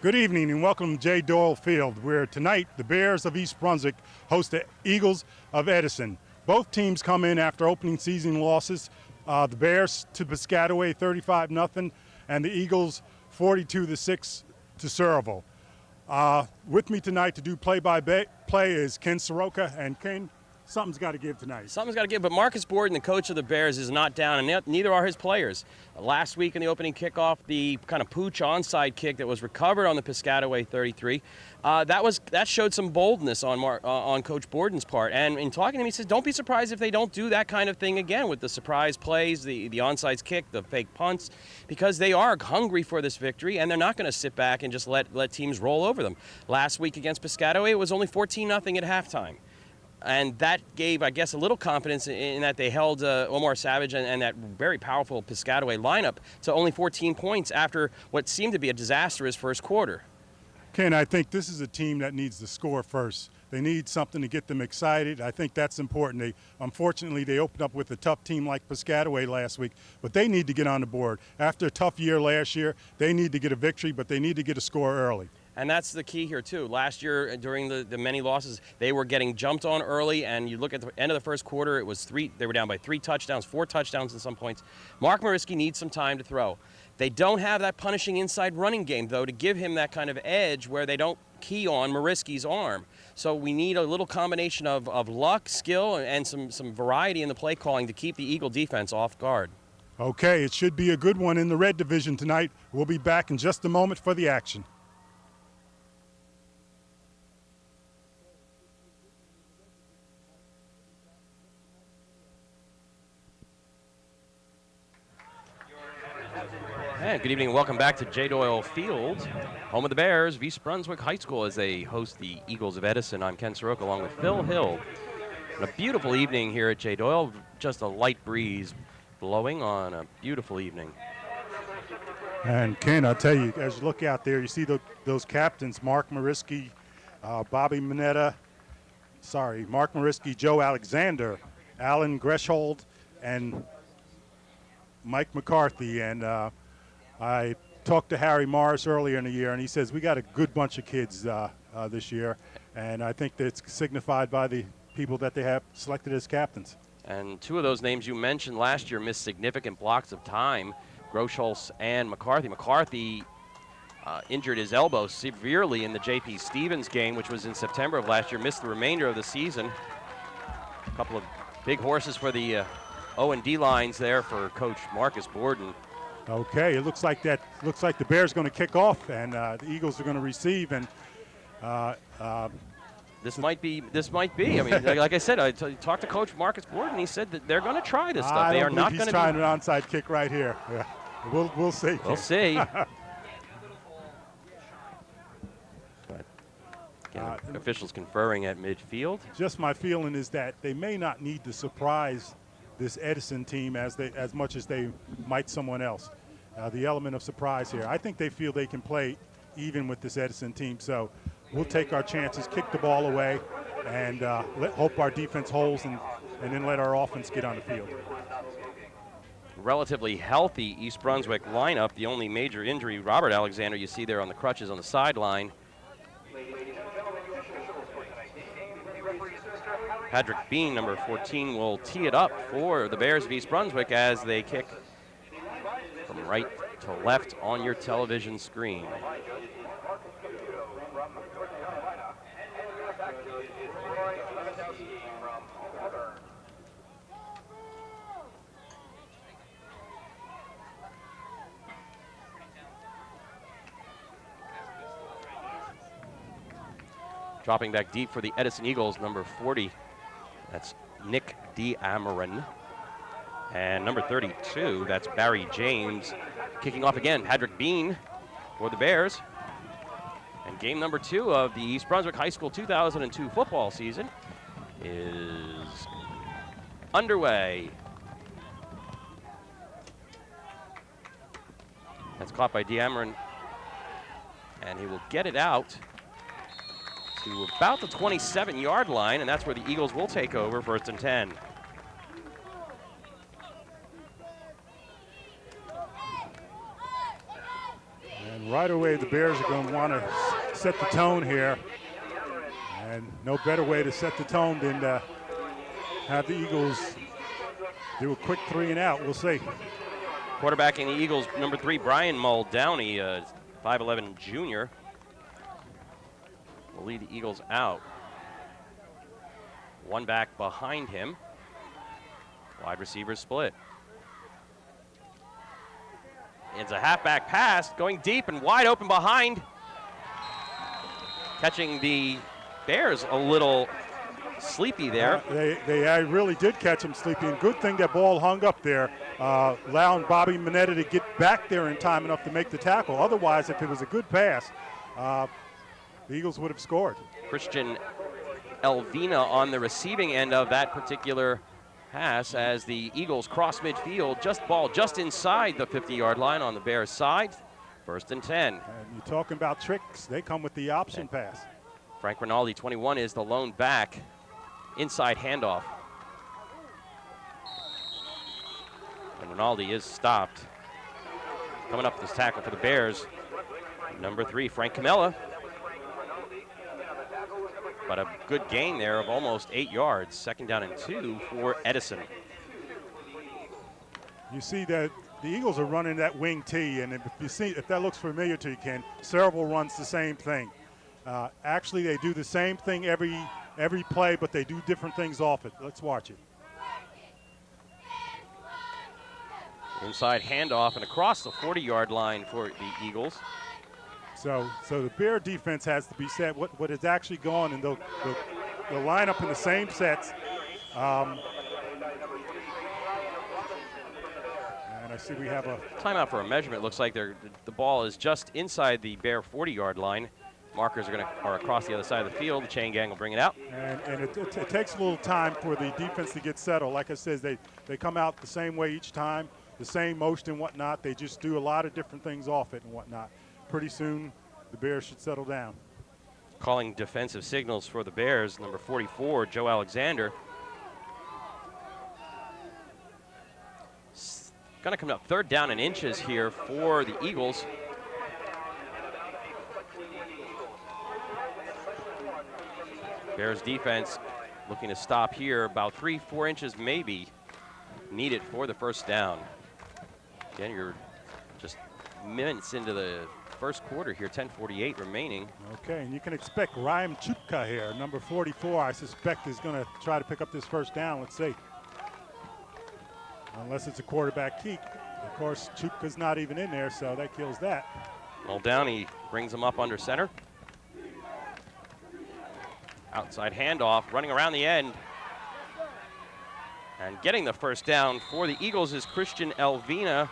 Good evening and welcome to J. Doyle Field, where tonight the Bears of East Brunswick host the Eagles of Edison. Both teams come in after opening season losses. The Bears to Piscataway 35-0, and the Eagles 42-6 to Saroka. With me tonight to do play-by-play is Ken Saroka, and Ken, something's got to give tonight. Something's got to give, but Marcus Borden, the coach of the Bears, is not down, and neither are his players. Last week in the opening kickoff, the kind of pooch onside kick that was recovered on the Piscataway 33, that showed some boldness on Coach Borden's part. And in talking to him, he says, don't be surprised if they don't do that kind of thing again with the surprise plays, the onside kick, the fake punts, because they are hungry for this victory, and they're not going to sit back and just let teams roll over them. Last week against Piscataway, it was only 14-0 at halftime. And that gave, I guess, a little confidence in that they held Omar Savage and that very powerful Piscataway lineup to only 14 points after what seemed to be a disastrous first quarter. Ken, I think this is a team that needs to score first. They need something to get them excited. I think that's important. Unfortunately, they opened up with a tough team like Piscataway last week, but they need to get on the board. After a tough year last year, they need to get a victory, but they need to get a score early. And that's the key here, too. Last year, during the many losses, they were getting jumped on early, and you look at the end of the first quarter, they were down by 3 touchdowns, 4 touchdowns at some points. Mark Mariski needs some time to throw. They don't have that punishing inside running game, though, to give him that kind of edge where they don't key on Mariski's arm. So we need a little combination of luck, skill, and some variety in the play calling to keep the Eagle defense off guard. Okay, it should be a good one in the red division tonight. We'll be back in just a moment for the action. And good evening and welcome back to J. Doyle Field, home of the Bears, East Brunswick High School, as they host the Eagles of Edison. I'm Ken Saroka along with Phil Hill. And a beautiful evening here at J. Doyle, just a light breeze blowing on a beautiful evening. And Ken, I'll tell you, as you look out there, you see those captains, Mark Mariski, Mark Mariski, Joe Alexander, Alan Greshold, and Mike McCarthy. And I talked to Harry Morris earlier in the year, and he says we got a good bunch of kids this year, and I think that's signified by the people that they have selected as captains. And two of those names you mentioned last year missed significant blocks of time, Groschholz and McCarthy. McCarthy injured his elbow severely in the J.P. Stevens game, which was in September of last year, missed the remainder of the season. A couple of big horses for the O&D lines there for Coach Marcus Borden. Okay, it looks like the Bears going to kick off, and the Eagles are going to receive. And this might be. I mean, like I said, I talked to Coach Marcus Borden. He said that they're going to try this stuff. They are not going to. He's trying an onside kick right here. Yeah. We'll see. We'll see. But again, officials conferring at midfield. Just my feeling is that they may not need to surprise this Edison team as much as they might someone else. The element of surprise here. I think they feel they can play even with this Edison team. So we'll take our chances, kick the ball away, and hope our defense holds, and then let our offense get on the field. Relatively healthy East Brunswick lineup. The only major injury, Robert Alexander, you see there on the crutches on the sideline. Patrick Bean, number 14, will tee it up for the Bears of East Brunswick as they kick from right to left on your television screen. Dropping back deep for the Edison Eagles, number 40. That's Nick D'Amarin. And number 32, that's Barry James. Kicking off again, Patrick Bean for the Bears. And game number 2 of the East Brunswick High School 2002 football season is underway. That's caught by D'Amarin. And he will get it out to about the 27-yard line, and that's where the Eagles will take over, 1st and 10. And right away, the Bears are going to want to set the tone here. And no better way to set the tone than to have the Eagles do a quick 3 and out. We'll see. Quarterbacking the Eagles, number 3, Brian Muldowney, 5'11" junior, will lead the Eagles out. One back behind him. Wide receivers split. It's a halfback pass going deep and wide open behind. Catching the Bears a little sleepy there. They really did catch him sleepy, and good thing that ball hung up there, allowing Bobby Mineta to get back there in time enough to make the tackle. Otherwise, if it was a good pass, the Eagles would have scored. Christian Elvina on the receiving end of that particular pass as the Eagles cross midfield, just inside the 50-yard line on the Bears side. 1st and 10. And you're talking about tricks. They come with the option pass. Frank Rinaldi, 21, is the lone back. Inside handoff. And Rinaldi is stopped. Coming up this tackle for the Bears, number 3, Frank Camella. But a good gain there of almost 8 yards. 2nd down and 2 for Edison. You see that the Eagles are running that wing T, and if that looks familiar to you, Ken, Cerebral runs the same thing. Actually, they do the same thing every play, but they do different things off it. Let's watch it. Inside handoff and across the 40-yard line for the Eagles. So the Bear defense has to be set. What is actually going, and they'll line up in the same sets. And I see we have a timeout for a measurement. Looks like the ball is just inside the Bear 40-yard line. Markers are across the other side of the field. The chain gang will bring it out. And it takes a little time for the defense to get settled. Like I said, they come out the same way each time, the same motion and whatnot. They just do a lot of different things off it and whatnot. Pretty soon, the Bears should settle down. Calling defensive signals for the Bears, number 44, Joe Alexander. Going to come up 3rd down and inches here for the Eagles. Bears defense looking to stop here, about 3-4 inches maybe needed for the 1st down. Again, you're just minutes into the 1st quarter here, 10:48 remaining. Okay, and you can expect Ryan Chupka here, number 44, I suspect is going to try to pick up this 1st down. Let's see. Unless it's a quarterback keep. Of course, Chupka's not even in there, so that kills that. Muldowney brings him up under center. Outside handoff, running around the end. And getting the 1st down for the Eagles is Christian Elvina.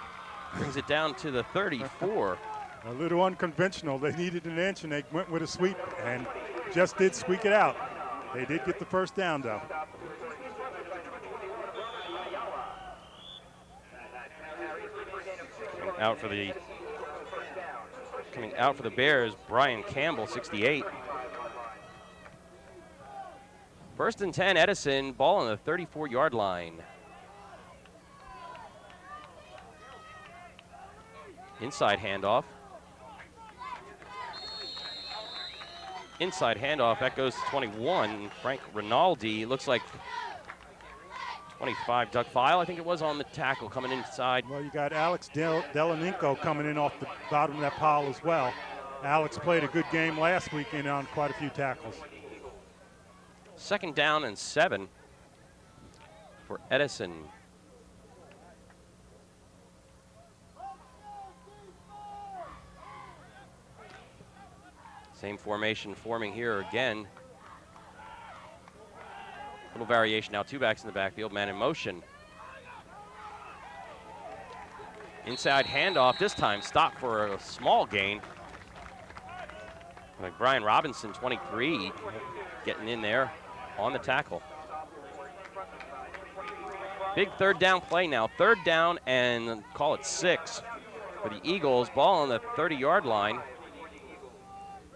Brings it down to the 34. A little unconventional. They needed an inch, and they went with a sweep and just did squeak it out. They did get the 1st down, though. Coming out for the Bears, Brian Campbell, 68. 1st and 10, Edison, ball on the 34-yard line. Inside handoff. Inside handoff, that goes to 21, Frank Rinaldi. Looks like 25, Doug File, I think it was, on the tackle coming inside. Well, you got Alex Delaninko coming in off the bottom of that pile as well. Alex played a good game last weekend on quite a few tackles. 2nd down and 7 for Edison. Same formation forming here again. Little variation now, 2 backs in the backfield, man in motion. Inside handoff, this time stopped for a small gain. Like Brian Robinson, 23, getting in there on the tackle. Big 3rd down play now, 3rd down and call it 6 for the Eagles. Ball on the 30-yard line.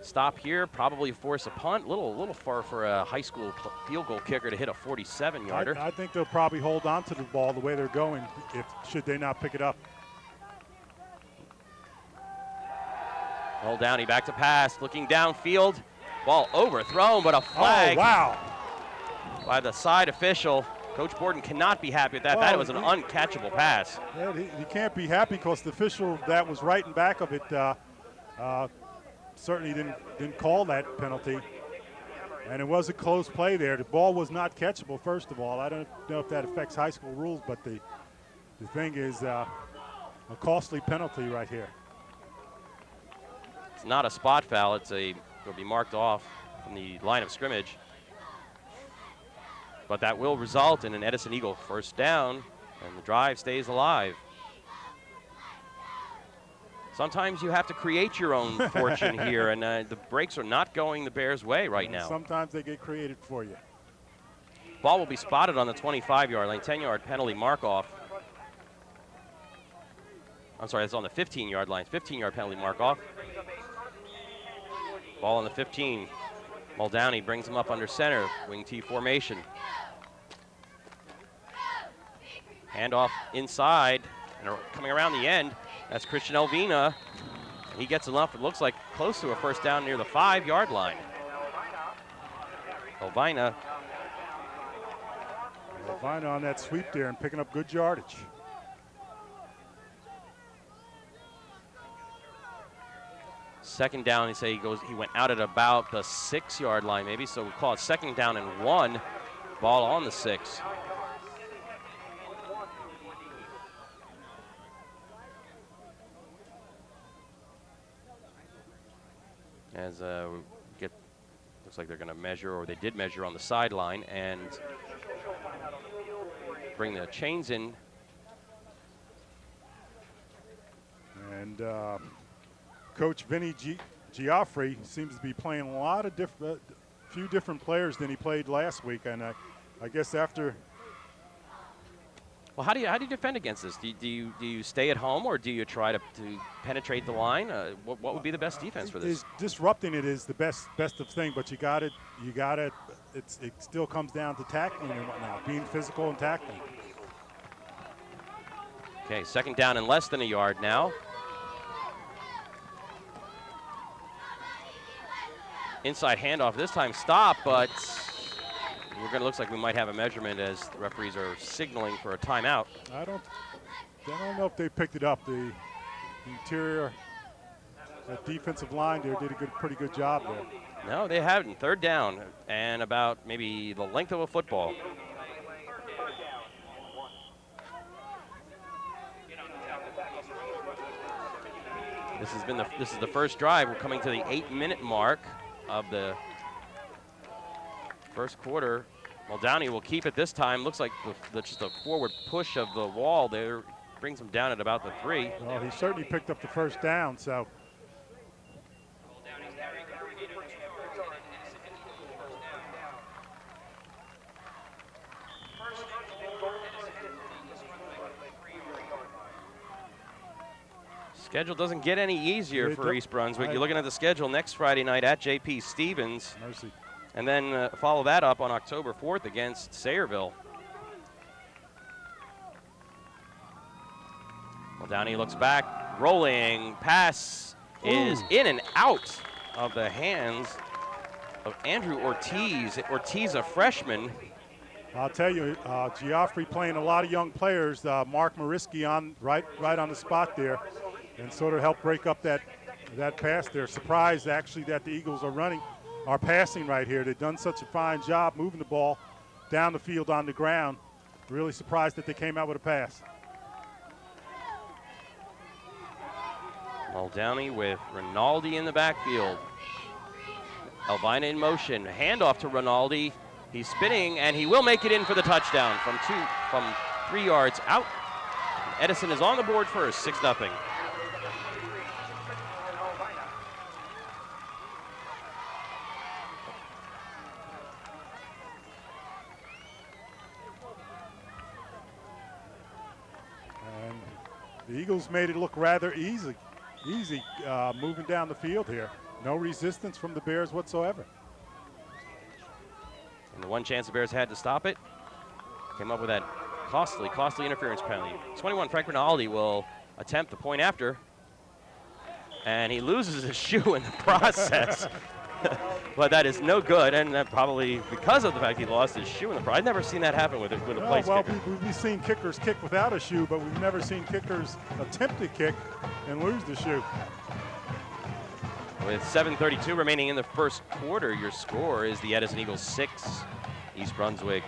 Stop here, probably force a punt. Little far for a high school field goal kicker to hit a 47-yarder. I think they'll probably hold on to the ball the way they're going should they not pick it up. Muldowney back to pass, looking downfield. Ball overthrown, but a flag by the side official. Coach Borden cannot be happy with that. That was an uncatchable pass. Yeah, he can't be happy because the official that was right in back of it certainly didn't call that penalty. And it was a close play there. The ball was not catchable, first of all. I don't know if that affects high school rules, but the thing is a costly penalty right here. It's not a spot foul. It'll be marked off from the line of scrimmage. But that will result in an Edison Eagle first down, and the drive stays alive. Sometimes you have to create your own fortune here, and the breaks are not going the Bears' way right now. Sometimes they get created for you. Ball will be spotted on the 25-yard line, 10-yard penalty mark-off. I'm sorry, that's on the 15-yard line, 15-yard penalty mark-off. Ball on the 15. Muldowney brings him up under center, wing T formation. Handoff inside, and coming around the end, that's Christian Elvina. He gets enough, it looks like close to a first down near the 5-yard line. Elvina on that sweep there and picking up good yardage. Second down, he went out at about the 6-yard line maybe, so we'll call it second down and 1. Ball on the 6. As looks like they're going to measure, or they did measure on the sideline, and bring the chains in. And Coach Vinny Giaffre seems to be playing a lot of few different players than he played last week, and I guess after. Well, how do you defend against this? Do you stay at home, or do you try to penetrate the line? What would be the best defense for this? Disrupting it is the best of thing, but you got it. It still comes down to tackling and whatnot, being physical and tackling. Okay, second down and less than a yard now. Inside handoff this time, stop, but looks like we might have a measurement as the referees are signaling for a timeout. I don't know if they picked it up. The interior, that defensive line there did a pretty good job there. No, they haven't. Third down and about maybe the length of a football. This is the first drive. We're coming to the 8-minute mark of the first quarter. Muldowney will keep it this time. Looks like just a forward push of the wall there brings him down at about the 3. Well, he certainly picked up the first down, so. Schedule doesn't get any easier for East Brunswick. You're looking at the schedule next Friday night at J.P. Stevens. Mercy. And then follow that up on October 4th against Sayreville. Muldowney looks back, rolling, pass is in and out of the hands of Andrew Ortiz. Ortiz, a freshman. I'll tell you, Giaffre playing a lot of young players. Mark Mariski right on the spot there, and sort of helped break up that pass there. Surprised actually that the Eagles are passing right here. They've done such a fine job moving the ball down the field on the ground. Really surprised that they came out with a pass. Muldowney with Rinaldi in the backfield. Elvina in motion. Handoff to Rinaldi. He's spinning, and he will make it in for the touchdown from 3 yards out. Edison is on the board first, 6-0. The Eagles made it look rather easy moving down the field here. No resistance from the Bears whatsoever. And the one chance the Bears had to stop it, came up with that costly interference penalty. 21, Frank Rinaldi will attempt the point after. And he loses his shoe in the process. But that is no good, and that probably because of the fact he lost his shoe in the process. I've never seen that happen with a place kicker. We've seen kickers kick without a shoe, but we've never seen kickers attempt to kick and lose the shoe. With 7:32 remaining in the first quarter, your score is the Edison Eagles 6, East Brunswick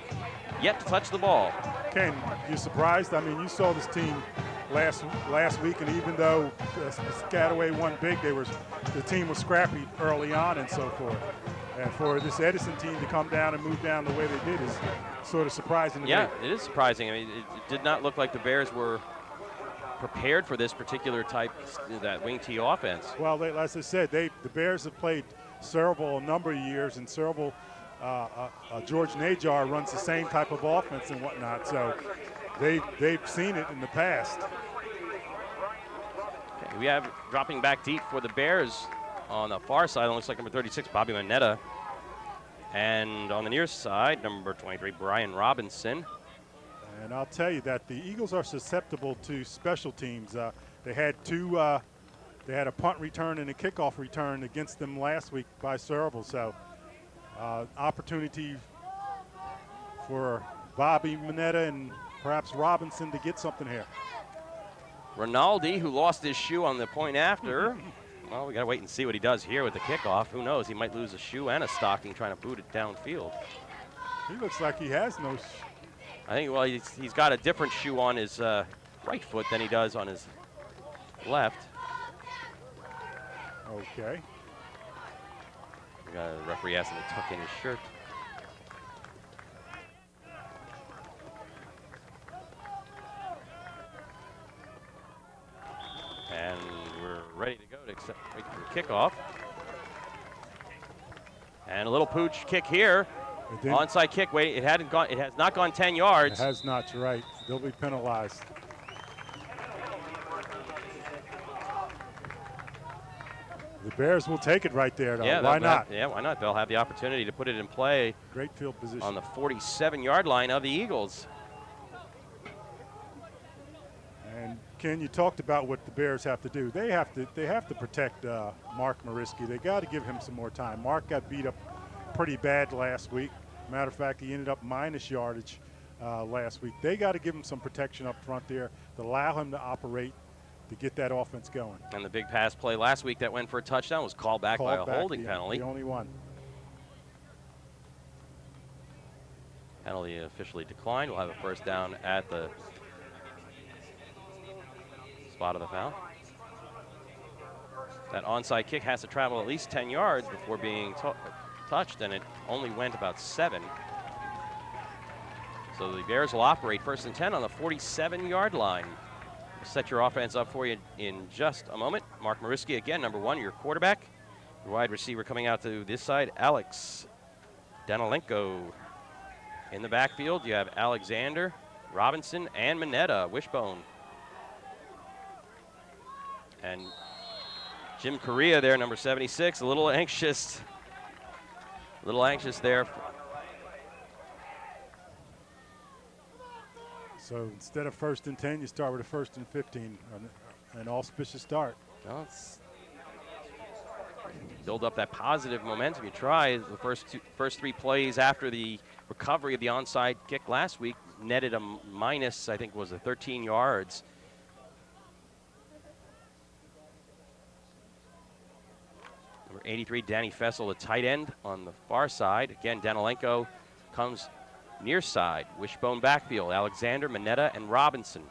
yet to touch the ball. Ken, you surprised? I mean, you saw this team last week, and even though Piscataway won big, the team was scrappy early on and so forth. And for this Edison team to come down and move down the way they did is sort of surprising to me. Yeah, it is surprising. I mean, it did not look like the Bears were prepared for this particular type, that wing tee offense. Well, as I said, the Bears have played Cerebral a number of years, and Cerebral, George Najar runs the same type of offense and whatnot, so they've seen it in the past. Okay, we have dropping back deep for the Bears on the far side. It looks like number 36, Bobby Manetta. And on the near side, number 23, Brian Robinson. And I'll tell you that the Eagles are susceptible to special teams. They had they had a punt return and a kickoff return against them last week by Cerebral. So opportunity for Bobby Manetta and perhaps Robinson to get something here. Rinaldi, who lost his shoe on the point after. Well, we got to wait and see what he does here with the kickoff. Who knows? He might lose a shoe and a stocking trying to boot it downfield. He looks like he has no. I think, well, he's got a different shoe on his right foot than he does on his left. Okay. We got a referee asking to tuck in his shirt. And we're ready to go to wait for the kickoff. And a little pooch kick here. Onside kick. Wait, it has not gone 10 yards. It has not. You're right. They'll be penalized. The Bears will take it right there, though. Yeah, why not? Yeah, why not? They'll have the opportunity to put it in play. Great field position. On the 47-yard line of the Eagles. And Ken, you talked about what the Bears have to do. They have to protect Mark Mariski. They got to give him some more time. Mark got beat up pretty bad last week. Matter of fact, he ended up minus yardage last week. They got to give him some protection up front there to allow him to operate, to get that offense going. And the big pass play last week that went for a touchdown was called back by a holding penalty. The only one. Penalty officially declined. We'll have a first down at the spot of the foul. That onside kick has to travel at least 10 yards before being touched, and it only went about 7. So the Bears will operate first and 10 on the 47-yard line. We'll set your offense up for you in just a moment. Mark Mariski again, number 1, your quarterback. Your wide receiver coming out to this side, Alex Danilenko. In the backfield, you have Alexander, Robinson, and Manetta, Wishbone. And Jim Correa there, number 76, a little anxious there. So instead of first and 10, you start with a first and 15, an auspicious start. Well, build up that positive momentum. You try the first 3 plays after the recovery of the onside kick last week, netted a minus, I think, was 13 yards. Number 83, Danny Fessel, the tight end on the far side. Again, Danilenko comes near side. Wishbone backfield, Alexander, Manetta, and Robinson.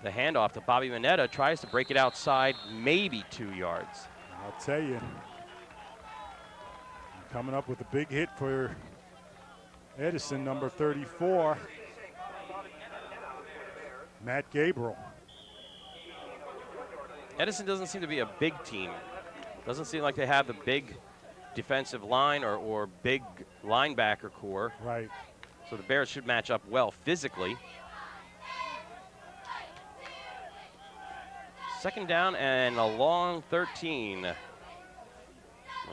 The handoff to Bobby Manetta, tries to break it outside, maybe 2 yards. I'll tell you, coming up with a big hit for Edison, number 34, Matt Gabriel. Edison doesn't seem to be a big team. Doesn't seem like they have the big defensive line or big linebacker core. Right. So the Bears should match up well physically. Second down and a long 13.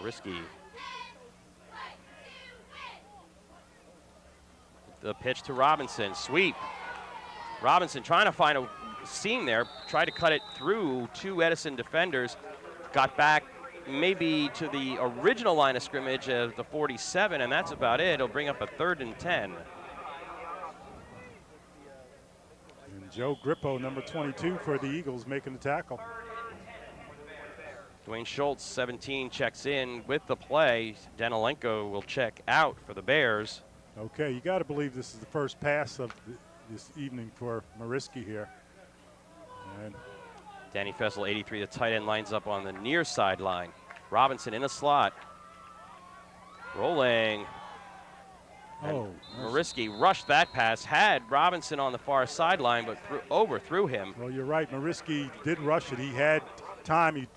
Risky. The pitch to Robinson. Sweep. Robinson trying to find a seam there, tried to cut it through 2 Edison defenders, got back maybe to the original line of scrimmage of the 47, and that's about it. It'll bring up a 3rd and 10. And Joe Grippo, number 22 for the Eagles, making the tackle. Dwayne Schultz, 17, checks in with the play. Danilenko will check out for the Bears. Okay, you got to believe this is the first pass of this evening for Mariski here. And Danny Fessel, 83, the tight end, lines up on the near sideline. Robinson in a slot. Rolling. oh, Mariski rushed that pass, had Robinson on the far sideline, but overthrew him. well, you're right. Mariski did rush it. He had time. He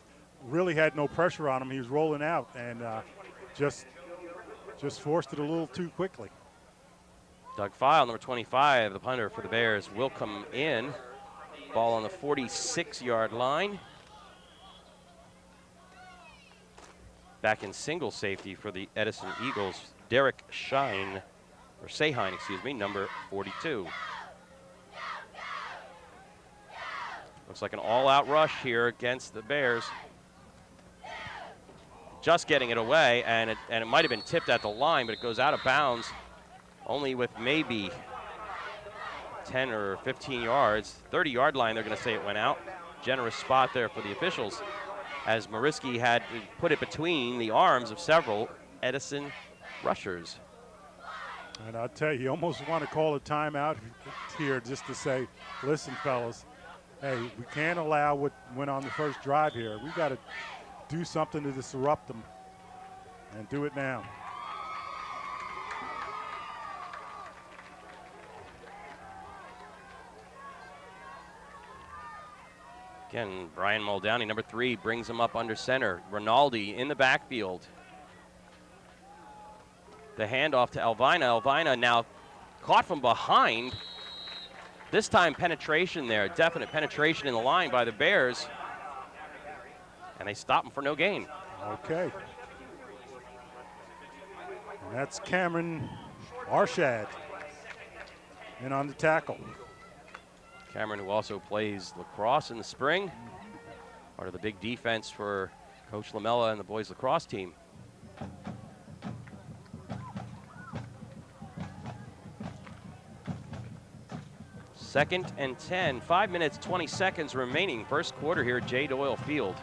really had no pressure on him. He was rolling out and just forced it a little too quickly. Doug File, number 25, the punter for the Bears, will come in. Ball on the 46-yard line. Back in single safety for the Edison Eagles, Derek Sahin, number 42. Looks like an all-out rush here against the Bears. Just getting it away, and it might have been tipped at the line, but it goes out of bounds only with maybe 10 or 15 yards. 30-yard line, they're going to say it went out. Generous spot there for the officials, as Mariski had put it between the arms of several Edison rushers. And I'll tell you, almost want to call a timeout here just to say, listen, fellas, hey, we can't allow what went on the first drive here. We got to do something to disrupt them, and do it now. Again, Brian Muldowney, number 3, brings him up under center. Rinaldi in the backfield. The handoff to Elvina. Elvina now caught from behind. This time penetration there, definite penetration in the line by the Bears. And they stop him for no gain. Okay. And that's Cameron Arshad in on the tackle. Cameron, who also plays lacrosse in the spring, part of the big defense for Coach Lamella and the boys lacrosse team. Second and 10, 5 minutes, 20 seconds remaining. First quarter here at J. Doyle Field.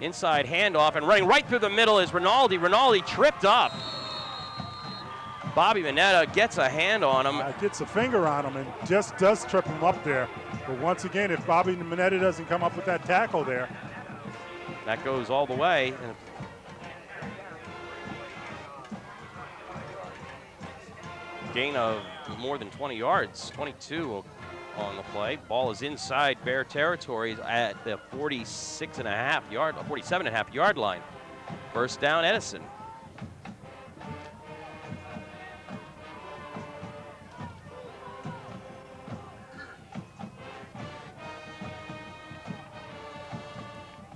Inside handoff, and running right through the middle is Rinaldi. Rinaldi tripped up. Bobby Mineta gets a hand on him. Gets a finger on him and just does trip him up there. But once again, if Bobby Mineta doesn't come up with that tackle there. That goes all the way. Gain of more than 20 yards, 22 on the play. Ball is inside Bear territory at the 47.5 yard line. First down, Edison.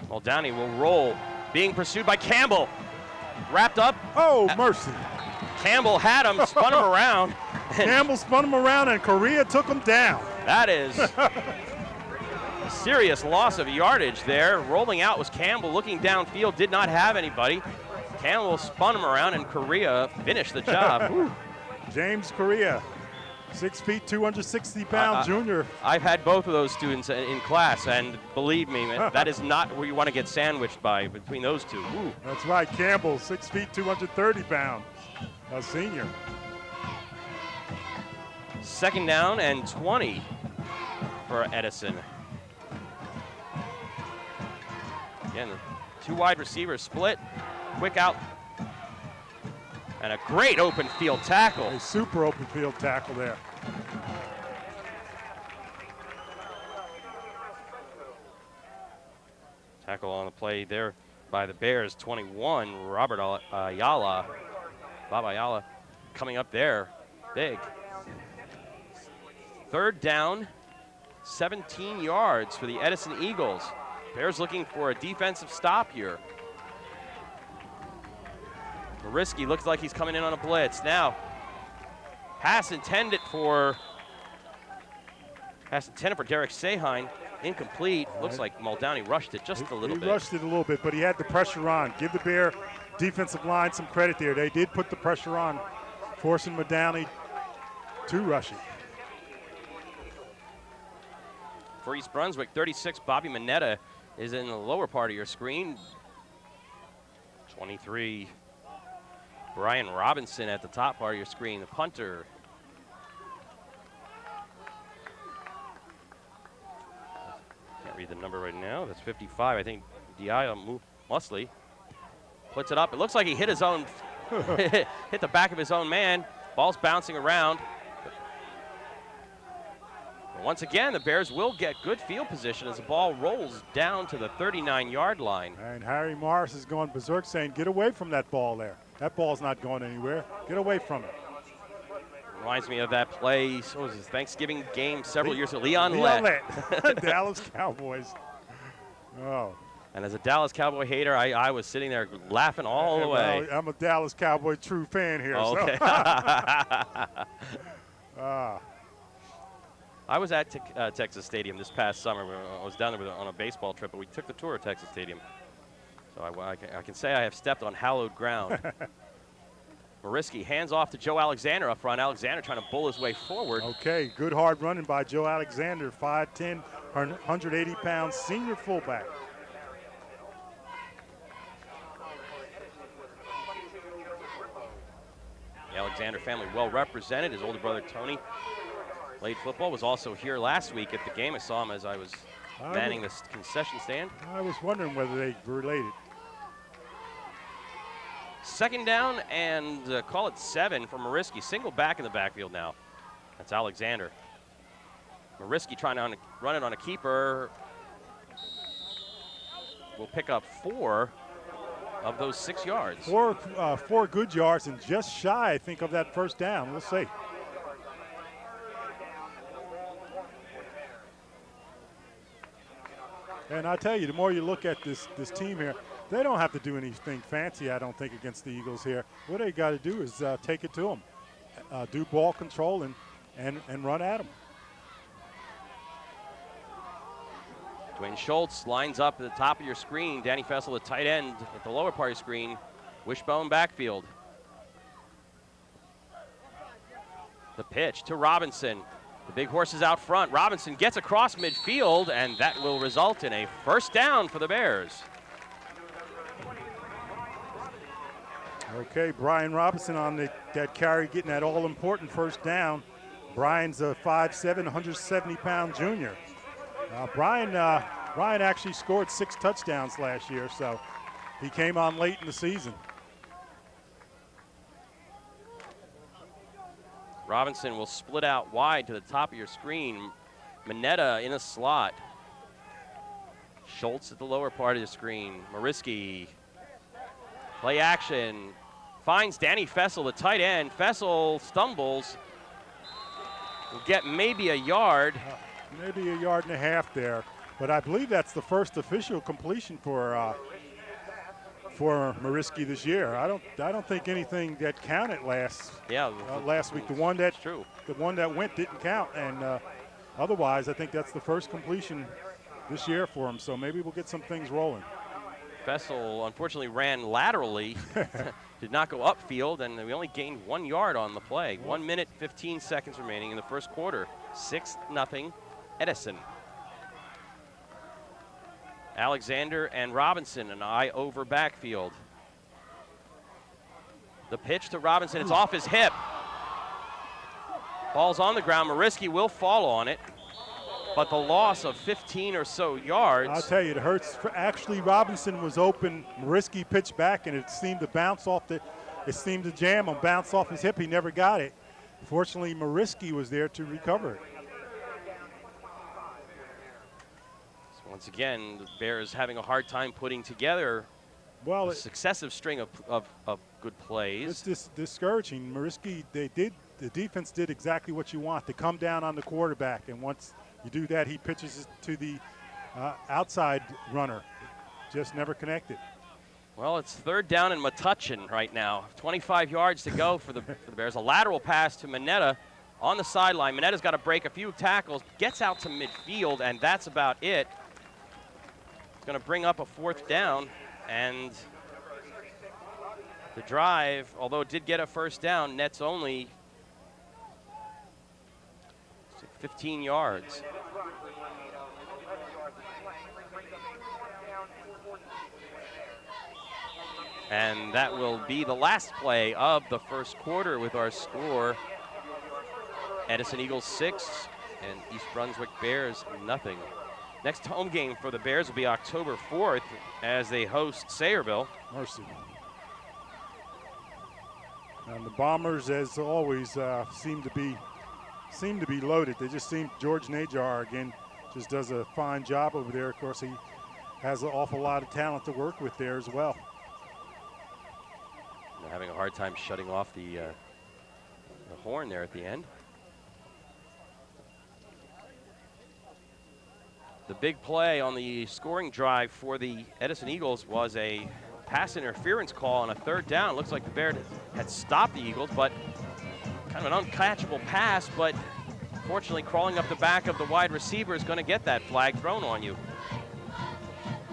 Muldowney will roll, being pursued by Campbell. Wrapped up. Oh, mercy. Campbell had him, spun him around. Campbell spun him around, and Correa took him down. That is a serious loss of yardage there. Rolling out was Campbell, looking downfield, did not have anybody. Campbell spun him around, and Correa finished the job. James Correa, 6 feet, 260-pound junior. I've had both of those students in class, and believe me, that is not where you want to get sandwiched by between those two. Ooh. That's right, Campbell, 6 feet, 230 pounds, a senior. Second down and 20 for Edison. Again, 2 wide receivers split, quick out, and a great open field tackle. A super open field tackle there. Tackle on the play there by the Bears, 21, Robert Ayala. Bob Ayala coming up there, big. Third down, 17 yards for the Edison Eagles. Bears looking for a defensive stop here. Mariski looks like he's coming in on a blitz. Now, pass intended for Pass intended for Derek Sahine. Incomplete. Looks like Muldowney rushed it just a little bit. He rushed it a little bit, but he had the pressure on. Give the Bear defensive line some credit there. They did put the pressure on, forcing Muldowney to rush it. For East Brunswick, 36, Bobby Mineta is in the lower part of your screen. 23, Brian Robinson at the top part of your screen, the punter. Can't read the number right now. That's 55. I think Dia Musley puts it up. It looks like he hit his own, hit the back of his own man. Ball's bouncing around. But once again, the Bears will get good field position as the ball rolls down to the 39-yard line. And Harry Morris is going berserk saying, get away from that ball there. That ball's not going anywhere. Get away from it. Reminds me of that play, what was his Thanksgiving game several years ago, Leon Lett. Dallas Cowboys. Oh. And as a Dallas Cowboy hater, I was sitting there laughing all the way. Well, I'm a Dallas Cowboy true fan here. Oh, okay. So. I was at Texas Stadium this past summer. I was down there on a baseball trip, but we took the tour of Texas Stadium. So I can say I have stepped on hallowed ground. Mariski hands off to Joe Alexander up front. Alexander trying to bull his way forward. Okay, good hard running by Joe Alexander, 5'10", 180-pound senior fullback. The Alexander family well represented. His older brother Tony played football, was also here last week at the game. I saw him as I was manning the concession stand. I was wondering whether they were related. Second down and call it 7 for Mariski. Single back in the backfield now. That's Alexander. Mariski trying to run it on a keeper. Will pick up 4 of those 6 yards. 4 good yards and just shy, I think, of that first down. We'll see. And I tell you, the more you look at this team here, they don't have to do anything fancy, I don't think, against the Eagles here. What they got to do is take it to them, do ball control and run at them. Dwayne Schultz lines up at the top of your screen. Danny Fessel, the tight end, at the lower part of your screen. Wishbone backfield. The pitch to Robinson. The big horse is out front. Robinson gets across midfield, and that will result in a first down for the Bears. Okay, Brian Robinson on that carry, getting that all-important first down. Brian's a 5'7", 170-pound junior. Brian actually scored 6 touchdowns last year, so he came on late in the season. Robinson will split out wide to the top of your screen. Mineta in a slot. Schultz at the lower part of the screen. Mariski, play action, finds Danny Fessel, the tight end. Fessel stumbles, will get maybe a yard. Maybe a yard and a half there, but I believe that's the first official completion for Mariski this year. I don't think anything that counted last week. The one that went didn't count, and otherwise I think that's the first completion this year for him. So maybe we'll get some things rolling. Fessel unfortunately ran laterally, did not go upfield, and we only gained 1 yard on the play. 1 minute, 15 seconds remaining in the first quarter. 6-0 Edison. Alexander and Robinson, an eye over backfield. The pitch to Robinson, it's off his hip. Ball's on the ground. Mariski will fall on it, but the loss of 15 or so yards. I'll tell you, it hurts. Actually, Robinson was open. Mariski pitched back, and it seemed to jam and bounce off his hip. He never got it. Fortunately, Mariski was there to recover it. Once again, the Bears having a hard time putting together a successive string of good plays. It's discouraging. Mariski, the defense did exactly what you want, to come down on the quarterback, and once you do that, he pitches it to the outside runner. Just never connected. Well, it's 3rd down and Metuchen right now. 25 yards to go for the Bears. A lateral pass to Mineta, on the sideline. Minetta's got to break a few tackles, gets out to midfield, and that's about it. It's going to bring up a 4th down, and the drive, although it did get a 1st down, nets only 15 yards. And that will be the last play of the first quarter with our score. Edison Eagles 6 and East Brunswick Bears nothing. Next home game for the Bears will be October 4th as they host Sayreville. Mercy. And the Bombers, as always, seem to be loaded. They just seem, George Najar again just does a fine job over there. Of course, he has an awful lot of talent to work with there as well. They're having a hard time shutting off the horn there at the end. The big play on the scoring drive for the Edison Eagles was a pass interference call on a 3rd down. Looks like the Bears had stopped the Eagles, but kind of an uncatchable pass, but fortunately crawling up the back of the wide receiver is going to get that flag thrown on you.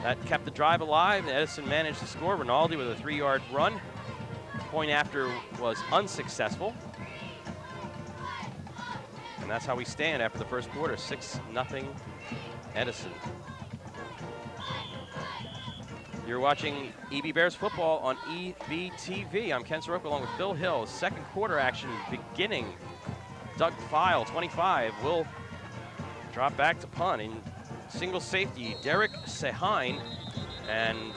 That kept the drive alive, and Edison managed to score. Rinaldi with a 3-yard run. Point after was unsuccessful. And that's how we stand after the first quarter, 6-0 Edison. You're watching EB Bears football on EBTV. I'm Ken Saroka along with Phil Hill. Second quarter action beginning. Doug File, 25, will drop back to punt in single safety. Derek Sehine, and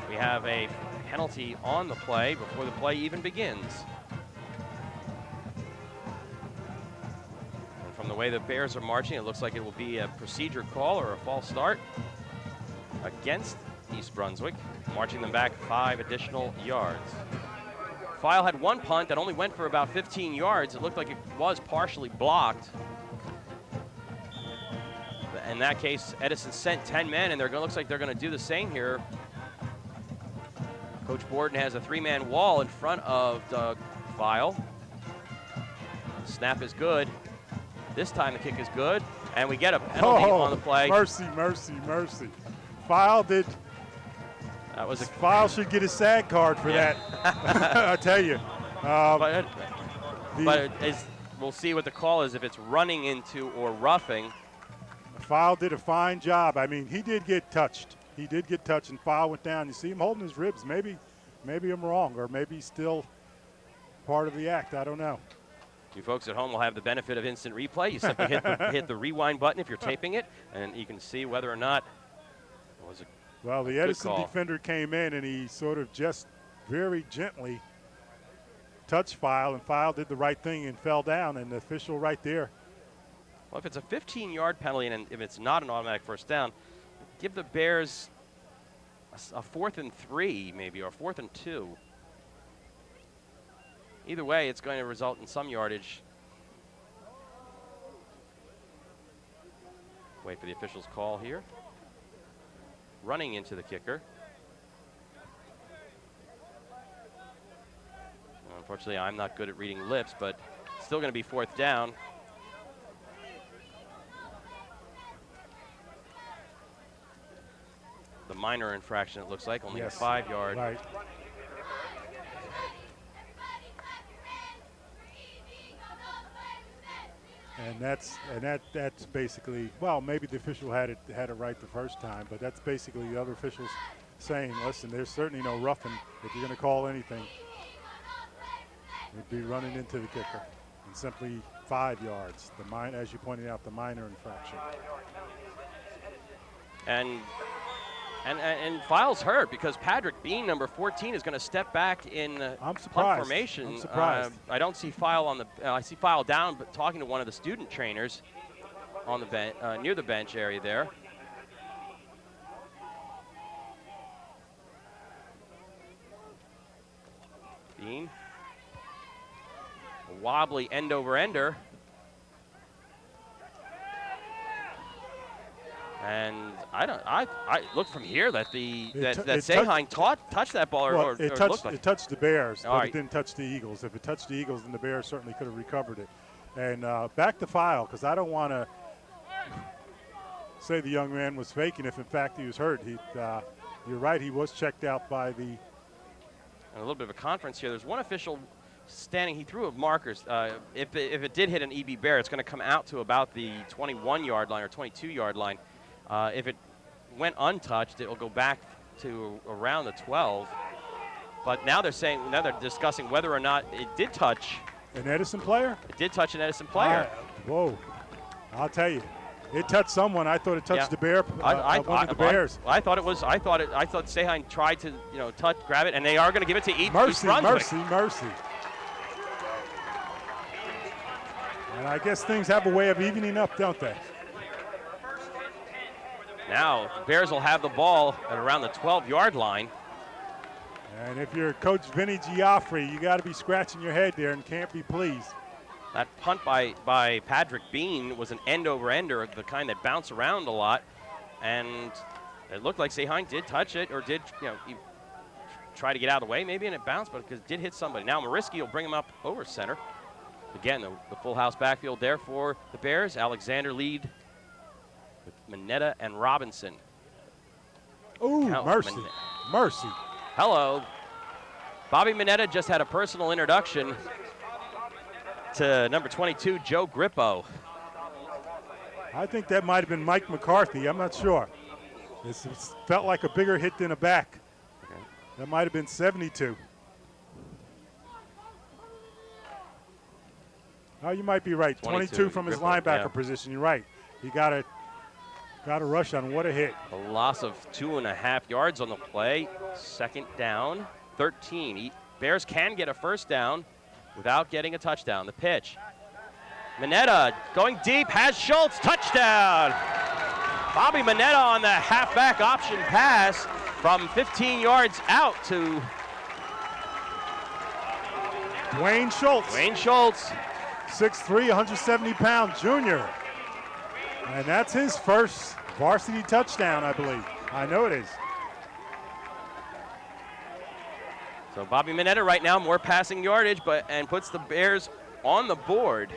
we have a penalty on the play before the play even begins. And from the way the Bears are marching, it looks like it will be a procedure call or a false start against East Brunswick, marching them back 5 additional yards. File had 1 punt that only went for about 15 yards. It looked like it was partially blocked. In that case, Edison sent 10 men, and looks like they're going to do the same here. Coach Borden has a 3-man wall in front of Doug File. Snap is good. This time the kick is good, and we get a penalty on the play. Mercy, mercy, mercy. File did. That was a File should get a SAG card for that. I tell you. We'll see what the call is if it's running into or roughing. File did a fine job. I mean, he did get touched. He did get touched, and File went down. You see him holding his ribs. Maybe I'm wrong, or maybe he's still part of the act. I don't know. You folks at home will have the benefit of instant replay. You simply hit the rewind button if you're taping it, and you can see whether or not it was a Well, the Edison defender came in, and he sort of just very gently touched File, and File did the right thing and fell down, and the official right there. Well, if it's a 15-yard penalty and if it's not an automatic first down, give the Bears a 4th and 3 maybe, or 4th and 2. Either way, it's going to result in some yardage. Wait for the official's call here. Running into the kicker. Unfortunately, I'm not good at reading lips, but still going to be 4th down. The minor infraction, it looks like, only a 5-yard. Right. And that's basically, well, maybe the official had it right the first time, but that's basically the other officials saying, listen, there's certainly no roughing. If you're going to call anything, it'd be running into the kicker, and simply 5 yards. As you pointed out, the minor infraction. And File's hurt because Patrick Bean, number 14, is going to step back in punt formation. I'm surprised. I don't see File on the. I see File down, but talking to one of the student trainers on the bench, near the bench area there. Bean, a wobbly end over ender. And I look from here that that touched Saheim touched that ball, well, or it looked like it touched the Bears, All but right. it didn't touch the Eagles. If it touched the Eagles, then the Bears certainly could have recovered it. And back to file, because I don't want to say the young man was faking if in fact he was hurt. You're right, he was checked out by the. And a little bit of a conference here. There's one official standing. He threw markers. If it did hit an EB Bear, it's going to come out to about the 21-yard line or 22-yard line. If it went untouched, it will go back to around the 12. But now they're discussing whether or not it did touch. An Edison player? It did touch an Edison player. Whoa. I'll tell you. It touched someone. I thought it touched the Bear, one of the Bears. I thought Saheim tried to, grab it, and they are going to give it to East Mercy. Brunswick. And I guess things have a way of evening up, don't they? Now, the Bears will have the ball at around the 12-yard line. And if you're Coach Vinny Giaffre, you got to be scratching your head there and can't be pleased. That punt by Patrick Bean was an end-over-ender, the kind that bounce around a lot. And it looked like Saheim did touch it, or did, he try to get out of the way maybe, and it bounced, but it did hit somebody. Now Mariski will bring him up over center. Again, the full house backfield there for the Bears. Alexander lead with Mineta and Robinson. Ooh, mercy. Hello. Bobby Mineta just had a personal introduction to number 22, Joe Grippo. I think that might have been Mike McCarthy. I'm not sure. It felt like a bigger hit than a back. Okay. That might have been 72. Oh, you might be right. 22 from his linebacker position. You're right. He got a rush on. What a hit. A loss of 2.5 yards on the play. Second down, 13. Bears can get a first down without getting a touchdown. The pitch. Mineta going deep, has Schultz, touchdown. Bobby Mineta on the halfback option pass from 15 yards out to Dwayne Schultz. 6'3", 170-pound junior. And that's his first varsity touchdown, I believe. I know it is. So Bobby Mineta right now more passing yardage, and puts the Bears on the board.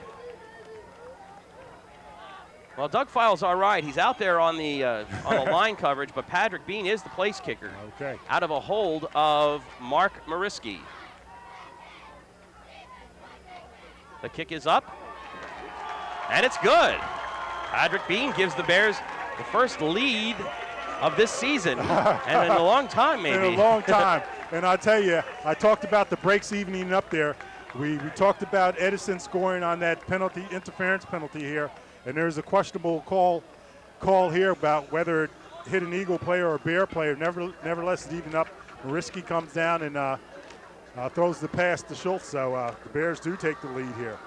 Well, Doug File's all right. He's out there on the line coverage, but Patrick Bean is the place kicker. Okay. Out of a hold of Mark Mariski. The kick is up, and it's good. Patrick Bean gives the Bears the first lead of this season, and in a long time, maybe. In a long time. And I'll tell you, I talked about the breaks evening up there. We talked about Edison scoring on that interference penalty here, and there's a questionable call here about whether it hit an Eagle player or a Bear player. Nevertheless, it's even up. Mariski comes down and throws the pass to Schultz, so the Bears do take the lead here.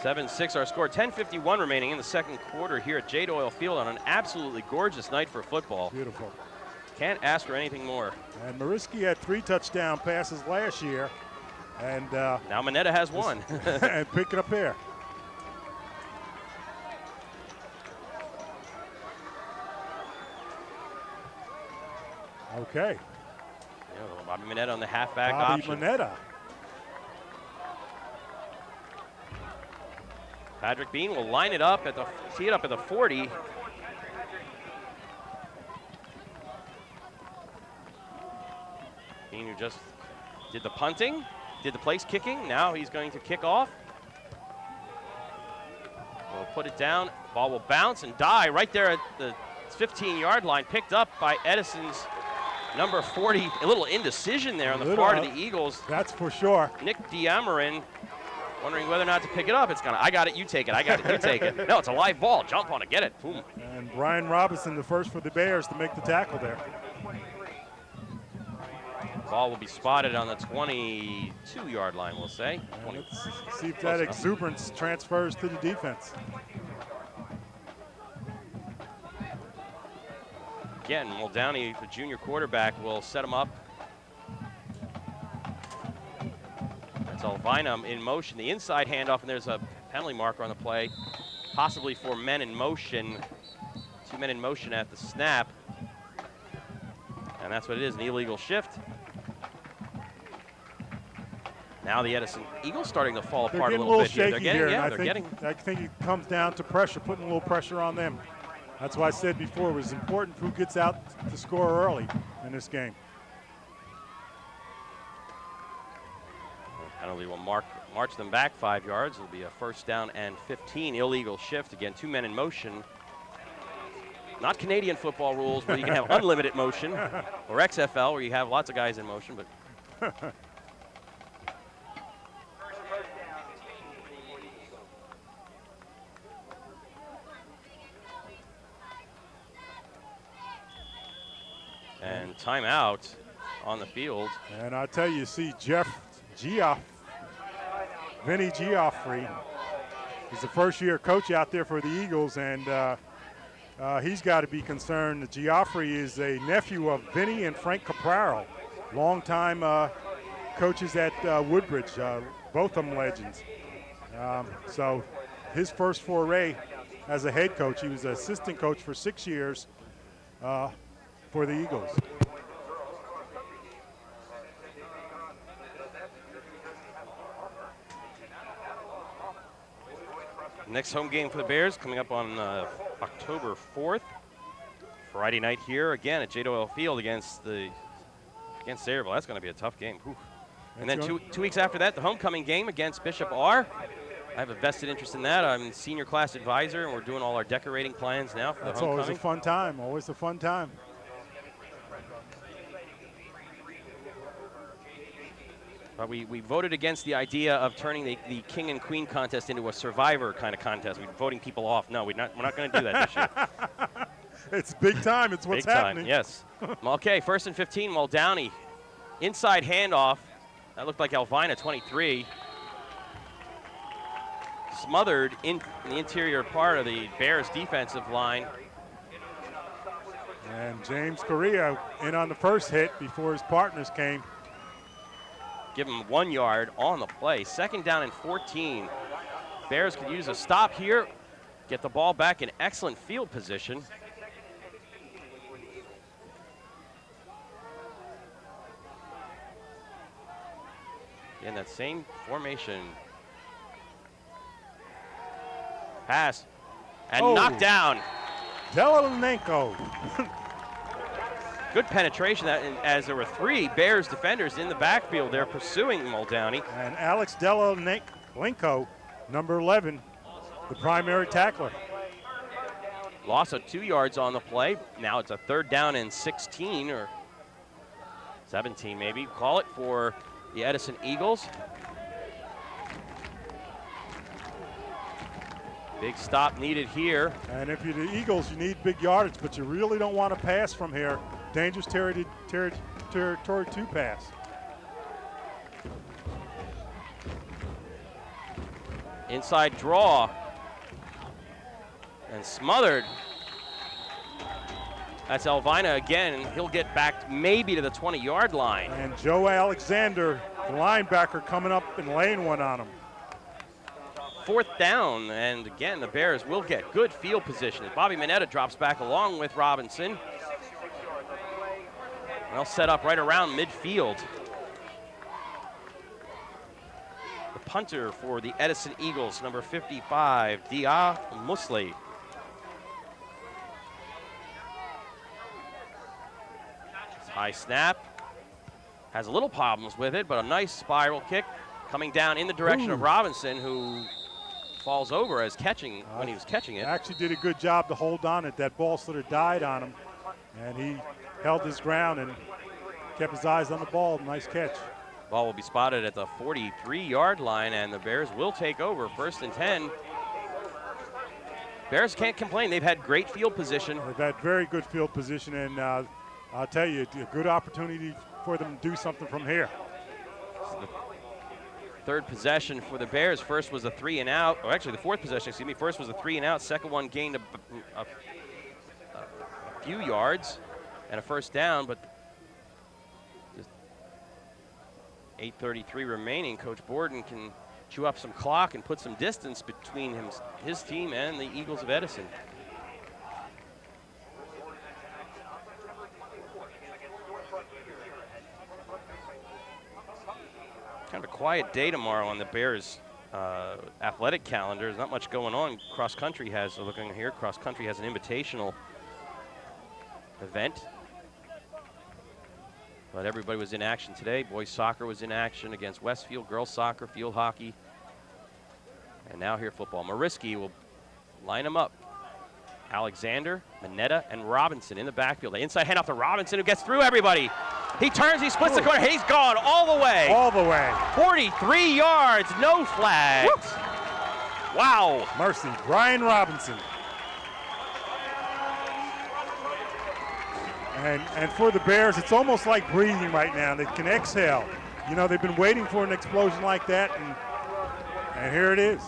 (7-6) our score. 10:51 remaining in the second quarter here at Jade Oil Field on an absolutely gorgeous night for football. Beautiful. Can't ask for anything more. And Mariski had 3 touchdown passes last year, and now Mineta has one. and pick it up here. Okay. Yeah, Bobby Mineta on the halfback Bobby option. Mineta. Patrick Bean will line it up tee it up at the 40. Bean, who just did the punting, did the place kicking. Now he's going to kick off. We'll put it down. Ball will bounce and die right there at the 15-yard line. Picked up by Edison's number 40. A little indecision there on the part of the Eagles. That's for sure. Nick Diamarin wondering whether or not to pick it up. It's I got it, you take it. I got it, you take it. No, it's a live ball. Jump on it, get it. Boom. And Brian Robinson, the first for the Bears to make the tackle there. Ball will be spotted on the 22-yard line, we'll say. Let's see if that exuberance transfers to the defense. Again, Muldowney, the junior quarterback, will set him up. That's Elvina in motion. The inside handoff, and there's a penalty marker on the play, possibly for men in motion. 2 men in motion at the snap. And that's what it is, an illegal shift. Now the Edison Eagles starting to fall apart a little bit here. They're getting, yeah, they're getting. I think it comes down to pressure, putting a little pressure on them. That's why I said before, it was important who gets out to score early in this game. Penalty will march them back 5 yards. It'll be a first down and 15. Illegal shift. Again, 2 men in motion. Not Canadian football rules where you can have unlimited motion, or XFL where you have lots of guys in motion, but and timeout on the field. And I tell you, see Vinny Geoffrey. He's the first-year coach out there for the Eagles, and he's got to be concerned. Geoffrey is a nephew of Vinny and Frank Capraro, longtime coaches at Woodbridge, both of them legends. So his first foray as a head coach, he was an assistant coach for 6 years for the Eagles. Next home game for the Bears coming up on October 4th. Friday night here again at J. Doyle Field against Sayreville. That's going to be a tough game. Whew. And then two weeks after that, the homecoming game against Bishop R. I have a vested interest in that. I'm senior class advisor, and we're doing all our decorating plans now for the homecoming. That's always a fun time. Always a fun time. But we voted against the idea of turning the King and Queen contest into a Survivor kind of contest. We're voting people off. No, we're not going to do that this year. It's big time. It's what's happening. Big time, yes. Okay, 1st and 15, Muldowney. Inside handoff. That looked like Elvina, 23. Smothered in the interior part of the Bears defensive line. And James Correa in on the first hit before his partners came. Give him 1 yard on the play. 2nd down and 14. Bears could use a stop here, get the ball back in excellent field position. In that same formation. Pass and knocked down. Delanenko. Good penetration, as there were 3 Bears defenders in the backfield. They're pursuing Muldowney. And Alex Delanenko, number 11, the primary tackler. Loss of 2 yards on the play. Now it's a 3rd down and 16 or 17 maybe. Call it for the Edison Eagles. Big stop needed here. And if you're the Eagles, you need big yardage, but you really don't want to pass from here. Dangerous territory to pass. Inside draw. And smothered. That's Elvina again. He'll get back maybe to the 20-yard line. And Joe Alexander, the linebacker, coming up and laying one on him. 4th down, and again, the Bears will get good field position. Bobby Mineta drops back along with Robinson. They'll set up right around midfield. The punter for the Edison Eagles, number 55, Dia Musley. High snap. Has a little problems with it, but a nice spiral kick coming down in the direction of Robinson, who falls over as catching when he was catching it. Actually did a good job to hold on it. That ball sort of died on him, and he held his ground and kept his eyes on the ball. Nice catch. Ball will be spotted at the 43-yard line, and the Bears will take over. 1st and 10. Bears can't complain. They've had great field position. They've had very good field position, and I'll tell you, a good opportunity for them to do something from here. Third possession for the Bears. First was a 3 and out. Or actually, the 4th possession, excuse me. First was a 3 and out. Second one gained a few yards and a 1st down, but 8:33 remaining. Coach Borden can chew up some clock and put some distance between his team and the Eagles of Edison. Kind of a quiet day tomorrow on the Bears athletic calendar. There's not much going on. Cross country has, looking here, cross country has an invitational event. But everybody was in action today. Boys soccer was in action against Westfield, girls soccer, field hockey, and now here football. Mariski will line them up. Alexander, Mineta, and Robinson in the backfield. The inside handoff to Robinson, who gets through everybody. He turns, he splits the corner, he's gone all the way. All the way. 43 yards, no flags. Woo. Wow. Mercy, Brian Robinson. And for the Bears, it's almost like breathing right now. They can exhale. You know, they've been waiting for an explosion like that, and here it is.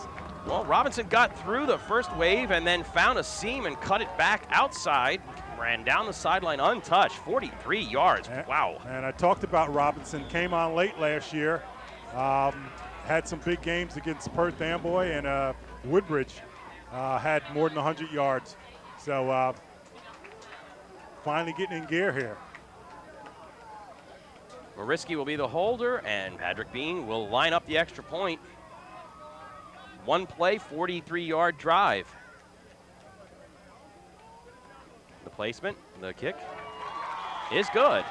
Well, Robinson got through the first wave and then found a seam and cut it back outside. Ran down the sideline untouched, 43 yards. Wow. And I talked about Robinson, came on late last year, had some big games against Perth Amboy, and Woodbridge had more than 100 yards. So finally getting in gear here. Mariski will be the holder, and Patrick Bean will line up the extra point. One play, 43-yard drive. The placement, the kick is good.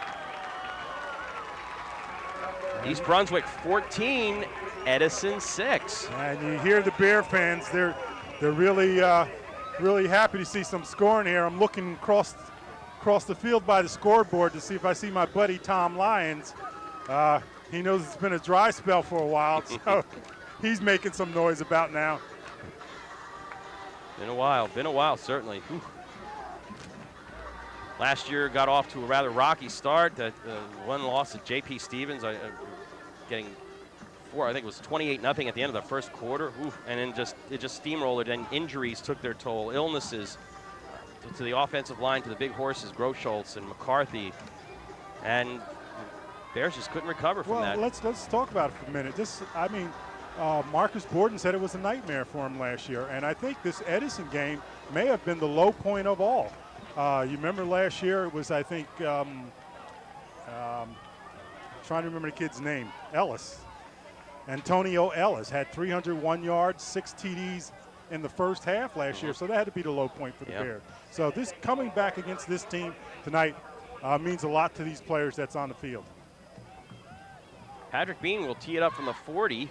East Brunswick 14, Edison 6. And you hear the Bear fans, they're really happy to see some scoring here. I'm looking across the field by the scoreboard to see if I see my buddy Tom Lyons. He knows it's been a dry spell for a while, so he's making some noise about now. Been a while, certainly. Whew. Last year got off to a rather rocky start. That one loss at J.P. Stevens, getting I think it was 28-0 at the end of the first quarter. Oof. And then it just steamrolled, and injuries took their toll. Illnesses to the offensive line, to the big horses, Groscholtz and McCarthy, and Bears just couldn't recover from that. Well, let's talk about it for a minute. Marcus Borden said it was a nightmare for him last year, and I think this Edison game may have been the low point of all. You remember last year it was, I think, trying to remember the kid's name, Ellis. Antonio Ellis had 301 yards, 6 TDs in the first half last year, so that had to be the low point for the Bears. So this coming back against this team tonight means a lot to these players that's on the field. Patrick Bean will tee it up from the 40.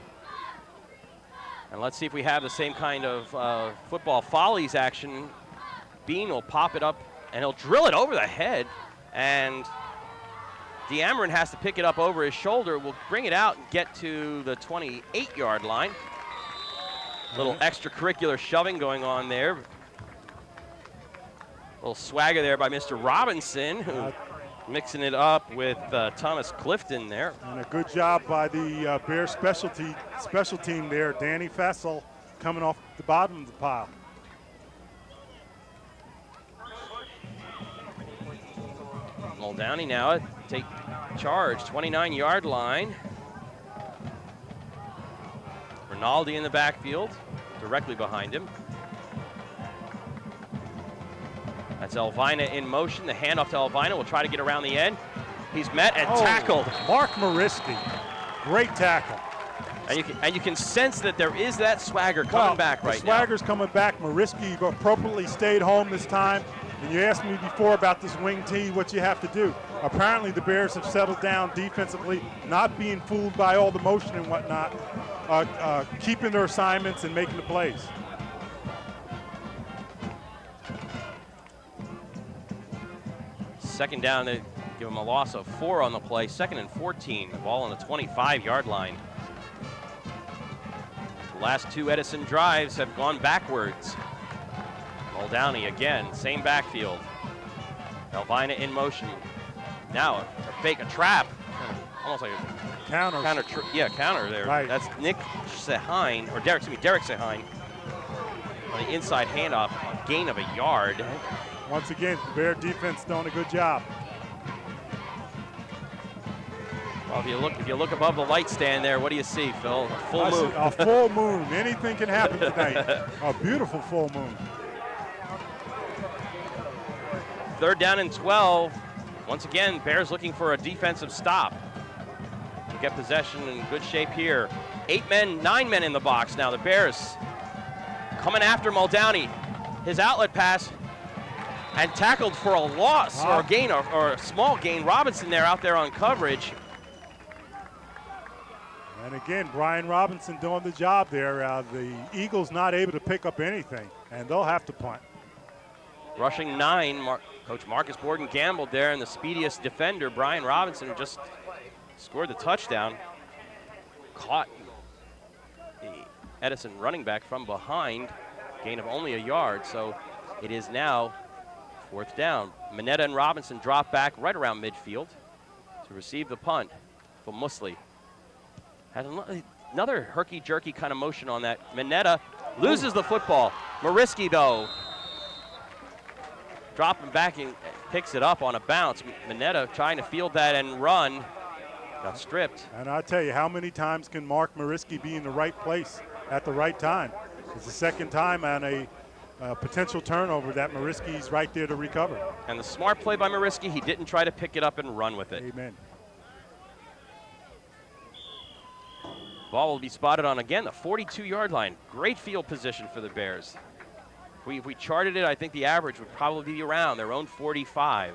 And let's see if we have the same kind of football follies action. Bean will pop it up, and he'll drill it over the head. And De'Amarin has to pick it up over his shoulder. Will bring it out and get to the 28-yard line. A little extracurricular shoving going on there. A little swagger there by Mr. Robinson, who mixing it up with Thomas Clifton there. And a good job by the Bears special team there. Danny Fessel coming off the bottom of the pile. Muldowney now take charge, 29-yard line. Rinaldi in the backfield, directly behind him. That's Elvina in motion. The handoff to Elvina will try to get around the end. He's met and tackled. Mark Mariski, great tackle. And you can sense that there is that swagger coming back right now. The swagger's coming back. Mariski appropriately stayed home this time. And you asked me before about this wing tee, what you have to do. Apparently the Bears have settled down defensively, not being fooled by all the motion and whatnot, keeping their assignments and making the plays. Second down, they give him a loss of 4 on the play. 2nd and 14, the ball on the 25-yard line. The last 2 Edison drives have gone backwards. Muldowney again, same backfield. Elvina in motion. Now a fake, a trap. Almost like a counter there. Right. That's Nick Sehine, or Derek Sehine. On the inside handoff, a gain of a yard. Once again, the Bear defense doing a good job. Well, if you look above the light stand there, what do you see, Phil? A full moon. A full moon. Anything can happen tonight. A beautiful full moon. 3rd down and 12. Once again, Bears looking for a defensive stop to get possession in good shape here. 9 men in the box now. The Bears coming after Muldowney. His outlet pass and tackled for a loss or a gain or a small gain. Robinson out there on coverage. And again, Brian Robinson doing the job there. The Eagles not able to pick up anything, and they'll have to punt. Rushing 9, Coach Marcus Borden gambled there, and the speediest defender, Brian Robinson, who just scored the touchdown, caught the Edison running back from behind, gain of only a yard, so it is now 4th down. Mineta and Robinson drop back right around midfield to receive the punt for Musley. Had another herky-jerky kind of motion on that. Mineta loses the football. Mariski, though, dropping back and picks it up on a bounce. Mineta trying to field that and run. Got stripped. And I'll tell you, how many times can Mark Mariski be in the right place at the right time? It's the 2nd time on a potential turnover that Mariski's right there to recover. And the smart play by Mariski, he didn't try to pick it up and run with it. Amen. Ball will be spotted on, again, the 42-yard line. Great field position for the Bears. If we charted it, I think the average would probably be around their own 45.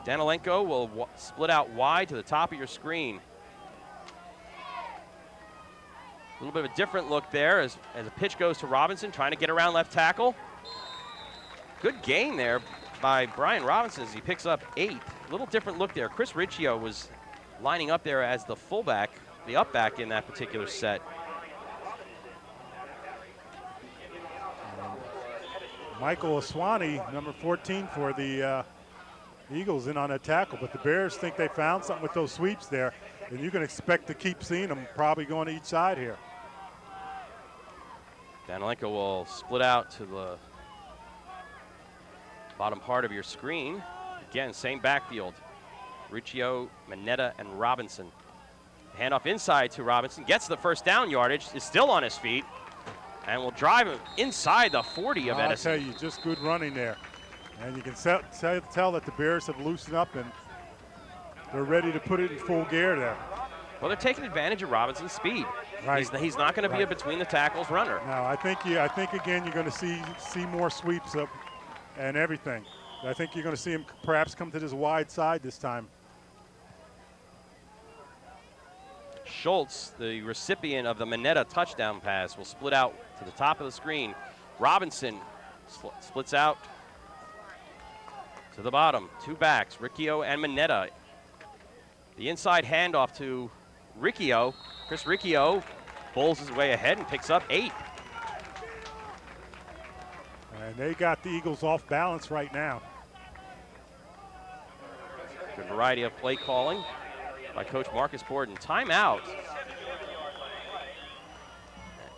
Danilenko will split out wide to the top of your screen. A little bit of a different look there as a pitch goes to Robinson, trying to get around left tackle. Good gain there by Brian Robinson as he picks up 8. A little different look there. Chris Riccio was lining up there as the fullback, the up back in that particular set. Michael Aswani, number 14 for the Eagles, in on a tackle, but the Bears think they found something with those sweeps there, and you can expect to keep seeing them probably going to each side here. Danilenko will split out to the bottom part of your screen. Again, same backfield. Riccio, Mineta, and Robinson. Handoff inside to Robinson, gets the 1st down yardage, is still on his feet, and will drive him inside the 40 of Edison. I'll tell you, just good running there. And you can tell that the Bears have loosened up and they're ready to put it in full gear there. Well, they're taking advantage of Robinson's speed. Right. He's not going to be a between the tackles runner. No, I think again you're going to see more sweeps up and everything. I think you're going to see him perhaps come to this wide side this time. Schultz, the recipient of the Mineta touchdown pass, will split out to the top of the screen. Robinson splits out to the bottom. 2 backs, Riccio and Mineta. The inside handoff to Riccio. Chris Riccio pulls his way ahead and picks up 8. And they got the Eagles off balance right now. Good variety of play calling by Coach Marcus Borden. Timeout.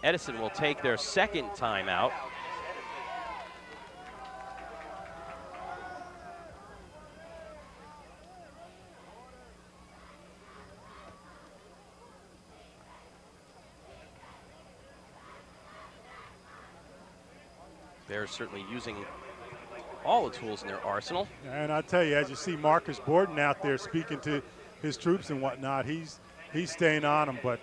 Edison will take their 2nd timeout. They're certainly using all the tools in their arsenal. And I tell you, as you see Marcus Borden out there speaking to his troops and whatnot, he's staying on them. But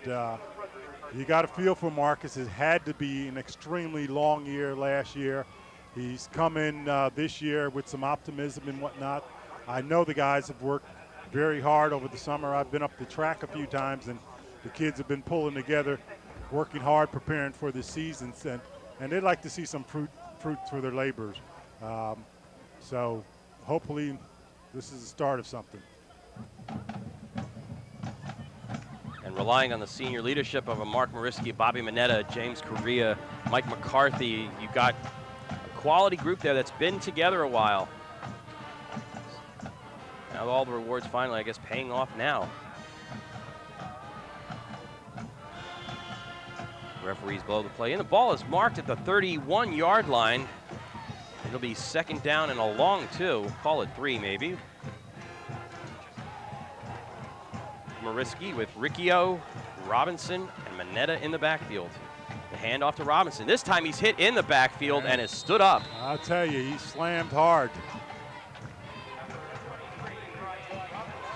you got to feel for Marcus. It had to be an extremely long year last year. He's come in this year with some optimism and whatnot. I know the guys have worked very hard over the summer. I've been up the track a few times, and the kids have been pulling together, working hard, preparing for the seasons, and they'd like to see some fruit for their labors. So hopefully this is the start of something. And relying on the senior leadership of a Mark Mariski, Bobby Mineta, James Correa, Mike McCarthy, you've got a quality group there that's been together a while. Now all the rewards finally, I guess, paying off now. Referees blow the play in. The ball is marked at the 31-yard line. It'll be 2nd down and a long 2. Call it 3 maybe. Mariski with Riccio, Robinson, and Mineta in the backfield. The handoff to Robinson. This time he's hit in the backfield and has stood up. I'll tell you, he slammed hard.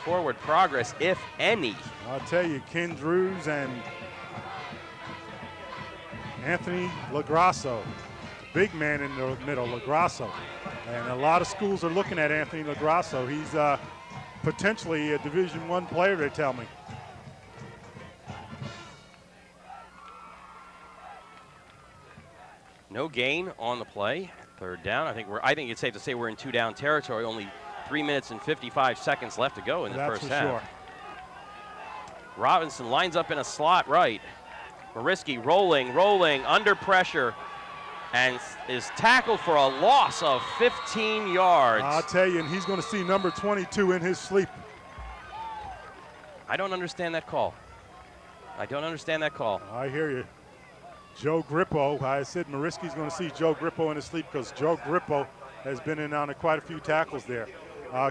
Forward progress, if any. I'll tell you, Ken Drews and Anthony LaGrasso, big man in the middle, LaGrasso. And a lot of schools are looking at Anthony LaGrasso. He's potentially a Division I player, they tell me. No gain on the play. Third down. I think it's safe to say we're in 2-down territory. Only 3 minutes and 55 seconds left to go in the first half. Sure. Robinson lines up in a slot right. Mariski rolling, under pressure, and is tackled for a loss of 15 yards. I'll tell you, and he's going to see number 22 in his sleep. I don't understand that call. I hear you. Joe Grippo, I said Mariski's going to see Joe Grippo in his sleep because Joe Grippo has been in on quite a few tackles there.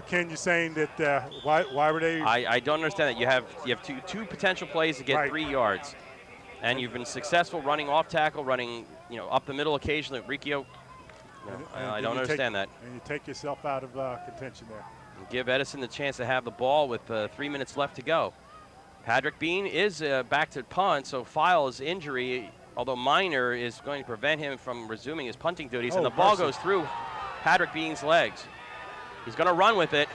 Ken, you saying that why were they? I don't understand that. You have two potential plays to get 3 yards, and you've been successful running off tackle, running up the middle occasionally. Riccio, I don't understand that. And you take yourself out of contention there. And give Edison the chance to have the ball with 3 minutes left to go. Patrick Bean is back to punt, so File's injury, although minor, is going to prevent him from resuming his punting duties, and the ball goes through Patrick Bean's legs. He's going to run with it.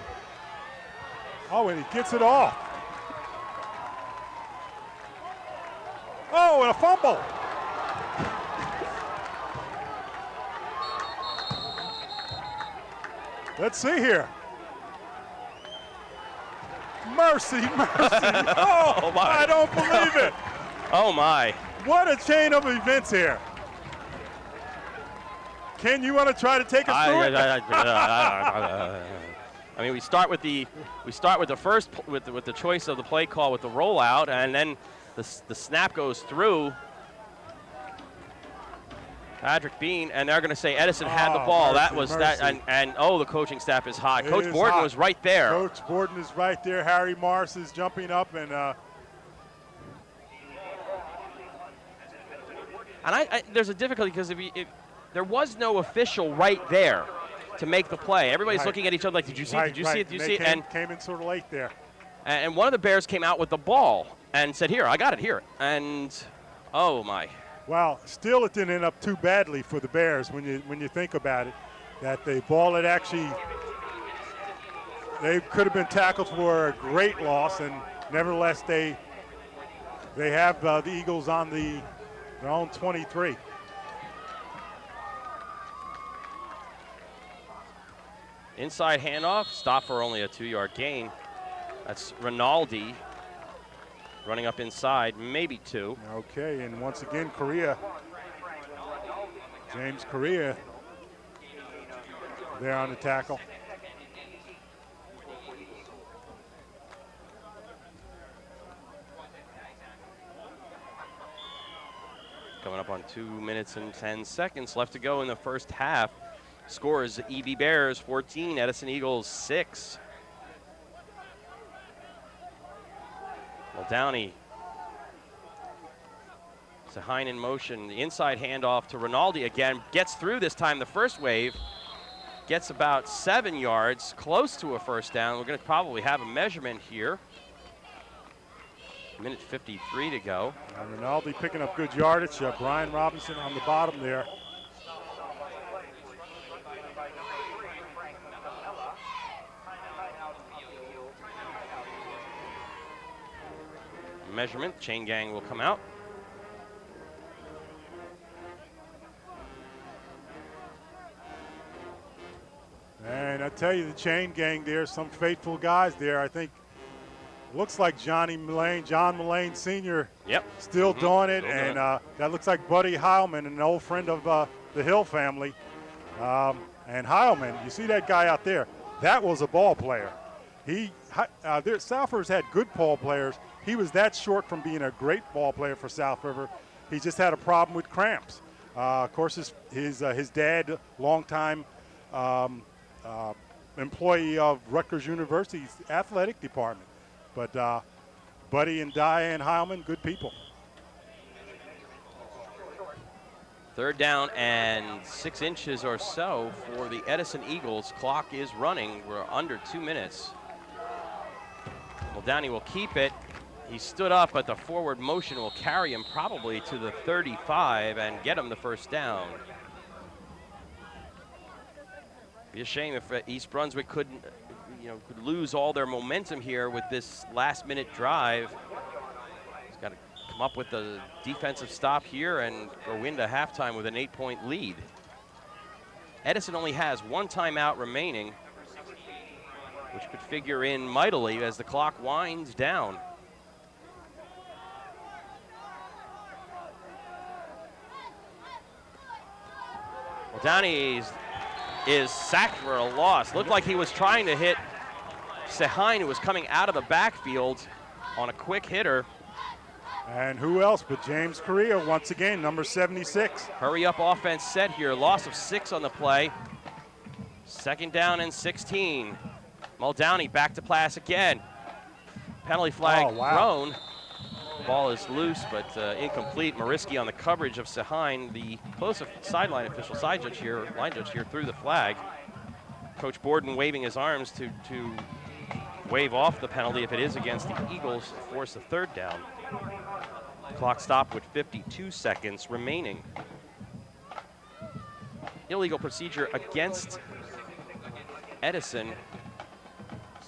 Oh, and he gets it off. Oh, and a fumble. Let's see here. Mercy. Oh, my. I don't believe it. Oh, my. What a chain of events here. Ken, you want to try to take us through it? I mean, we start with the first with the choice of the play call with the rollout, and then the snap goes through Patrick Bean, and they're going to say Edison had the ball. That was that, and the coaching staff is hot. Coach Borden was right there. Coach Borden is right there. Harry Morris is jumping up and. And there's a difficulty because if there was no official right there to make the play. Everybody's looking at each other like, did you see it? Did you see it? Did you see it? And came in sort of late there. And one of the Bears came out with the ball and said, here, I got it here. And, oh, my. Well, still it didn't end up too badly for the Bears when you think about it. That the ball had actually, they could have been tackled for a great loss, and nevertheless they have the Eagles on their own 23. Inside handoff, stop for only a 2-yard gain. That's Rinaldi running up inside, maybe 2. Okay, and once again, James Correa there on the tackle. Coming up on 2 minutes and 10 seconds left to go in the first half. Scores EB Bears 14, Edison Eagles 6. Well, Downey, Sahine in motion. The inside handoff to Rinaldi again. Gets through this time the first wave. Gets about 7 yards, close to a first down. We're going to probably have a measurement here. Minute 53 to go. And Rinaldi picking up good yardage. Brian Robinson on the bottom there. Measurement, chain gang will come out. And I tell you, the chain gang there, some faithful guys there. I think looks like John Mullane Sr. Yep. Still doing it, and that looks like Buddy Heilman, an old friend of the Hill family. And Heilman, you see that guy out there? That was a ball player. South River's had good ball players. He was that short from being a great ball player for South River. He just had a problem with cramps. Of course, his dad, longtime employee of Rutgers University's athletic department. But Buddy and Diane Heilman, good people. 3rd down and 6 inches or so for the Edison Eagles. Clock is running. We're under 2 minutes. Muldowney will keep it. He stood up, but the forward motion will carry him probably to the 35 and get him the 1st down. Be a shame if East Brunswick could lose all their momentum here with this last-minute drive. He's got to come up with a defensive stop here and go into halftime with an 8-point lead. Edison only has 1 timeout remaining, which could figure in mightily as the clock winds down. Well, Downey is sacked for a loss. Looked like he was trying to hit Sehine, who was coming out of the backfield on a quick hitter. And who else but James Correa, once again, number 76. Hurry up offense set here. Loss of 6 on the play. 2nd down and 16. Muldowney back to pass again. Penalty flag thrown. Ball is loose, but incomplete. Mariski on the coverage of Sehine. The close sideline official, line judge here, threw the flag. Coach Borden waving his arms to wave off the penalty if it is against the Eagles, force a 3rd down. Clock stopped with 52 seconds remaining. Illegal procedure against Edison.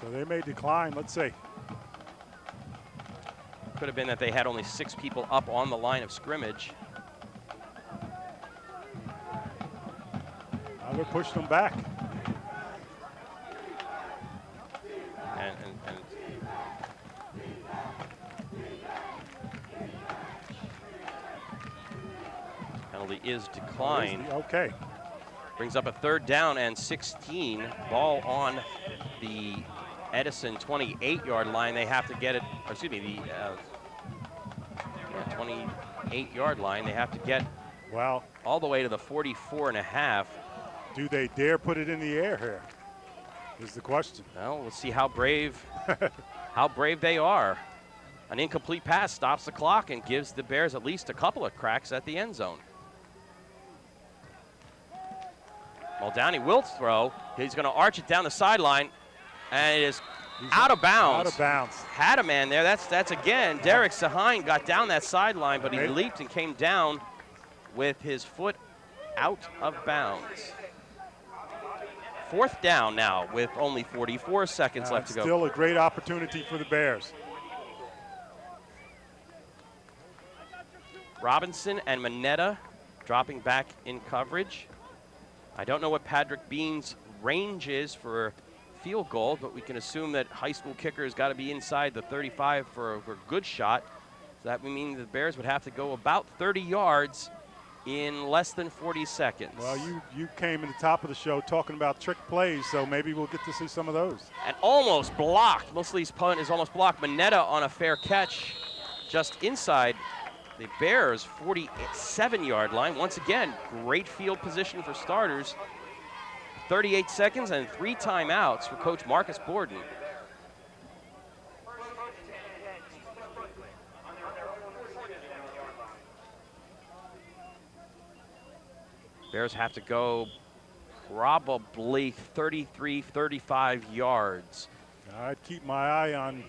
So they may decline, let's see. Could have been that they had only 6 people up on the line of scrimmage. Now they pushed them back. And penalty is declined. Okay. Brings up a 3rd down and 16. Ball on the Edison 28-yard line. They have to get it, or excuse me, the 28-yard line. They have to get all the way to the 44.5. Do they dare put it in the air here? Is the question. Well, we'll see how brave they are. An incomplete pass stops the clock and gives the Bears at least a couple of cracks at the end zone. Muldowney will throw. He's going to arch it down the sideline, and it is out of bounds. Out of bounds. Had a man there. That's again, Derek Sehine got down that sideline, but he leaped and came down with his foot out of bounds. 4th down now with only 44 seconds left to go. Still a great opportunity for the Bears. Robinson and Mineta dropping back in coverage. I don't know what Patrick Bean's range is for field goal, but we can assume that high school kickers got to be inside the 35 for a good shot. So that would mean the Bears would have to go about 30 yards in less than 40 seconds. Well, you came in the top of the show talking about trick plays, so maybe we'll get to see some of those. And almost blocked. Mosley's punt is almost blocked. Mineta on a fair catch just inside the Bears' 47-yard line. Once again, great field position for starters. 38 seconds and 3 timeouts for Coach Marcus Borden. Bears have to go probably 33, 35 yards. I'd keep my eye on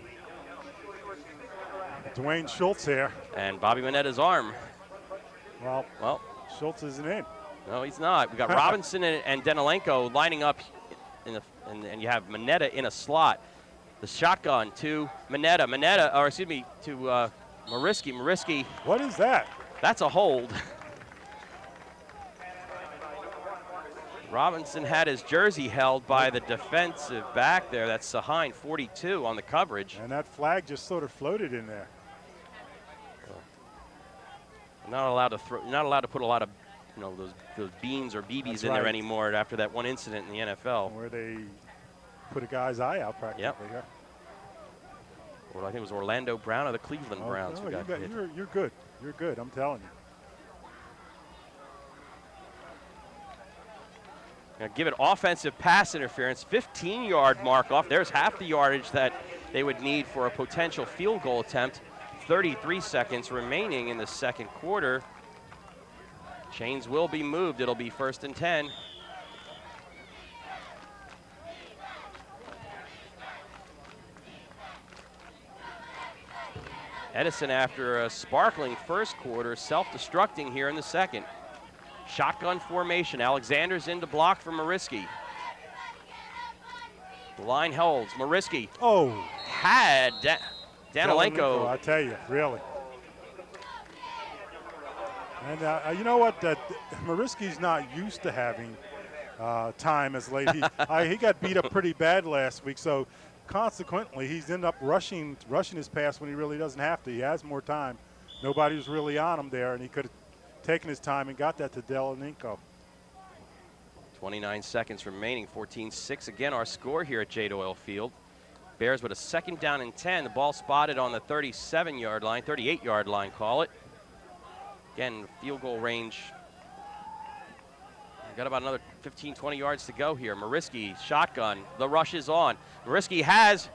Dwayne Schultz here. And Bobby Mineta's arm. Well, Schultz isn't in. No, he's not. We got Robinson and Danilenko lining up, and you have Mineta in a slot. The shotgun to Mineta, or excuse me, to Mariski. Mariski. What is that? That's a hold. Robinson had his jersey held by the defensive back there. That's Sehine, 42 on the coverage. And that flag just sort of floated in there. Not allowed to throw. Not allowed to put a lot of, those beans or BBs in there anymore after that one incident in the NFL. Where they put a guy's eye out practically. Yep. Here. Well, I think it was Orlando Brown or the Cleveland Browns who got hit. You're good. You're good. I'm telling you. Give it offensive pass interference, 15-yard mark off. There's half the yardage that they would need for a potential field goal attempt. 33 seconds remaining in the second quarter. Chains will be moved. It'll be 1st and 10. Edison, after a sparkling first quarter, self-destructing here in the second. Shotgun formation. Alexander's in to block for Mariski. The line holds. Mariski had Danilenko. I tell you, really. And you know what? Mariski's not used to having time as late. He got beat up pretty bad last week, so consequently, he's ended up rushing his pass when he really doesn't have to. He has more time. Nobody was really on him there, and he could have taken his time and got that to Danilenko. 29 seconds remaining, 14-6 again our score here at J. Doyle Field. Bears with a 2nd down and 10. The ball spotted on the 37-yard line, 38-yard line, call it. Again, field goal range. We've got about another 15, 20 yards to go here. Mariski, shotgun, the rush is on. Mariski had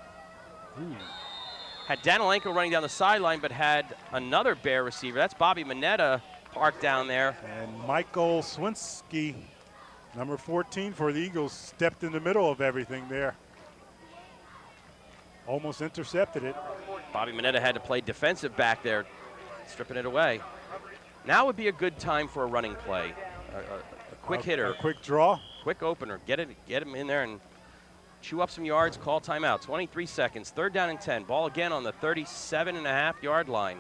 Danilenko running down the sideline, but had another Bear receiver. That's Bobby Mineta parked down there. And Michael Swinski, number 14 for the Eagles, stepped in the middle of everything there. Almost intercepted it. Bobby Mineta had to play defensive back there, stripping it away. Now would be a good time for a running play. A quick hitter. A quick draw. Quick opener. Get him in there and chew up some yards, call timeout. 23 seconds, 3rd down and 10. Ball again on the 37.5-yard line.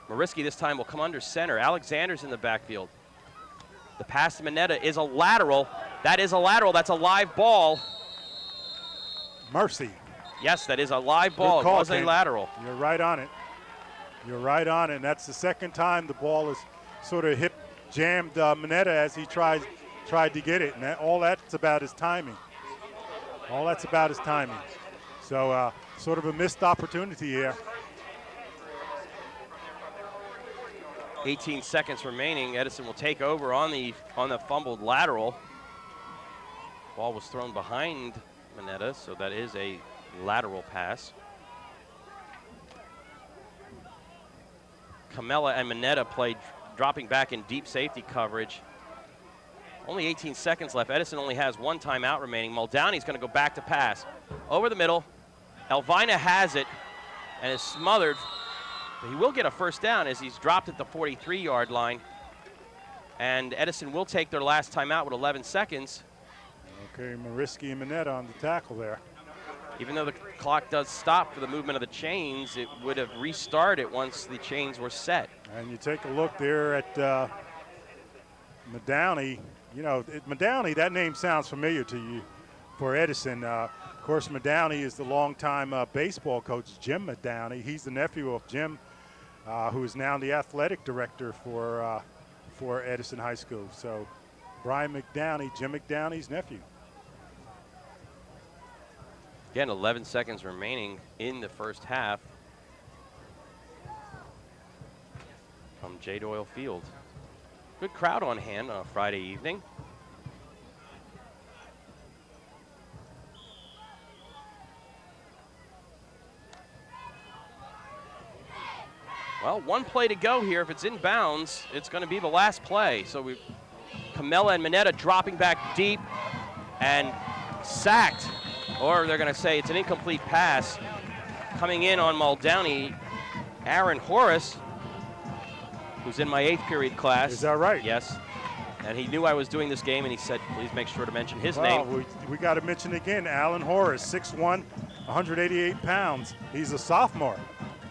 Mariski this time will come under center. Alexander's in the backfield. The pass to Mineta is a lateral. That is a lateral. That's a live ball. Mercy. Yes, that is a live ball. It was a lateral. You're right on it. You're right on it. And that's the second time the ball has sort of hip jammed Mineta as he tried to get it. And all that's about his timing. All that's about his timing. So sort of a missed opportunity here. 18 seconds remaining. Edison will take over on the fumbled lateral. Ball was thrown behind Mineta, so that is a lateral pass. Camella and Mineta played dropping back in deep safety coverage. Only 18 seconds left. Edison only has 1 timeout remaining. Muldowney's going to go back to pass. Over the middle. Elvina has it and is smothered. He will get a 1st down as he's dropped at the 43-yard line. And Edison will take their last timeout with 11 seconds. Okay, Mariski and Mineta on the tackle there. Even though the clock does stop for the movement of the chains, it would have restarted once the chains were set. And you take a look there at Muldowney. You know, Muldowney, that name sounds familiar to you for Edison. Of course, Muldowney is the longtime baseball coach, Jim Muldowney. He's the nephew of Jim, who is now the athletic director for Edison High School. So Brian McDowney, Jim McDowney's nephew. Again, 11 seconds remaining in the first half from J. Doyle Field. Good crowd on hand on a Friday evening. Well, 1 play to go here. If it's in bounds, it's going to be the last play. So Camella and Mineta dropping back deep and sacked. Or they're going to say it's an incomplete pass. Coming in on Muldowney, Aaron Horace, who's in my 8th period class. Is that right? Yes. And he knew I was doing this game, and he said, please make sure to mention his name. We got to mention again, Alan Horace, 6'1", 188 pounds. He's a sophomore.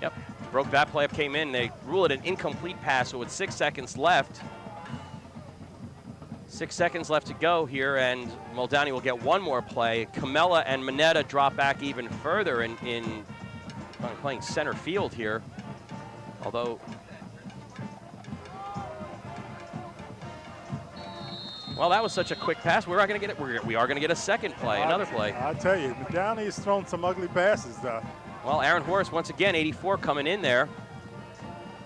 Yep. Broke that play up, came in. They rule it an incomplete pass, so with 6 seconds left. 6 seconds left to go here, and Muldowney will get 1 more play. Camella and Mineta drop back even further in playing center field here. Although, well, that was such a quick pass. We're not going to get it. We are going to get a second play, another play. I'll tell you, Muldowney has thrown some ugly passes, though. Well, Aaron Horace, once again, 84 coming in there.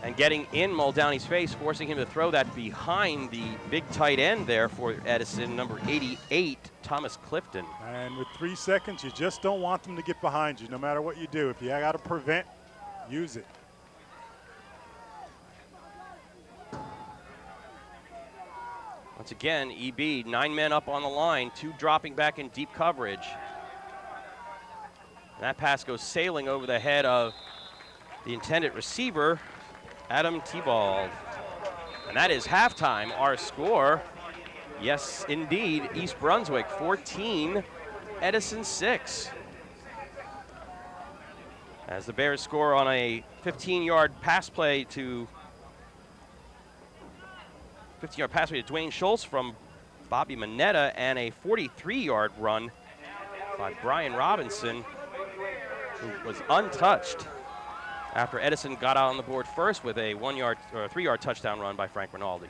And getting in Muldowney's face, forcing him to throw that behind the big tight end there for Edison, number 88, Thomas Clifton. And with 3 seconds, you just don't want them to get behind you, no matter what you do. If you got to prevent, use it. Once again, EB, 9 men up on the line, 2 dropping back in deep coverage. And that pass goes sailing over the head of the intended receiver, Adam Tebald. And that is halftime. Our score, yes, indeed, East Brunswick 14, Edison 6. As the Bears score on a 15-yard pass play to 15-yard pass play to Dwayne Schultz from Bobby Mineta, and a 43-yard run by Brian Robinson, who was untouched after Edison got out on the board first with a 3-yard touchdown run by Frank Rinaldi.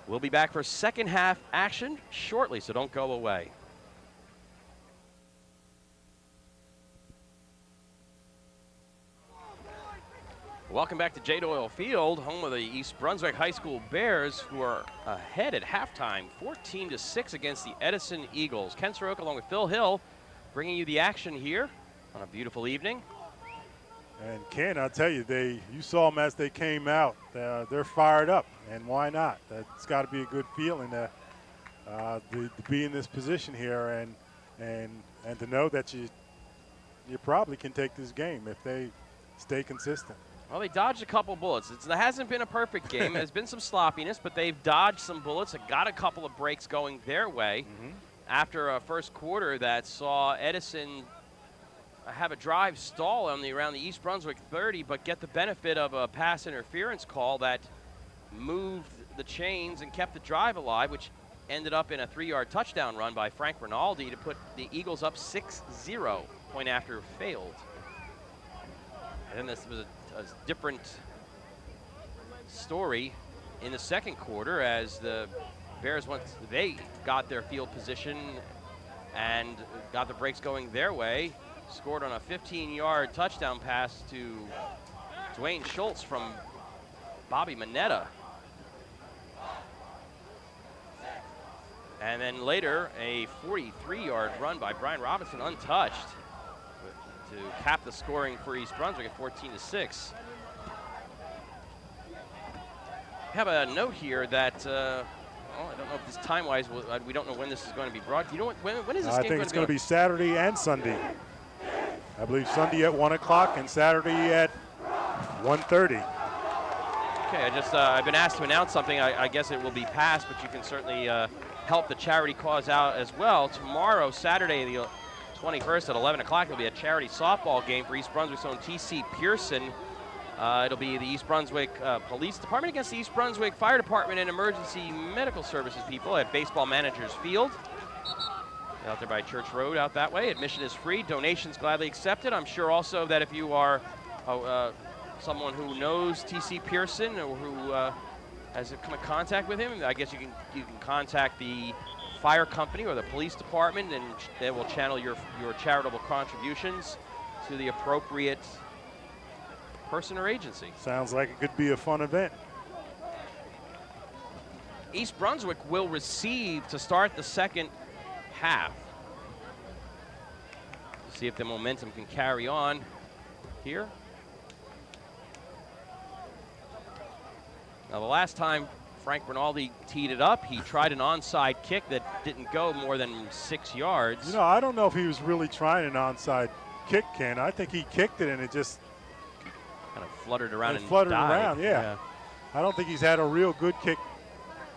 We'll be back for second half action shortly, so don't go away. Welcome back to J. Doyle Field, home of the East Brunswick High School Bears, who are ahead at halftime, 14-6 against the Edison Eagles. Ken Saroka along with Phil Hill bringing you the action here on a beautiful evening. And Ken, I'll tell you, you saw them as they came out. They're fired up, and why not? That's got to be a good feeling to be in this position here, and to know that you probably can take this game if they stay consistent. Well, they dodged a couple bullets. It hasn't been a perfect game. There's been some sloppiness, but they've dodged some bullets and got a couple of breaks going their way after a first quarter that saw Edison have a drive stall around the East Brunswick 30, but get the benefit of a pass interference call that moved the chains and kept the drive alive, which ended up in a 3-yard touchdown run by Frank Rinaldi to put the Eagles up 6-0, point after failed. And then this was a different story in the second quarter as the Bears, once they got their field position and got the breaks going their way, scored on a 15-yard touchdown pass to Dwayne Schultz from Bobby Mineta. And then later, a 43-yard run by Brian Robinson, untouched, to cap the scoring for East Brunswick at 14-6. We have a note here that, I don't know if this time-wise, we don't know when this is going to be brought. Do you know when is this game going to go? I think it's going to be Saturday and Sunday. I believe Sunday at 1 o'clock and Saturday at 1:30. Okay, I've been asked to announce something. I guess it will be passed, but you can certainly help the charity cause out as well. Tomorrow, Saturday, the 21st at 11 o'clock, there'll be a charity softball game for East Brunswick's own T.C. Pearson. It'll be the East Brunswick Police Department against the East Brunswick Fire Department and Emergency Medical Services people at Baseball Managers Field. Out there by Church Road out that way. Admission is free. Donations gladly accepted. I'm sure also that if you are someone who knows T.C. Pearson or who has come in contact with him, I guess you can contact the fire company or the police department, and they will channel your charitable contributions to the appropriate person or agency. Sounds like it could be a fun event. East Brunswick will receive to start the second half. See if the momentum can carry on here. Now, the last time Frank Rinaldi teed it up, he tried an onside kick that didn't go more than 6 yards. You know, I don't know if he was really trying an onside kick, Ken. I think he kicked it and it just kind of fluttered around and fluttered died. around, yeah. I don't think he's had a real good kick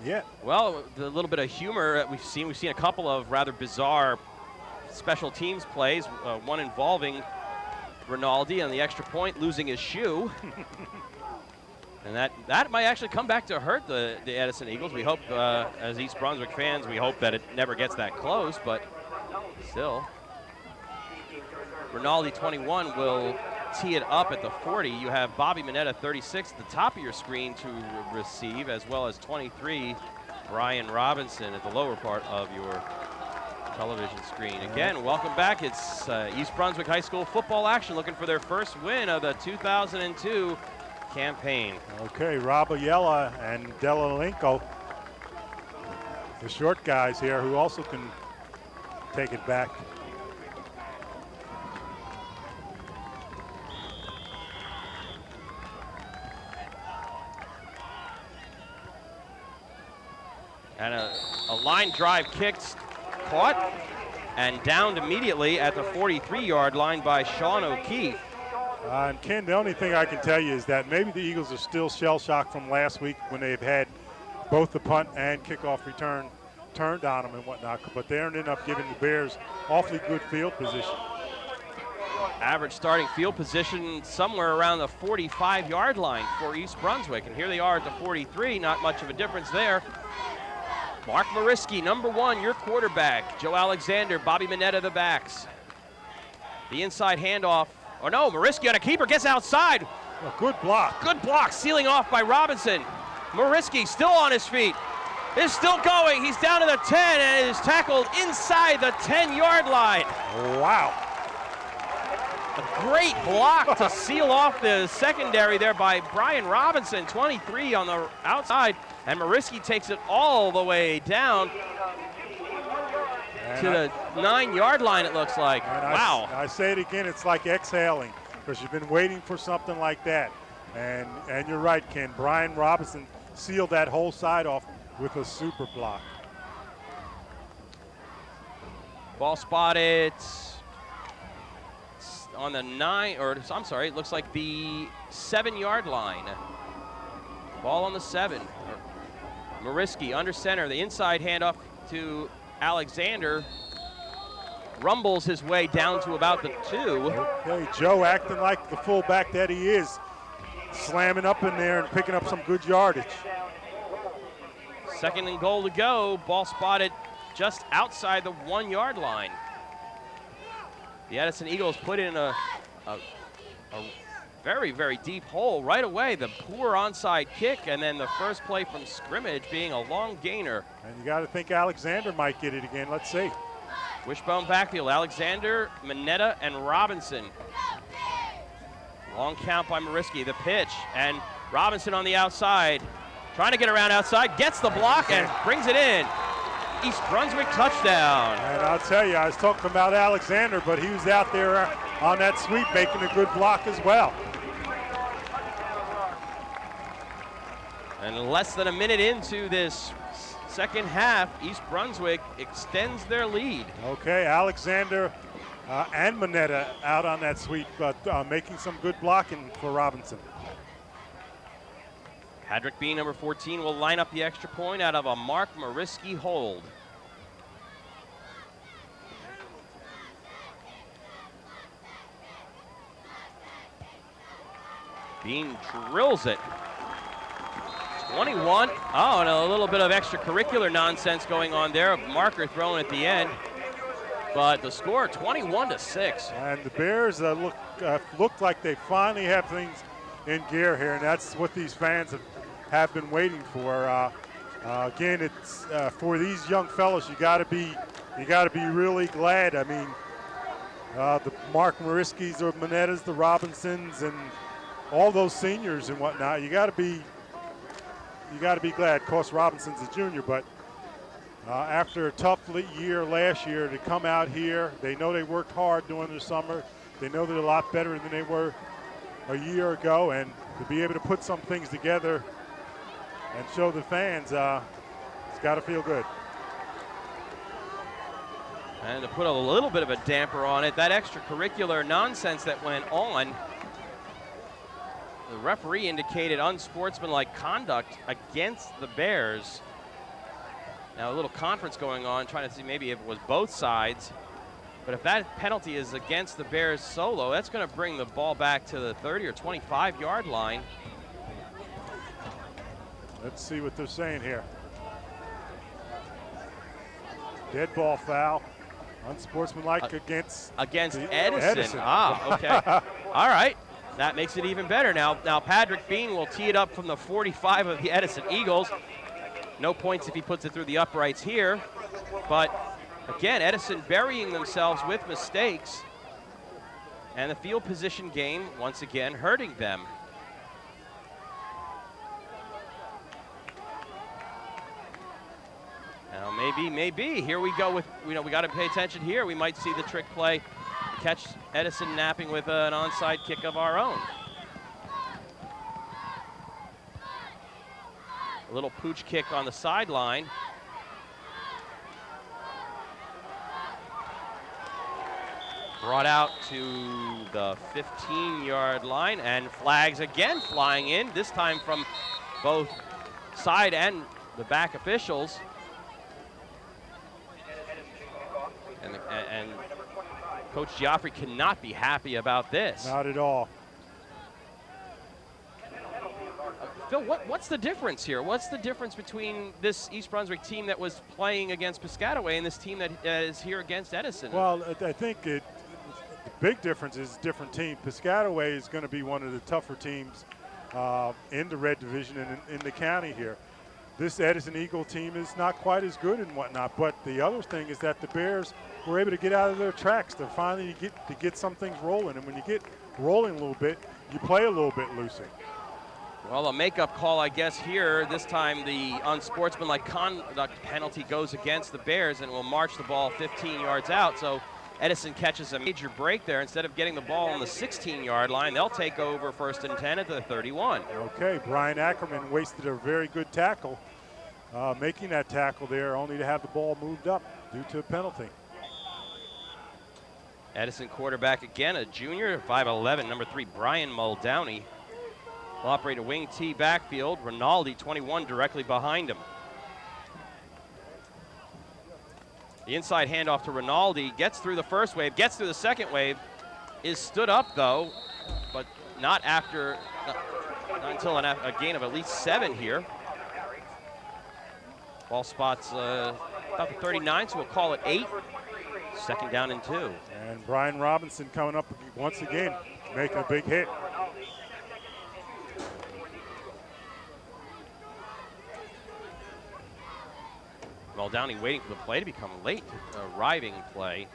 yet. Well, the little bit of humor we've seen a couple of rather bizarre special teams plays, one involving Rinaldi on the extra point losing his shoe. And that might actually come back to hurt the Edison Eagles. We hope, as East Brunswick fans, we hope that it never gets that close, but still. Rinaldi, 21, will tee it up at the 40. You have Bobby Mineta, 36, at the top of your screen to receive, as well as 23, Brian Robinson, at the lower part of your television screen. Again, welcome back. It's East Brunswick High School football action, looking for their first win of the 2002 campaign. Okay, Rabayella and Delalenko, the short guys here who also can take it back. And a line drive kicked, caught, and downed immediately at the 43-yard line by Sean O'Keefe. And Ken, the only thing I can tell you is that maybe the Eagles are still shell-shocked from last week when they've had both the punt and kickoff return turned on them and whatnot, but they ended up giving the Bears awfully good field position. Average starting field position somewhere around the 45-yard line for East Brunswick, and here they are at the 43, not much of a difference there. Mark Mariski, number 1, your quarterback. Joe Alexander, Bobby Minetta, the backs. The inside handoff. Oh no, Mariski on a keeper, gets outside. A good block. Good block, sealing off by Robinson. Mariski still on his feet. Is still going. He's down to the 10 and is tackled inside the 10-yard line. Wow. A great block to seal off the secondary there by Brian Robinson, 23 on the outside. And Mariski takes it all the way down to the 9-yard line, it looks like. Wow. I say it again, it's like exhaling because you've been waiting for something like that. And you're right, Ken. Brian Robinson sealed that whole side off with a super block. Ball spotted on the 9, or I'm sorry, it looks like the 7-yard line. Ball on the 7. Mariski under center, the inside handoff to Alexander. Rumbles his way down to about the 2. Okay, Joe acting like the fullback that he is, slamming up in there and picking up some good yardage. 2nd and goal to go. Ball spotted just outside the 1-yard line. The Edison Eagles put in a very, very deep hole right away. The poor onside kick, and then the first play from scrimmage being a long gainer. And you got to think Alexander might get it again. Let's see. Wishbone backfield, Alexander, Minetta, and Robinson. Long count by Mariski, the pitch, and Robinson on the outside. Trying to get around outside, gets the block and brings it in. East Brunswick touchdown. And I'll tell you, I was talking about Alexander, but he was out there on that sweep making a good block as well. And less than a minute into this second half, East Brunswick extends their lead. Okay, Alexander and Minetta out on that sweep, but making some good blocking for Robinson. Patrick Bean, number 14, will line up the extra point out of a Mark Mariski hold. Bean drills it. 21. Oh, and a little bit of extracurricular nonsense going on there. A marker thrown at the end. But the score, 21-6. And the Bears look like they finally have things in gear here, and that's what these fans have been waiting for. Again, it's for these young fellas. You got to be really glad. I mean, the Mark Mariskis, the Minettas, the Robinsons, and all those seniors and whatnot. You got to be glad. Of course, Robinson's a junior, but after a tough year last year to come out here, they know they worked hard during the summer. They know they're a lot better than they were a year ago, and to be able to put some things together and show the fans, it's got to feel good. And to put a little bit of a damper on it, that extracurricular nonsense that went on, the referee indicated unsportsmanlike conduct against the Bears. Now a little conference going on, trying to see maybe if it was both sides. But if that penalty is against the Bears solo, that's going to bring the ball back to the 30 or 25-yard line. Let's see what they're saying here. Dead ball foul. Unsportsmanlike against Edison. Ah, okay. All right. That makes it even better. Now Patrick Bean will tee it up from the 45 of the Edison Eagles. No points if he puts it through the uprights here. But again, Edison burying themselves with mistakes. And the field position game, once again, hurting them. Maybe. Here we go with, we got to pay attention here. We might see the trick play, catch Edison napping with an onside kick of our own. A little pooch kick on the sideline. Brought out to the 15-yard line, and flags again flying in, this time from both side and the back officials. And Coach Giaffre cannot be happy about this. Not at all. Phil, what's the difference here? What's the difference between this East Brunswick team that was playing against Piscataway and this team that is here against Edison? Well, I think the big difference is different team. Piscataway is going to be one of the tougher teams in the red division and in the county here. This Edison Eagle team is not quite as good and whatnot, but the other thing is that the Bears were able to get out of their tracks to finally get some things rolling. And when you get rolling a little bit, you play a little bit looser. Well, a makeup call, I guess, here. This time the unsportsmanlike conduct penalty goes against the Bears and will march the ball 15 yards out. So Edison catches a major break there. Instead of getting the ball on the 16-yard line, they'll take over 1st and 10 at the 31. Okay, Brian Ackerman wasted a very good tackle, making that tackle there, only to have the ball moved up due to a penalty. Edison quarterback again, a junior, 5'11", number 3, Brian Muldowney. Will operate a wing T backfield. Rinaldi, 21, directly behind him. The inside handoff to Rinaldi, gets through the first wave, gets through the second wave, is stood up though, but not until a gain of at least 7 here. Ball spots about the 39, so we'll call it 8. 2nd down and 2. And Brian Robinson coming up once again, making a big hit. Muldowney waiting for the play to become late, arriving play.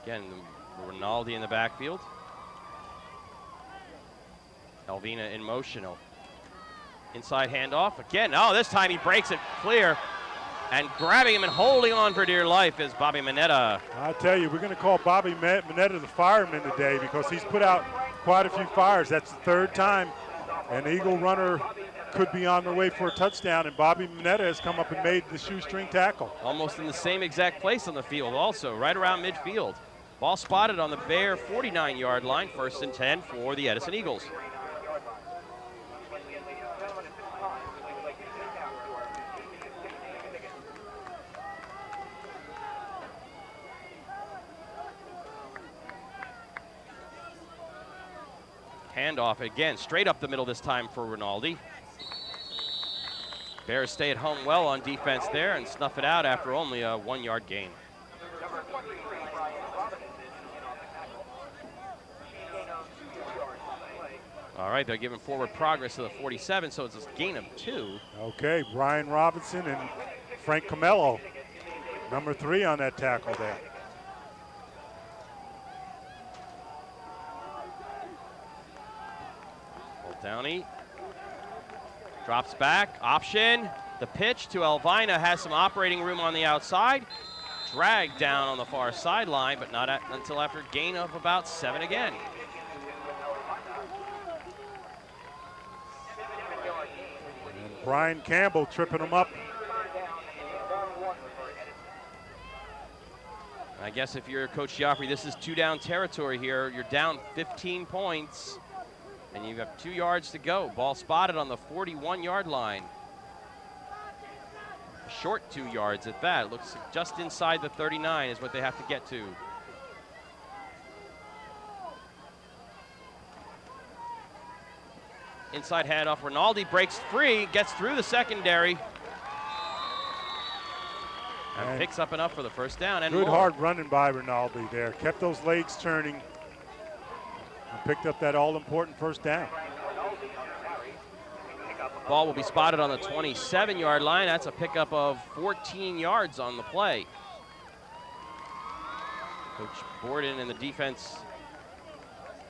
Again, Rinaldi in the backfield. Alvina in motion. Inside handoff again. Oh, this time he breaks it clear. And grabbing him and holding on for dear life is Bobby Mineta. I tell you, we're going to call Bobby Mineta the fireman today because he's put out quite a few fires. That's the 3rd time. An Eagle runner could be on their way for a touchdown, and Bobby Mineta has come up and made the shoestring tackle. Almost in the same exact place on the field also, right around midfield. Ball spotted on the Bear 49-yard line, 1st and 10 for the Edison Eagles. Handoff again, straight up the middle this time for Rinaldi. Bears stay at home well on defense there and snuff it out after only a 1-yard gain. All right, they're giving forward progress to the 47, so it's a gain of 2. Okay, Brian Robinson and Frank Camello, number 3 on that tackle there. Downey drops back, option, the pitch to Alvina, has some operating room on the outside, dragged down on the far sideline, but not until after a gain of about 7 again. And Brian Campbell tripping him up. I guess if you're Coach Giaffre, this is 2-down territory here. You're down 15 points. And you have 2 yards to go. Ball spotted on the 41-yard line. Short 2 yards at that. It looks just inside the 39 is what they have to get to. Inside handoff. Rinaldi breaks free, gets through the secondary. And picks up enough for the 1st down and good more. hard running by Rinaldi there. Kept those legs turning. Picked up that all-important 1st down. Ball will be spotted on the 27-yard line. That's a pickup of 14 yards on the play. Coach Borden and the defense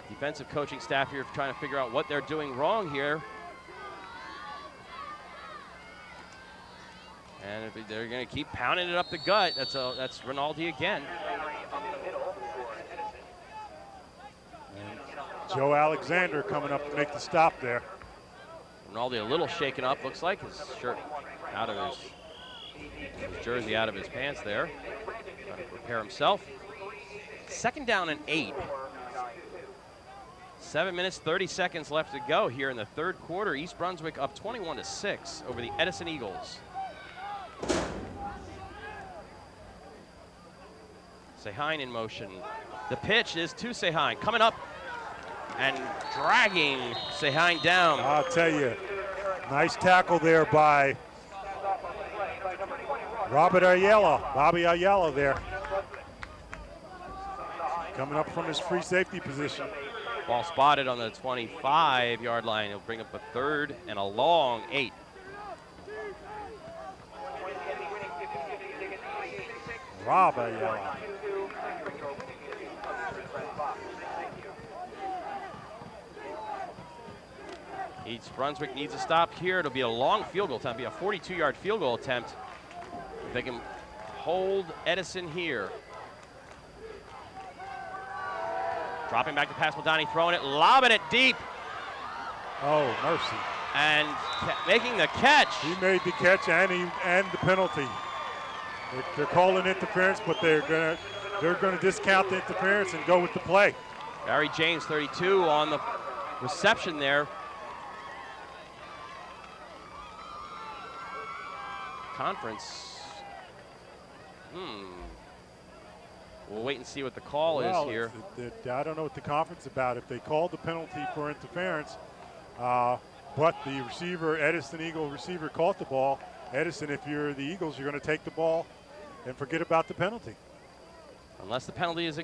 Defensive coaching staff here trying to figure out what they're doing wrong here. And if they're going to keep pounding it up the gut, that's Rinaldi again. And Joe Alexander coming up to make the stop there. Rinaldi a little shaken up, looks like. His shirt out of his jersey out of his pants there. Trying to prepare himself. 2nd down and 8. 7 minutes, 30 seconds left to go here in the 3rd quarter. East Brunswick up 21-6 over the Edison Eagles. Sehine in motion. The pitch is to Sehine. Coming up and dragging Sehine down. I'll tell you, nice tackle there by Bobby Ayala there. Coming up from his free safety position. Ball spotted on the 25-yard line. He'll bring up a 3rd and a long 8. Rob Ayala. East Brunswick needs a stop here. It'll be a long field goal attempt. It'll be a 42-yard field goal attempt. If they can hold Edison here. Dropping back to pass, Maldani throwing it, lobbing it deep. Oh, mercy. And making the catch. He made the catch and the penalty. They're calling interference, but they're gonna discount the interference and go with the play. Barry James, 32, on the reception there. Conference. We'll wait and see what the call is here. I don't know what the conference is about. If they called the penalty for interference, but the receiver, Edison Eagle receiver, caught the ball. Edison, if you're the Eagles, you're going to take the ball and forget about the penalty. Unless the penalty is,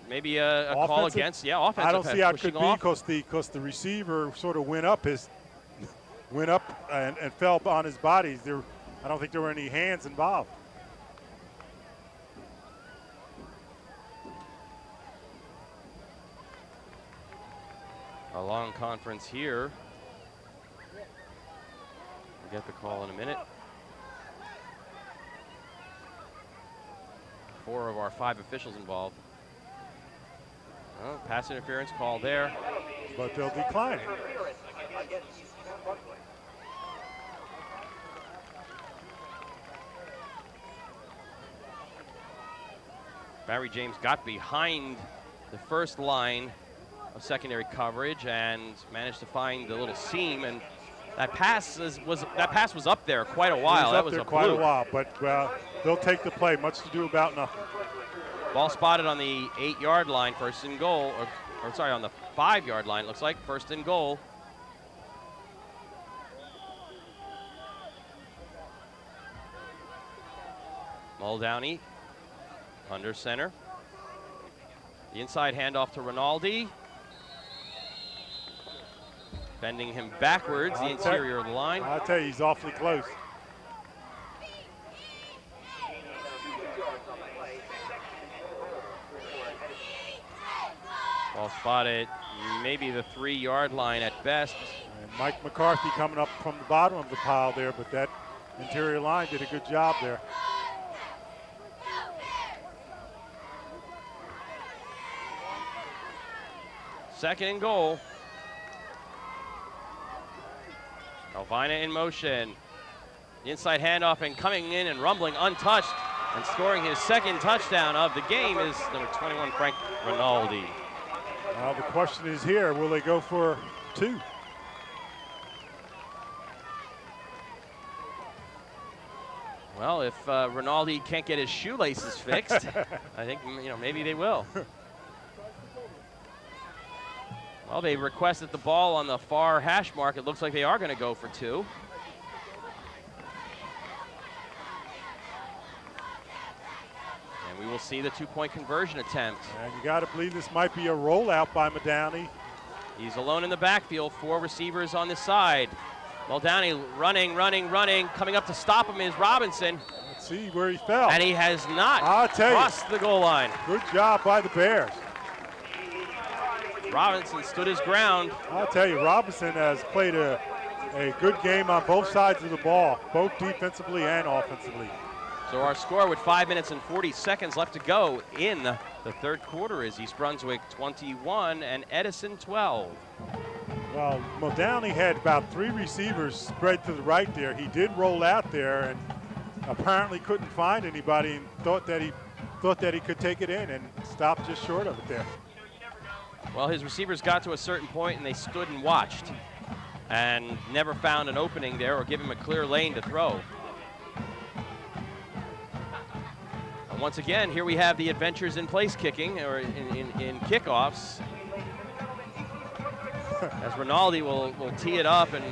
maybe a call against, offensive. I don't see how it could be because the receiver sort of went up and fell on his body. I don't think there were any hands involved. A long conference here. We'll get the call in a minute. 4 of our 5 officials involved. Pass interference call there. But they'll decline it. Barry James got behind the first line of secondary coverage and managed to find the little seam, and that pass was up there quite a while. That was quite a while, but they'll take the play. Much to do about nothing. Ball spotted on the 8-yard line, 1st and goal, or sorry, on the 5-yard line. Looks like 1st and goal. Muldowney under center. The inside handoff to Rinaldi. Bending him backwards, the interior of the line. I'll tell you, he's awfully close. Ball spotted, maybe the 3-yard line at best. And Mike McCarthy coming up from the bottom of the pile there, but that interior line did a good job there. Second and goal. Alvina in motion. The inside handoff and coming in and rumbling untouched and scoring his 2nd touchdown of the game is number 21, Frank Rinaldi. The question is here, will they go for 2? Well, if Rinaldi can't get his shoelaces fixed, I think maybe they will. Well, they requested the ball on the far hash mark. It looks like they are going to go for 2. And we will see the 2-point conversion attempt. And you got to believe this might be a rollout by Muldowney. He's alone in the backfield, 4 receivers on the side. Muldowney running. Coming up to stop him is Robinson. Let's see where he fell. And he has not I'll tell crossed the goal line. Good job by the Bears. Robinson stood his ground. I'll tell you, Robinson has played a good game on both sides of the ball, both defensively and offensively. So our score with 5 minutes and 40 seconds left to go in the third quarter is East Brunswick 21 and Edison 12. Well, Muldowney had about 3 receivers spread to the right there. He did roll out there and apparently couldn't find anybody and thought that he could take it in and stopped just short of it there. Well, his receivers got to a certain point and they stood and watched and never found an opening there or give him a clear lane to throw. And once again, here we have the adventures in place kicking or in kickoffs. As Rinaldi will tee it up, and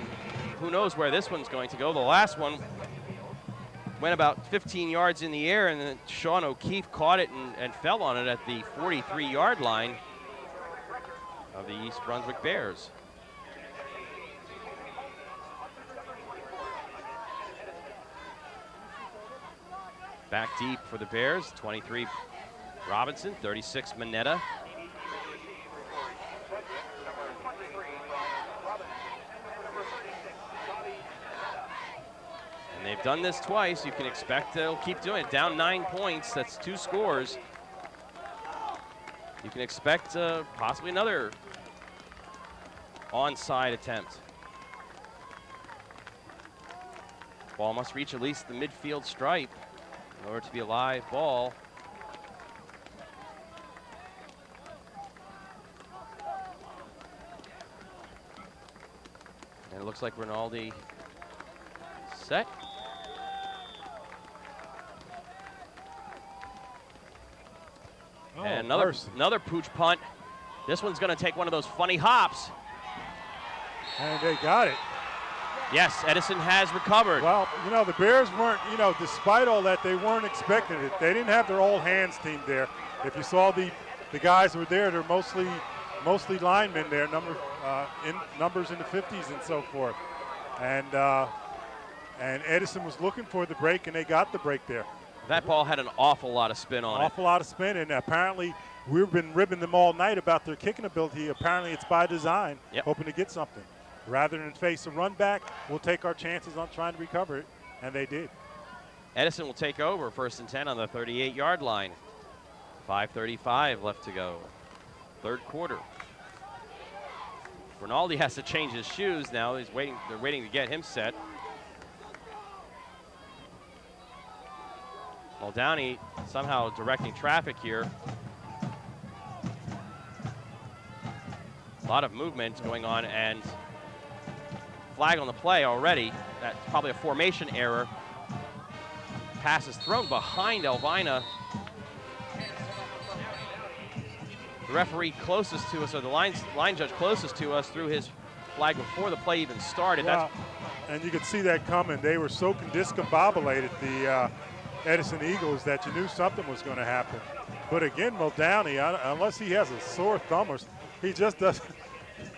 who knows where this one's going to go. The last one went about 15 yards in the air, and then Sean O'Keefe caught it and fell on it at the 43-yard line of the East Brunswick Bears. Back deep for the Bears, 23 Robinson, 36 Mineta. And they've done this twice. You can expect they'll keep doing it. Down 9 points, that's 2 scores. You can expect possibly another onside attempt. Ball must reach at least the midfield stripe in order to be a live ball. And it looks like Rinaldi set. Oh, and another pooch punt. This one's going to take one of those funny hops. And they got it. Yes, Edison has recovered. Well, you know, the Bears weren't, you know, despite all that, they weren't expecting it. They didn't have their all hands team there. If you saw the guys who were there, they're mostly linemen there, numbers in the 50s and so forth. And Edison was looking for the break, and they got the break there. That ball had an awful lot of spin on it. Awful lot of spin, and apparently we've been ribbing them all night about their kicking ability. Apparently it's by design, hoping to get something. Rather than face a run back, we'll take our chances on trying to recover it, and they did. Edison will take over 1st and 10 on the 38-yard line. 5:35 left to go. Third quarter. Rinaldi has to change his shoes now. They're waiting to get him set. Muldowney somehow directing traffic here. A lot of movement going on, and flag on the play already. That's probably a formation error. Pass is thrown behind Elvina. The referee closest to us, or the line judge closest to us, threw his flag before the play even started. Wow. And you could see that coming. They were so discombobulated, the Edison Eagles, that you knew something was going to happen. But again, Muldowney, unless he has a sore thumb, or he just doesn't.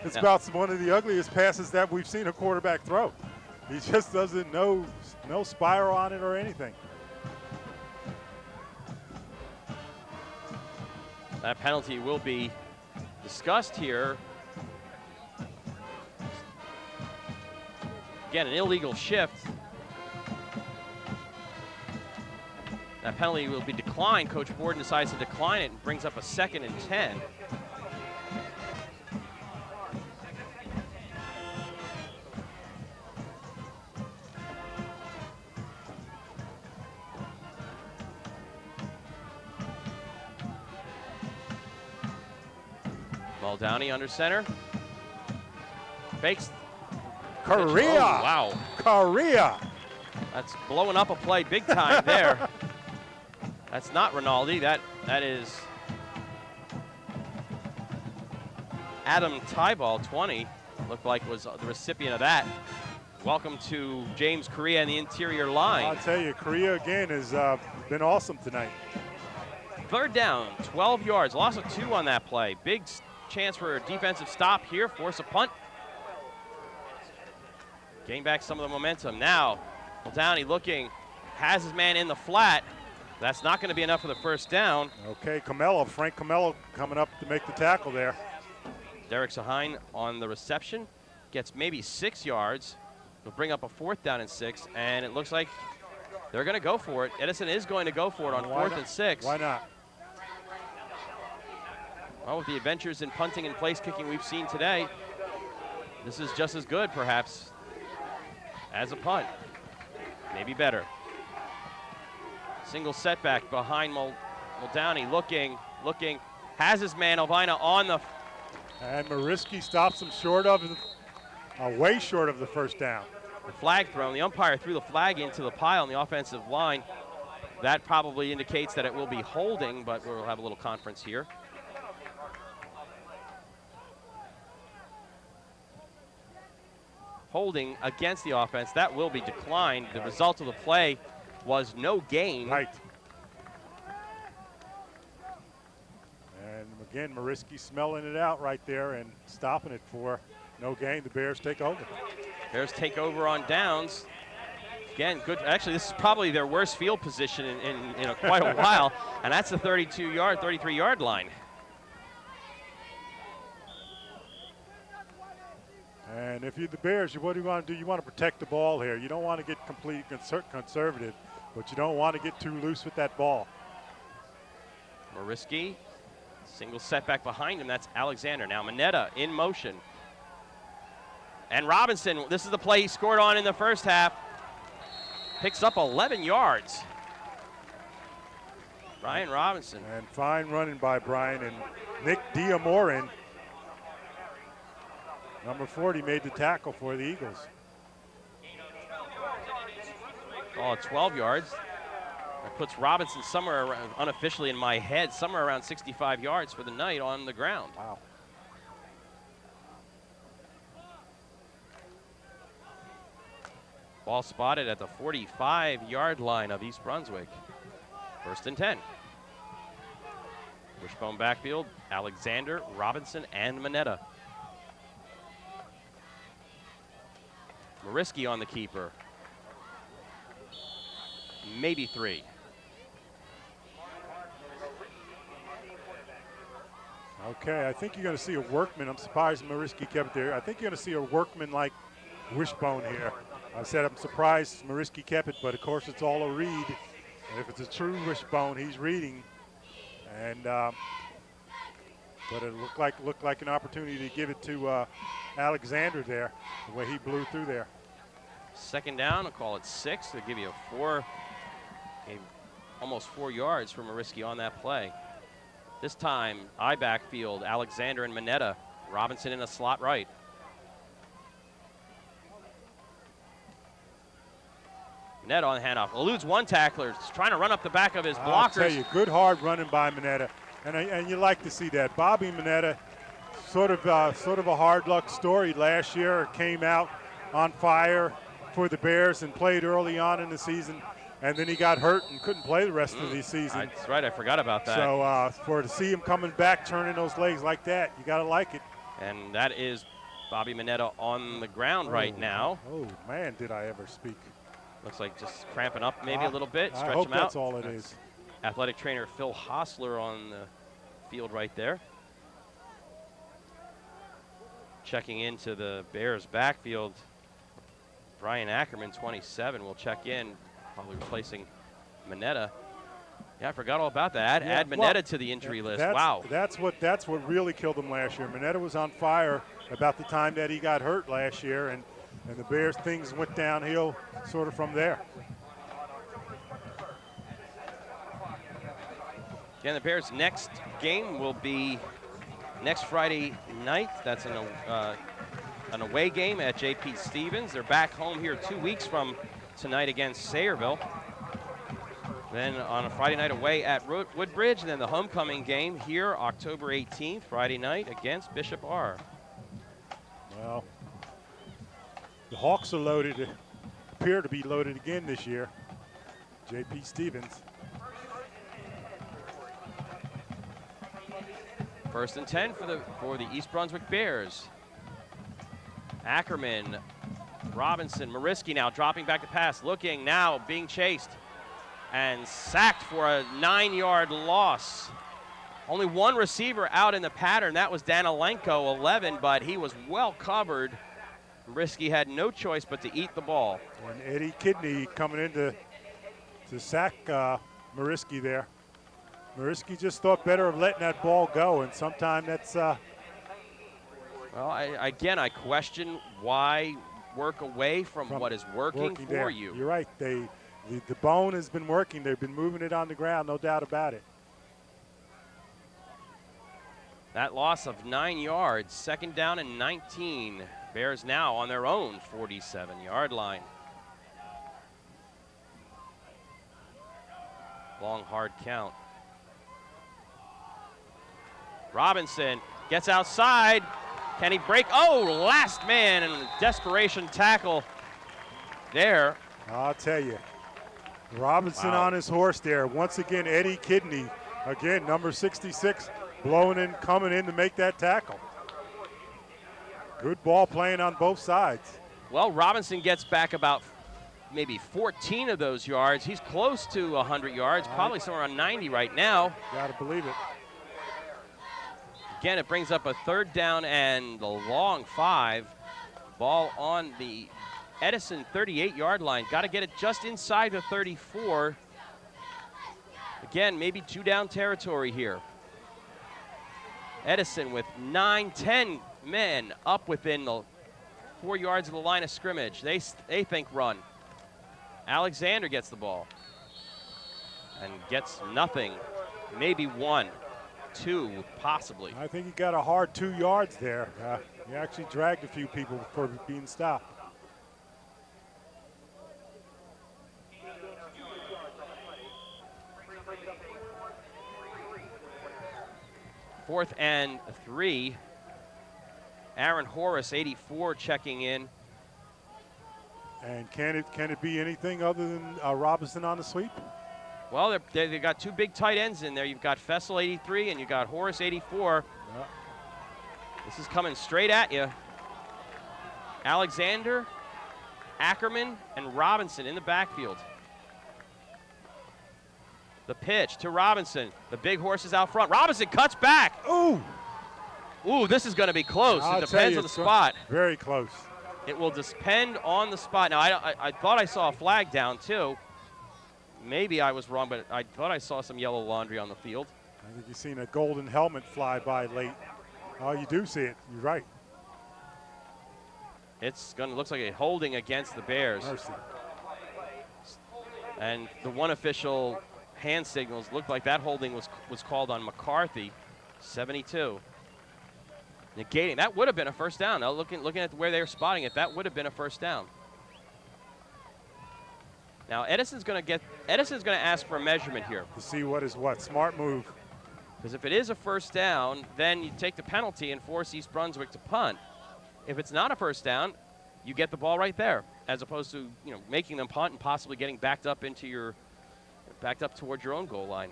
It's about one of the ugliest passes that we've seen a quarterback throw. He just doesn't know, no spiral on it or anything. That penalty will be discussed here. Again, an illegal shift. That penalty will be declined. Coach Borden decides to decline it and brings up a 2nd and 10. Muldowney under center. Fakes. Korea! Oh, wow. Korea! That's blowing up a play big time there. That's not Rinaldi. That is Adam Tyball, 20. Looked like was the recipient of that. Welcome to James Korea in the interior line. I'll tell you, Korea again has been awesome tonight. 3rd down, 12 yards. Loss of 2 on that play. Big chance for a defensive stop here, force a punt. Getting back some of the momentum. Now, Muldowney looking, has his man in the flat. That's not going to be enough for the 1st down. Okay, Frank Camello coming up to make the tackle there. Derek Sahine on the reception. Gets maybe 6 yards. Will bring up a 4th down and 6. And it looks like they're going to go for it. Edison is going to go for it on 4th and 6. Why not? Well, with the adventures in punting and place kicking we've seen today, this is just as good, perhaps, as a punt. Maybe better. Single setback behind Muldowney, looking, has his man, Elvina, on the... And Mariski stops him short of, way short of the first down. The flag thrown. The umpire threw the flag into the pile on the offensive line. That probably indicates that it will be holding, but we'll have a little conference here. Holding against the offense. That will be declined. The result of the play was no gain. Right. And again, Mariski smelling it out right there and stopping it for no gain. The Bears take over. Bears take over on downs. Again, good. Actually, this is probably their worst field position in quite a while, and that's the 33-yard line. And if you're the Bears, what do you want to do? You want to protect the ball here. You don't want to get completely conservative, but you don't want to get too loose with that ball. Mariski, single setback behind him. That's Alexander. Now Mineta in motion. And Robinson, this is the play he scored on in the first half. Picks up 11 yards. Brian Robinson. And fine running by Brian, and Nick Diamorin, number 40, made the tackle for the Eagles. Oh, 12 yards. That puts Robinson somewhere around, unofficially in my head, somewhere around 65 yards for the night on the ground. Wow. Ball spotted at the 45-yard line of East Brunswick. 1st and 10. Wishbone backfield, Alexander, Robinson, and Mineta. Mariski on the keeper. Maybe 3. Okay, I think you're going to see a workman. I'm surprised Mariski kept it there. I think you're going to see a workman like Wishbone here. I said I'm surprised Mariski kept it, but of course it's all a read. And if it's a true Wishbone, he's reading. And but it looked like an opportunity to give it to Alexander there, the way he blew through there. 2nd down, I'll call it 6. They'll give you almost 4 yards for Mariski on that play. This time, I backfield, Alexander and Mineta. Robinson in the slot right. Mineta on the handoff. Eludes one tackler. He's trying to run up the back of his blockers. I'll tell you, good hard running by Mineta. And you like to see that. Bobby Mineta, sort of a hard luck story last year. Came out on fire for the Bears and played early on in the season. And then he got hurt and couldn't play the rest of the season. That's right, I forgot about that. So to see him coming back, turning those legs like that, you got to like it. And that is Bobby Mineta on the ground right now. Oh, man, did I ever speak. Looks like just cramping up maybe a little bit, stretch I hope him out. that's all it is. Athletic trainer Phil Hostler on the field right there. Checking into the Bears backfield, Brian Ackerman, 27, will check in, probably replacing Mineta. Yeah, I forgot all about that. Add Mineta to the injury list. Wow. That's what really killed him last year. Mineta was on fire about the time that he got hurt last year, and the Bears, things went downhill sort of from there. Again, the Bears' next game will be next Friday night. That's an away game at J.P. Stevens. They're back home here 2 weeks from tonight against Sayreville. Then on a Friday night away at Woodbridge, and then the homecoming game here October 18th, Friday night against Bishop R. Well, the Hawks are loaded, appear to be loaded again this year. J.P. Stevens. 1st and 10 for the East Brunswick Bears. Ackerman, Robinson, Mariski now dropping back to pass, looking now, being chased and sacked for a 9-yard loss. Only one receiver out in the pattern. That was Danilenko, 11, but he was well covered. Risky had no choice but to eat the ball. And Eddie Kidney coming in to sack Mariski there. Mariski just thought better of letting that ball go, and sometimes that's Well, I question why work away from what is working for there. you. You're right. The bone has been working. They've been moving it on the ground, no doubt about it. That loss of 9 yards, 2nd down and 19. Bears now on their own 47-yard line. Long, hard count. Robinson gets outside. Can he break? Oh, last man and a desperation tackle there. I'll tell you. Robinson Wow. on his horse there. Once again, Eddie Kidney, again, number 66, blowing in, coming in to make that tackle. Good ball playing on both sides. Well, Robinson gets back about maybe 14 of those yards. He's close to 100 yards, probably somewhere around 90 right now. Got to believe it. Again, it brings up a 3rd down and a long 5. Ball on the Edison 38-yard line. Got to get it just inside the 34. Again, maybe 2-down territory here. Edison with 9-10 men up within the 4 yards of the line of scrimmage. They think run. Alexander gets the ball and gets nothing, maybe 1, 2, possibly. I think he got a hard 2 yards there. He actually dragged a few people before being stopped. Fourth and 3. Aaron Horace, 84, checking in. And can it be anything other than Robinson on the sweep? Well, they got 2 big tight ends in there. You've got Fessel, 83, and you've got Horace, 84. Yeah. This is coming straight at you. Alexander, Ackerman, and Robinson in the backfield. The pitch to Robinson. The big horse is out front. Robinson cuts back. Ooh! Ooh, this is going to be close. I'll It depends on the spot. Very close. It will depend on the spot. Now, I thought I saw a flag down, too. Maybe I was wrong, but I thought I saw some yellow laundry on the field. I think you've seen a golden helmet fly by late. Oh, you do see it. You're right. It's going to look like a holding against the Bears. Mercy. And the one official hand signals looked like that holding was called on McCarthy, 72. Negating. That would have been a first down. Now, looking at where they were spotting it, that would have been a first down. Now, Edison's going to ask for a measurement here. To see what is what. Smart move. Because if it is a first down, then you take the penalty and force East Brunswick to punt. If it's not a first down, you get the ball right there, as opposed to making them punt and possibly getting backed up towards your own goal line.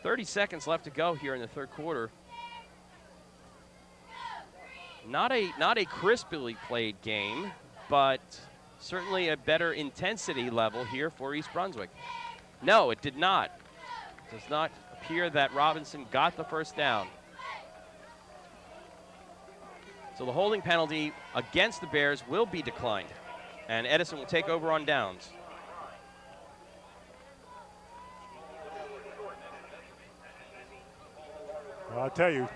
30 seconds left to go here in the 3rd quarter. Not a crisply played game, but certainly a better intensity level here for East Brunswick. No, it did not. It does not appear that Robinson got the first down. So the holding penalty against the Bears will be declined, and Edison will take over on downs. Well, I'll tell you,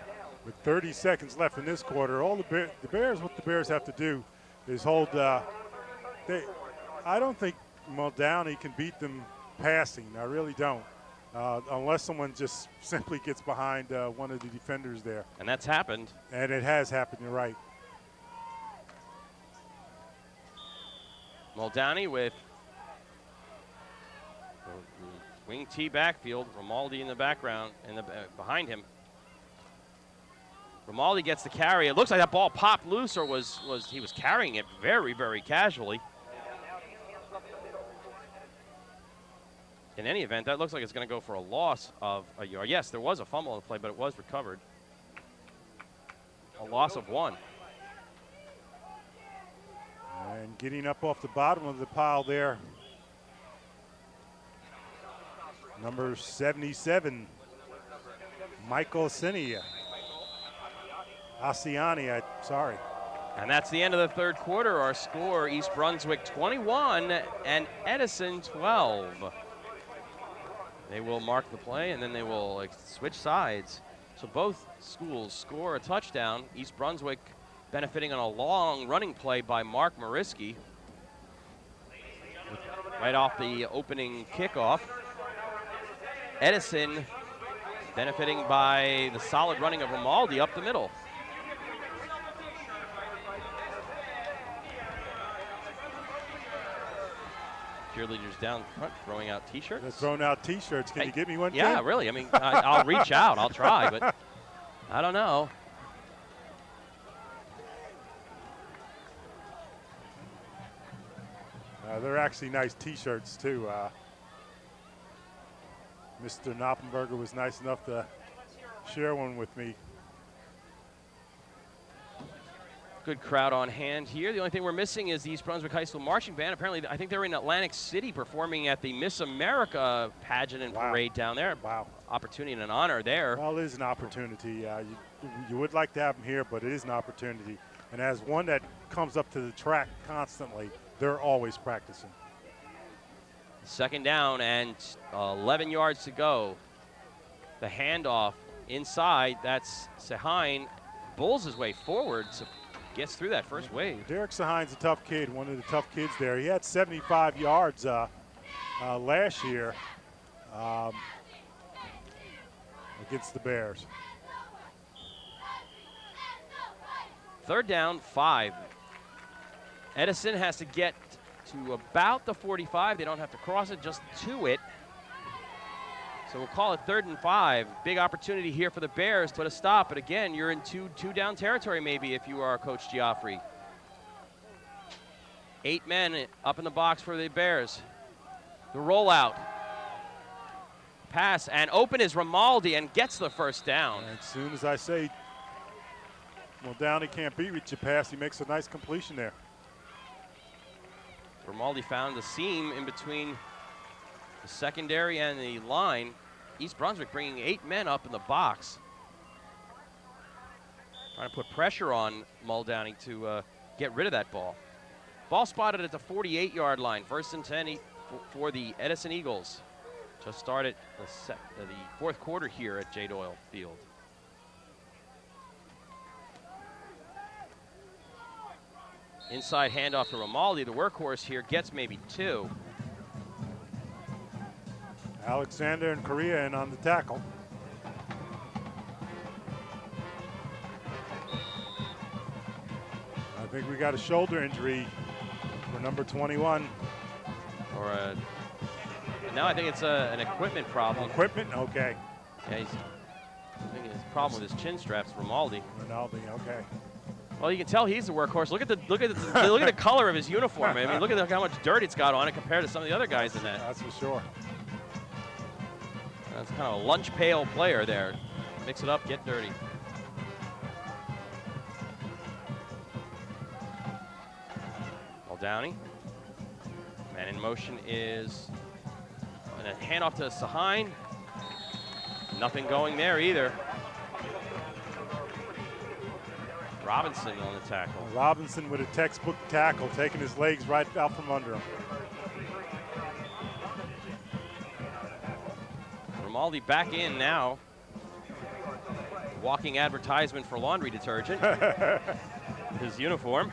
with 30 seconds left in this quarter, what the Bears have to do is hold. I don't think Muldowney can beat them passing. I really don't, unless someone just simply gets behind one of the defenders there. And that's happened. And it has happened. You're right. Muldowney with wing T backfield. Romaldi in the background, behind him. Romaldi gets the carry. It looks like that ball popped loose, or he was carrying it very, very casually. In any event, that looks like it's going to go for a loss of a yard. Yes, there was a fumble on the play, but it was recovered. A loss of 1. And getting up off the bottom of the pile there, number 77, Michael Asiani, sorry. And that's the end of the third quarter. Our score, East Brunswick 21 and Edison 12. They will mark the play, and then they will switch sides. So both schools score a touchdown. East Brunswick benefiting on a long running play by Mark Mariski right off the opening kickoff. Edison benefiting by the solid running of Romaldi up the middle. Cheerleaders down front throwing out T-shirts. They're throwing out T-shirts. Can you get me one? Yeah, Tim? really. I mean, I'll reach out. I'll try, but I don't know. They're actually nice T-shirts too. Mr. Knoppenberger was nice enough to share one with me. Good crowd on hand here. The only thing we're missing is the East Brunswick High School Marching Band. Apparently, I think they're in Atlantic City performing at the Miss America pageant and parade down there. Wow. Opportunity and an honor there. Well, it is an opportunity. You would like to have them here, but it is an opportunity. And as one that comes up to the track constantly, they're always practicing. Second down and 11 yards to go. The handoff inside. That's Sahine. Bulls his way forward. So gets through that first wave. Derek Sahine's a tough kid, one of the tough kids there. He had 75 yards last year against the Bears. Third down, 5. Edison has to get to about the 45. They don't have to cross it, just to it. So we'll call it 3rd and 5. Big opportunity here for the Bears to put a stop. But again, you're in two down territory maybe if you are Coach Geoffrey. 8 men up in the box for the Bears. The rollout. Pass, and open is Romaldi and gets the first down. And as soon as I say, well, down he can't beat with your pass, he makes a nice completion there. Romaldi found the seam in between the secondary and the line. East Brunswick bringing 8 men up in the box. Trying to put pressure on Muldowney to get rid of that ball. Ball spotted at the 48-yard line. 1st and 10 for the Edison Eagles. Just started the fourth quarter here at J. Doyle Field. Inside handoff to Romaldi. The workhorse here gets maybe 2. Alexander and Correa in on the tackle. I think we got a shoulder injury for number 21. Or no, I think it's an equipment problem. Equipment? Okay. Yeah, I think his problem with his chin straps, Romaldi. Rinaldi, okay. Well, you can tell he's the workhorse. Look at the color of his uniform. I mean, look at how much dirt it's got on it compared to some of the other guys in that. That's for sure. That's kind of a lunch pail player there. Mix it up, get dirty. Muldowney. Man in motion is, and a handoff to Sahine. Nothing going there either. Robinson on the tackle. Robinson with a textbook tackle, taking his legs right out from under him. Romaldi back in now. Walking advertisement for laundry detergent. His uniform.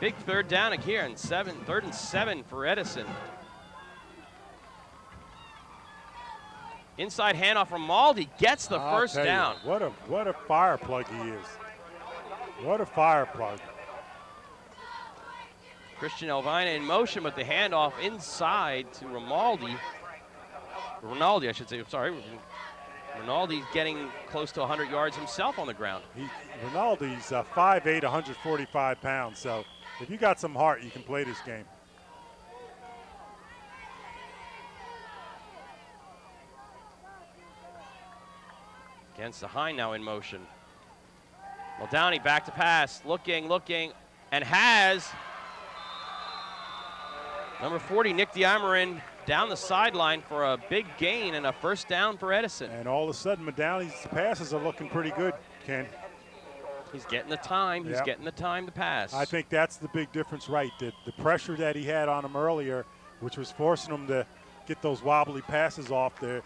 Big 3rd down here and 3rd and 7 for Edison. Inside handoff from Romaldi gets the first down. What a fire plug he is. What a fire plug. Christian Elvina in motion, but the handoff inside to Romaldi. Rinaldi, I should say. Sorry. Rinaldi's getting close to 100 yards himself on the ground. Rinaldi's 5'8", 145 pounds. So if you got some heart, you can play this game. Against the high now in motion. Well, Downey back to pass, looking, and has number 40, Nick Diamarin, down the sideline for a big gain and a first down for Edison. And all of a sudden, Downey's passes are looking pretty good, Ken. He's getting the time. He's getting the time to pass. I think that's the big difference, right? The pressure that he had on him earlier, which was forcing him to get those wobbly passes off there.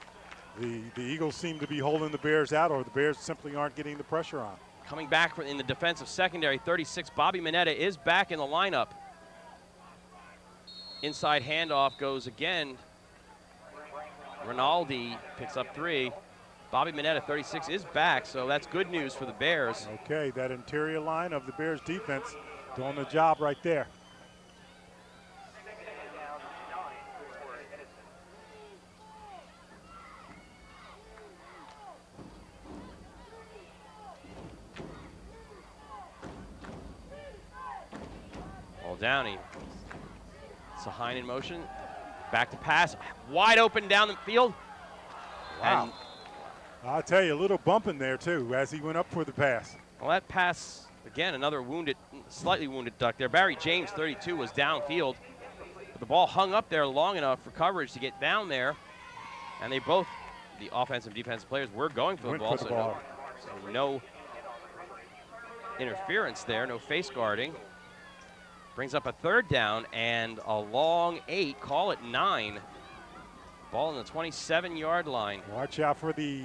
The Eagles seem to be holding the Bears out, or the Bears simply aren't getting the pressure on. Coming back in the defensive secondary, 36, Bobby Mineta is back in the lineup. Inside handoff goes again. Rinaldi picks up 3. Bobby Mineta, 36, is back, so that's good news for the Bears. Okay, that interior line of the Bears defense doing the job right there. Well, Downey. Sahine in motion. Back to pass. Wide open down the field. Wow. And I'll tell you, a little bump in there, too, as he went up for the pass. Well, that pass, again, another slightly wounded duck there. Barry James, 32, was downfield. But the ball hung up there long enough for coverage to get down there. And they both, the offensive and defensive players, were going for the ball. So no interference there, no face guarding. Brings up a third down and a long 8, call it 9. Ball on the 27-yard line. Watch out for the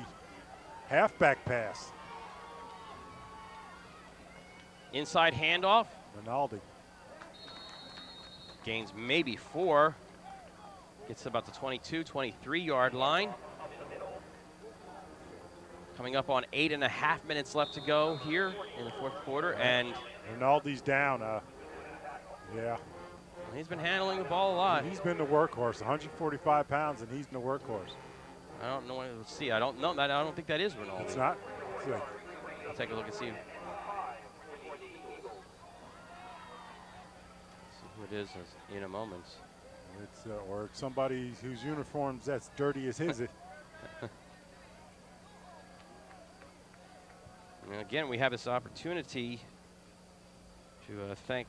halfback pass. Inside handoff. Rinaldi. Gains maybe 4. Gets about the 22, 23-yard line. Coming up on 8.5 minutes left to go here in the fourth quarter. And Rinaldi's down. Yeah. He's been handling the ball a lot. He's been the workhorse, 145 pounds, and he's the workhorse. I don't know. Let's see. I don't know that. I don't think that is Rinaldi. It's not? I'll take a look and see. Who it is in a moment. It's or somebody whose uniform's as dirty as his. And again, we have this opportunity to thank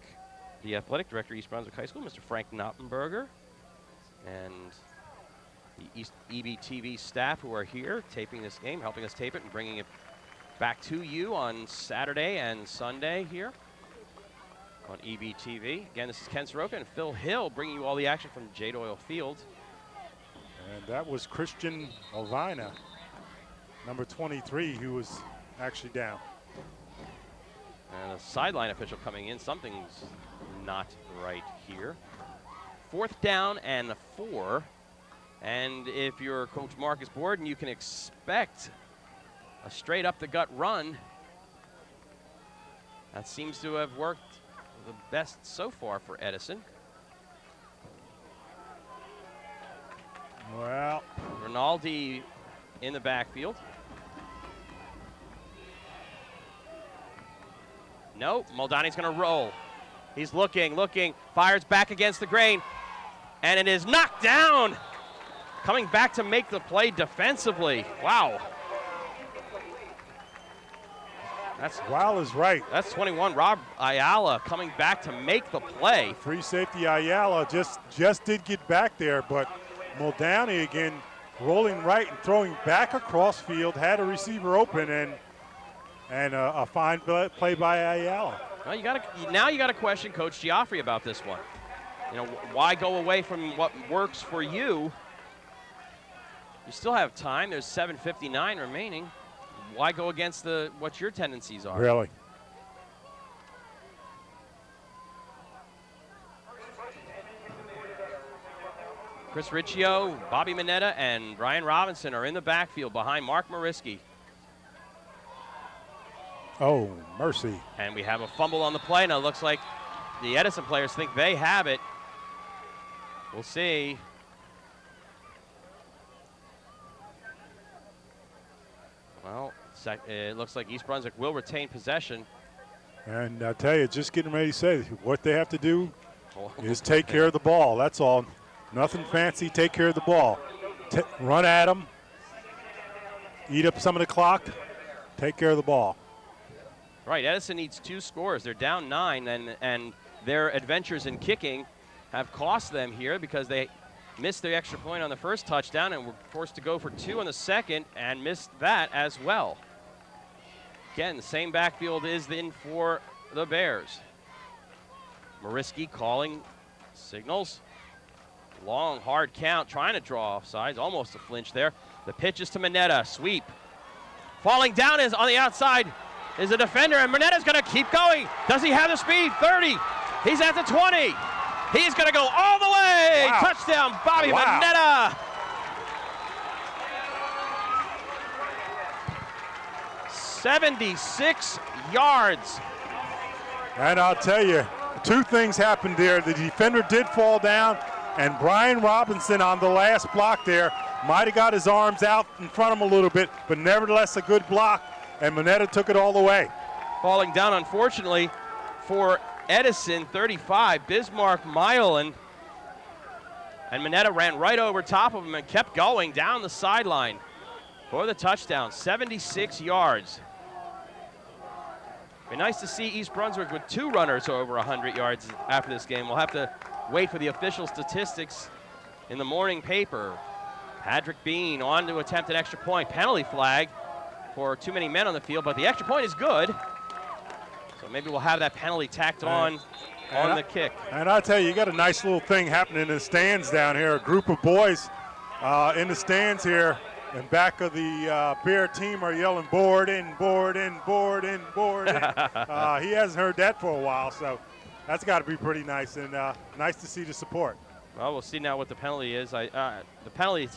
the athletic director of East Brunswick High School, Mr. Frank Knoppenberger, and the East EBTV staff who are here taping this game, helping us tape it and bringing it back to you on Saturday and Sunday here on EBTV. Again, this is Ken Saroka and Phil Hill bringing you all the action from J. Doyle Field. And that was Christian Ovina, number 23, who was actually down. And a sideline official coming in. Something's not right here. 4th down and 4. And if you're Coach Marcus Borden, you can expect a straight up the gut run. That seems to have worked the best so far for Edison. Well, Rinaldi in the backfield. No, Muldowney's going to roll. He's looking, fires back against the grain, and it is knocked down. Coming back to make the play defensively. Wow. Wow is right. That's 21, Rob Ayala coming back to make the play. Free safety Ayala just did get back there, but Muldowney again rolling right and throwing back across field, had a receiver open, and a fine play by Ayala. Well, now you got to question Coach Giaffre about this one. You know, why go away from what works for you? You still have time. There's 7:59 remaining. Why go against what your tendencies are? Really? Chris Riccio, Bobby Mineta, and Brian Robinson are in the backfield behind Mark Mariski. Oh, mercy. And we have a fumble on the play. Now it looks like the Edison players think they have it. We'll see. Well, it looks like East Brunswick will retain possession. And I tell you, just getting ready to say, what they have to do is take care of the ball. That's all. Nothing fancy. Take care of the ball. Run at them. Eat up some of the clock. Take care of the ball. Right, Edison needs 2 scores. They're down 9, and their adventures in kicking have cost them here because they missed the extra point on the first touchdown and were forced to go for 2 on the second and missed that as well. Again, the same backfield is in for the Bears. Mariski calling signals. Long, hard count, trying to draw offsides, almost a flinch there. The pitch is to Mineta, sweep. Falling down is on the outside is a defender, and Mineta's gonna keep going. Does he have the speed? 30, he's at the 20. He's gonna go all the way. Wow. Touchdown, Bobby Wow. Mineta. 76 yards. And I'll tell you, 2 things happened there. The defender did fall down, and Brian Robinson on the last block there might have got his arms out in front of him a little bit, but nevertheless a good block, and Mineta took it all the way. Falling down, unfortunately, for Edison, 35, Bismarck Mylan. And Mineta ran right over top of him and kept going down the sideline for the touchdown, 76 yards. Be nice to see East Brunswick with 2 runners over 100 yards after this game. We'll have to wait for the official statistics in the morning paper. Patrick Bean on to attempt an extra point. Penalty flag for too many men on the field, but the extra point is good. So maybe we'll have that penalty tacked on the kick. And I'll tell you, you got a nice little thing happening in the stands down here. A group of boys in the stands here in back of the Bear team are yelling, board in, board in, board in, board in. He hasn't heard that for a while, so that's got to be pretty nice, and nice to see the support. Well, we'll see now what the penalty is. The penalty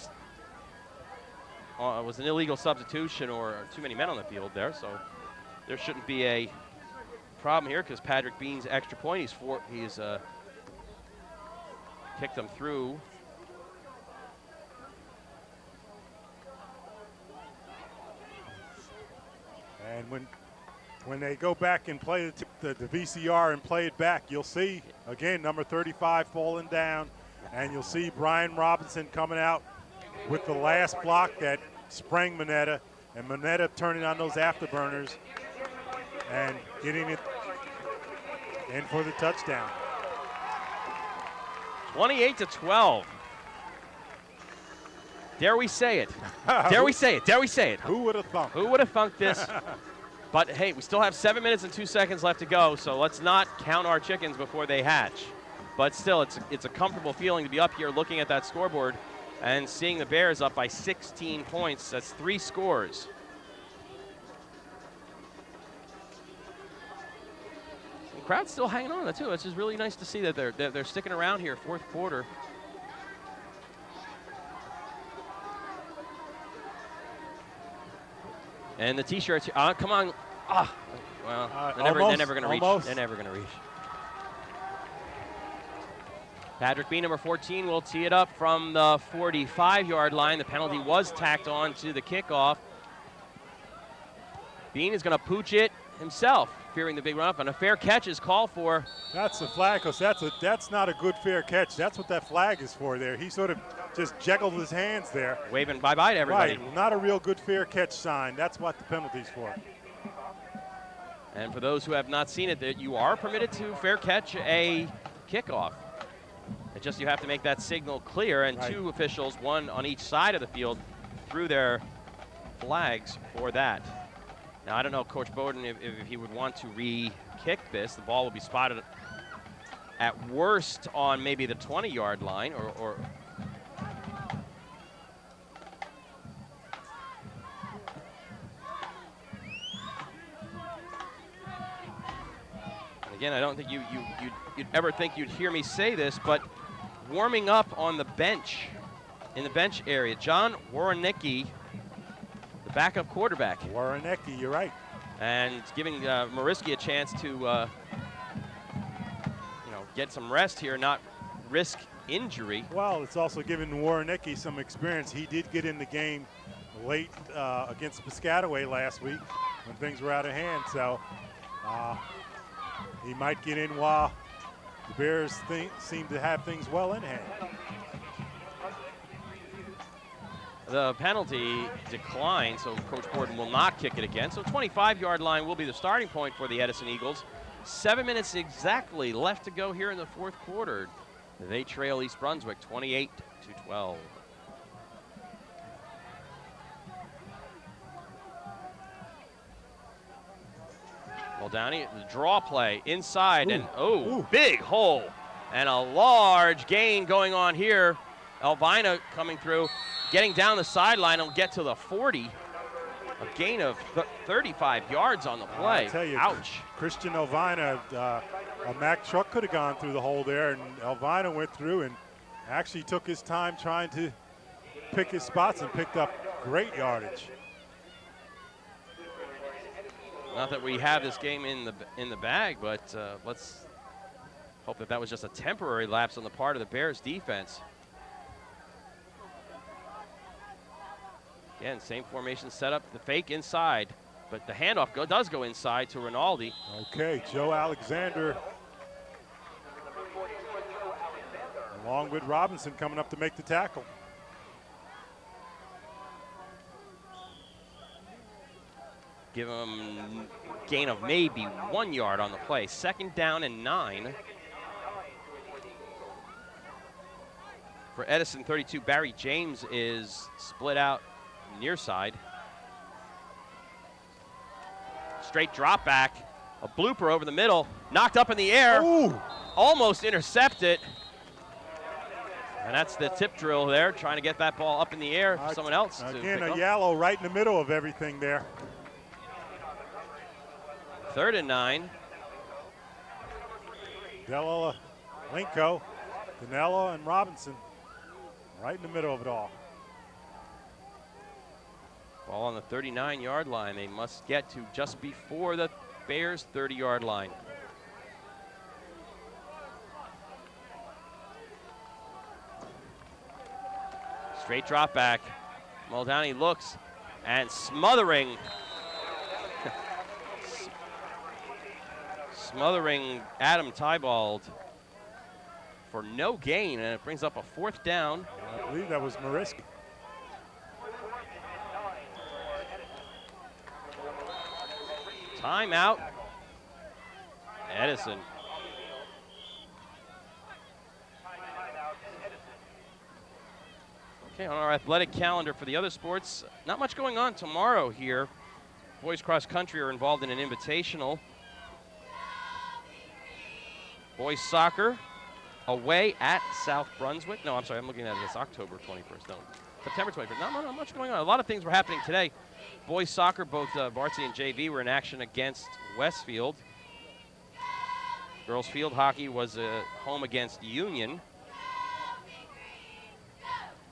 was an illegal substitution or too many men on the field there, so there shouldn't be a problem here because Patrick Bean's extra point, he's kicked them through. And when they go back and play the VCR and play it back, you'll see, again, number 35 falling down, and you'll see Brian Robinson coming out with the last block that sprang Mineta, and Mineta turning on those afterburners and getting it in for the touchdown. 28-12. Dare we say it? Dare we say it? Dare we say it? Who would have thunk? Who would have thunk this? But hey, we still have 7 minutes and 2 seconds left to go, so let's not count our chickens before they hatch. But still, it's a comfortable feeling to be up here looking at that scoreboard and seeing the Bears up by 16 points. That's 3 scores. The crowd's still hanging on too. It's just really nice to see that they're sticking around here, 4th quarter. And the T-shirts, come on. Well, they're never going to reach. They're never going to reach. Patrick Bean, number 14, will tee it up from the 45-yard line. The penalty was tacked on to the kickoff. Bean is going to pooch it himself, fearing the big run-up, and a fair catch is called for. That's the flag, because that's not a good fair catch. That's what that flag is for there. He sort of just jiggled his hands there. Waving bye-bye to everybody. Right, not a real good fair catch sign. That's what the penalty's for. And for those who have not seen it, that you are permitted to fair catch a kickoff. It's just you have to make that signal clear, and 2 officials, 1 on each side of the field, threw their flags for that. Now, I don't know, Coach Bowden, if he would want to re-kick this. The ball will be spotted at worst on maybe the 20-yard line or again, I don't think you'd ever think you'd hear me say this, but warming up on the bench, in the bench area, John Woronicki, the backup quarterback. Woronicki, you're right. And giving Mariski a chance to get some rest here, not risk injury. Well, it's also giving Woronicki some experience. He did get in the game late against Piscataway last week when things were out of hand, so he might get in while the Bears seem to have things well in hand. The penalty declined, so Coach Borden will not kick it again. So 25-yard line will be the starting point for the Edison Eagles. 7 minutes exactly left to go here in the fourth quarter. They trail East Brunswick 28-12. Muldowney, the draw play inside, and big hole. And a large gain going on here. Elvina coming through, getting down the sideline and get to the 40. A gain of 35 yards on the play. I tell you, ouch. Christian Elvina, a Mack truck could have gone through the hole there, and Elvina went through and actually took his time trying to pick his spots and picked up great yardage. Not that we have this game in the bag, but let's hope that was just a temporary lapse on the part of the Bears defense. Again, same formation set up, the fake inside, but the handoff does go inside to Rinaldi. Okay, Joe Alexander along with Robinson coming up to make the tackle. Give him gain of maybe 1 yard on the play. 2nd down and 9. For Edison 32, Barry James is split out near side. Straight drop back, a blooper over the middle, knocked up in the air, almost intercepted. And that's the tip drill there, trying to get that ball up in the air for someone else to again, pick a up. yellow right in the middle of everything there. 3rd and 9. Della, Linko, Danella, and Robinson right in the middle of it all. Ball on the 39-yard line. They must get to just before the Bears' 30-yard line. Straight drop back. Muldowney looks and smothering Adam Tybald for no gain, and it brings up a 4th down. I believe that was Mariski. Timeout. Edison. Okay, on our athletic calendar for the other sports, not much going on tomorrow here. Boys cross country are involved in an invitational. Boys soccer away at South Brunswick. No, I'm sorry, I'm looking at this October 21st. No, September 21st. Not much going on. A lot of things were happening today. Boys soccer, both varsity and JV, were in action against Westfield. Girls field hockey was home against Union.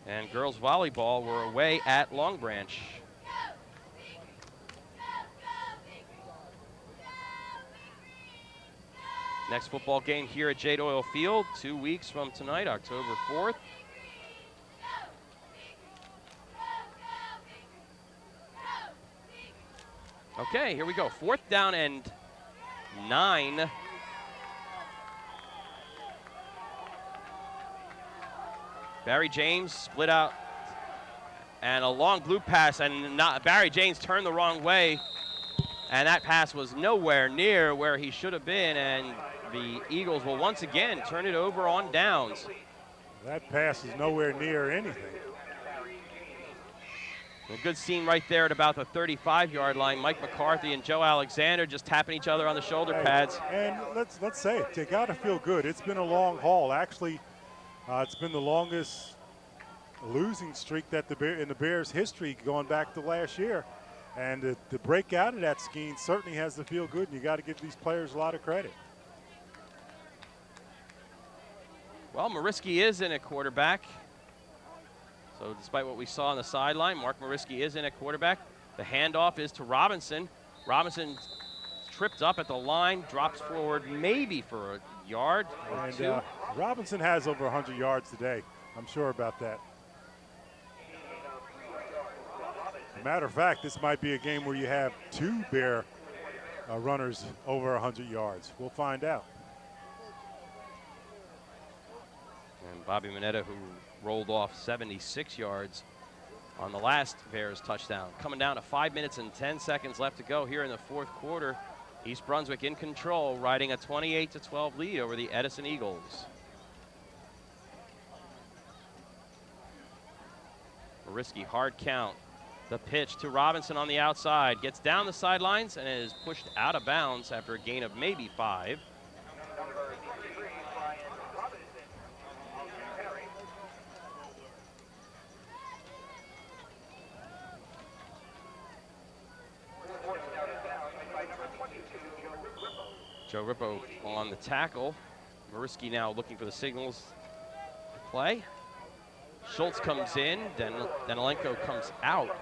And girls volleyball were away at Long Branch. Next football game here at J. Doyle Field, 2 weeks from tonight, October 4th. Okay, here we go. 4th down and 9. Barry James split out and a long blue pass, and Barry James turned the wrong way, and that pass was nowhere near where he should have been, and the Eagles will once again turn it over on downs. That pass is nowhere near anything. A good scene right there at about the 35-yard line. Mike McCarthy and Joe Alexander just tapping each other on the shoulder pads. And let's say it, they got to feel good. It's been a long haul. Actually, it's been the longest losing streak that in the Bears' history going back to last year. And to break out of that scheme certainly has to feel good, and you got to give these players a lot of credit. Well, Mariski is in at quarterback. So despite what we saw on the sideline, Mark Mariski is in at quarterback. The handoff is to Robinson. Robinson tripped up at the line, drops forward maybe for a yard or two. Robinson has over 100 yards today. I'm sure about that. As a matter of fact, this might be a game where you have 2 Bear runners over 100 yards. We'll find out. And Bobby Mineta, who rolled off 76 yards on the last Bears touchdown. Coming down to 5 minutes and 10 seconds left to go here in the fourth quarter. East Brunswick in control, riding a 28-12 lead over the Edison Eagles. A risky hard count. The pitch to Robinson on the outside. Gets down the sidelines and is pushed out of bounds after a gain of maybe 5. Joe Rippo on the tackle. Mariski now looking for the signals to play. Schultz comes in, Danilenko comes out.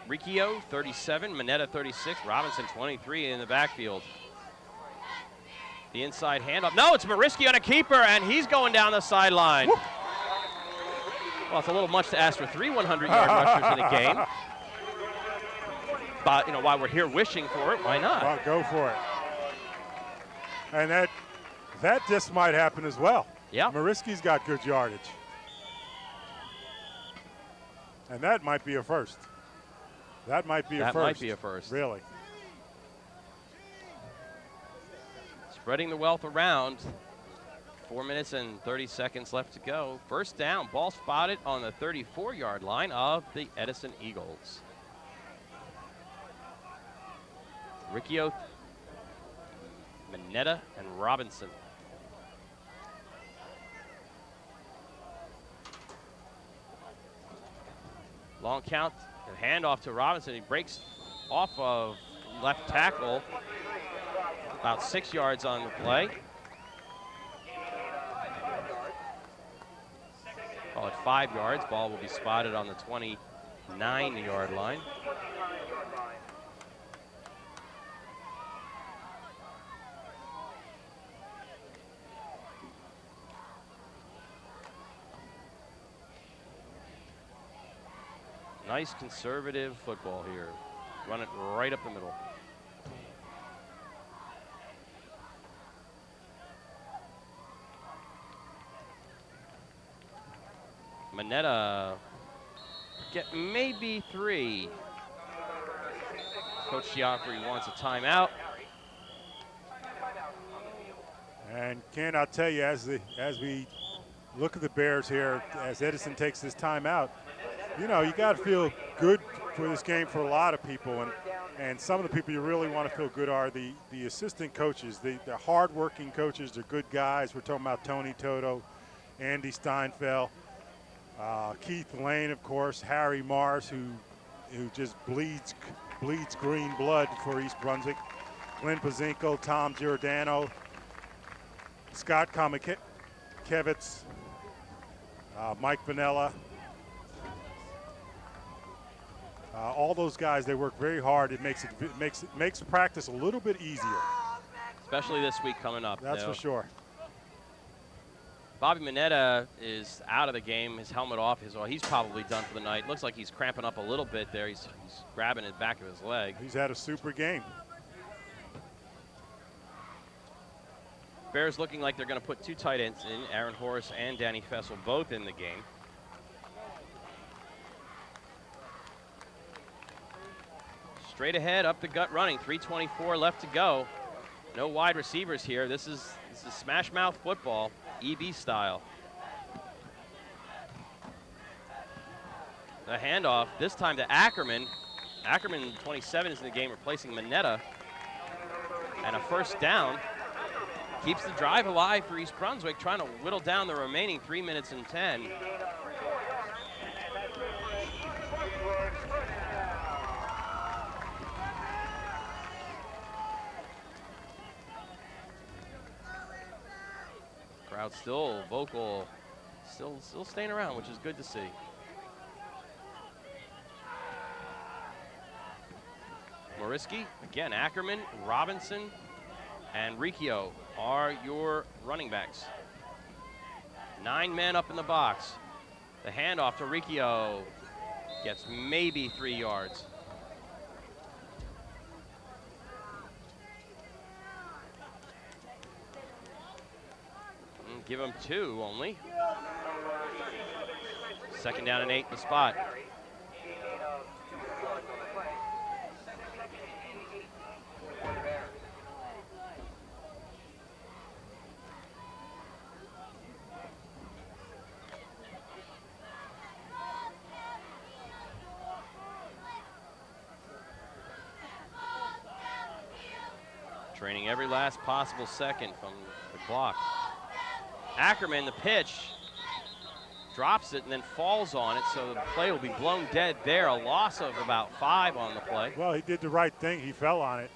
Riccio, 37, Mineta, 36, Robinson, 23 in the backfield. The inside handoff. No, it's Mariski on a keeper, and he's going down the sideline. Woo. Well, it's a little much to ask for 3 100-yard rushers in a game. But, you know, while we're here wishing for it, why not? Well, go for it. And that just might happen as well. Yeah. Mariski's got good yardage. And that might be a first. That might be a first. That might be a first. Really. Spreading the wealth around. 4 minutes and 30 seconds left to go. First down, ball spotted on the 34-yard line of the Edison Eagles. Riccio, Mineta, and Robinson. Long count, and handoff to Robinson. He breaks off of left tackle. About 6 yards on the play. Call it 5 yards. Ball will be spotted on the 29-yard line. Nice conservative football here. Run it right up the middle. Mineta get maybe 3. Coach Giaffrey wants a timeout. And Ken, I'll tell you, as we look at the Bears here, as Edison takes this timeout, you know, you got to feel good for this game for a lot of people. And some of the people you really want to feel good are the assistant coaches, the hard-working coaches. They're good guys. We're talking about Tony Toto, Andy Steinfeld, Keith Lane, of course, Harry Mars, who just bleeds green blood for East Brunswick, Glenn Pazinko, Tom Giordano, Scott Kamakevitz, Mike Vanella. All those guys, they work very hard. It makes practice a little bit easier. Especially this week coming up. That's for sure. Bobby Mineta is out of the game. His helmet off. He's probably done for the night. Looks like he's cramping up a little bit there. He's grabbing the back of his leg. He's had a super game. Bears looking like they're going to put 2 tight ends in, Aaron Horace and Danny Fessel, both in the game. Straight ahead, up the gut running, 3:24 left to go. No wide receivers here. This is smash mouth football, EB style. The handoff, this time to Ackerman. Ackerman, 27, is in the game, replacing Mineta. And a first down. Keeps the drive alive for East Brunswick, trying to whittle down the remaining 3 minutes and 10. Crowd still vocal, still staying around, which is good to see. Mariski, again, Ackerman, Robinson, and Riccio are your running backs. 9 men up in the box. The handoff to Riccio gets maybe 3 yards. Give him 2 only. 2nd down and 8 in the spot. Training every last possible second from the clock. Ackerman, the pitch, drops it and then falls on it, so the play will be blown dead there. A loss of about 5 on the play. Well, he did the right thing. He fell on it.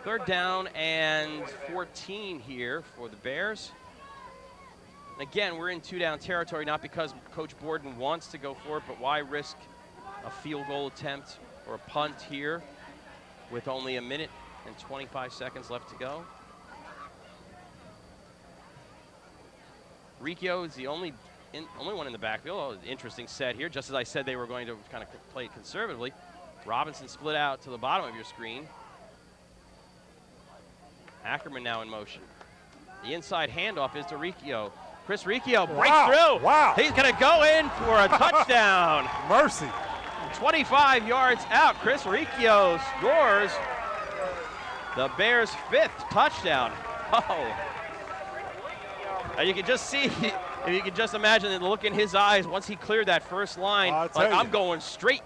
Third down and 14 here for the Bears. Again, we're in 2-down territory, not because Coach Borden wants to go for it, but why risk a field goal attempt or a punt here with only 1 minute and 25 seconds left to go? Riccio is the only one in the backfield. Oh, interesting set here. Just as I said they were going to kind of play conservatively. Robinson split out to the bottom of your screen. Ackerman now in motion. The inside handoff is to Riccio. Chris Riccio breaks through. Wow. He's going to go in for a touchdown. Mercy. 25 yards out. Chris Riccio scores the Bears' 5th touchdown. Oh. And you can just see, if you can just imagine the look in his eyes once he cleared that first line. Like, I'm going straight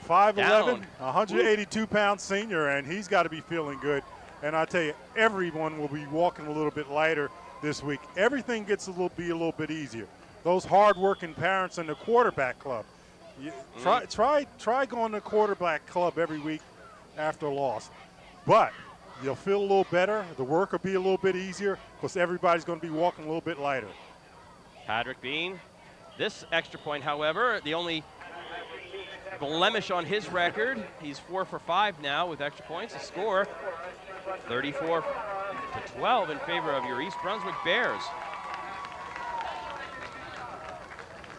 5'11", 182-pound senior, and he's got to be feeling good. And I tell you, everyone will be walking a little bit lighter this week. Everything gets be a little bit easier. Those hard-working parents in the quarterback club, try going to the quarterback club every week after a loss. But you'll feel a little better. The work will be a little bit easier because everybody's going to be walking a little bit lighter. Patrick Bean, this extra point, however, the only blemish on his record. He's 4 for 5 now with extra points. A score 34-12 in favor of your East Brunswick Bears.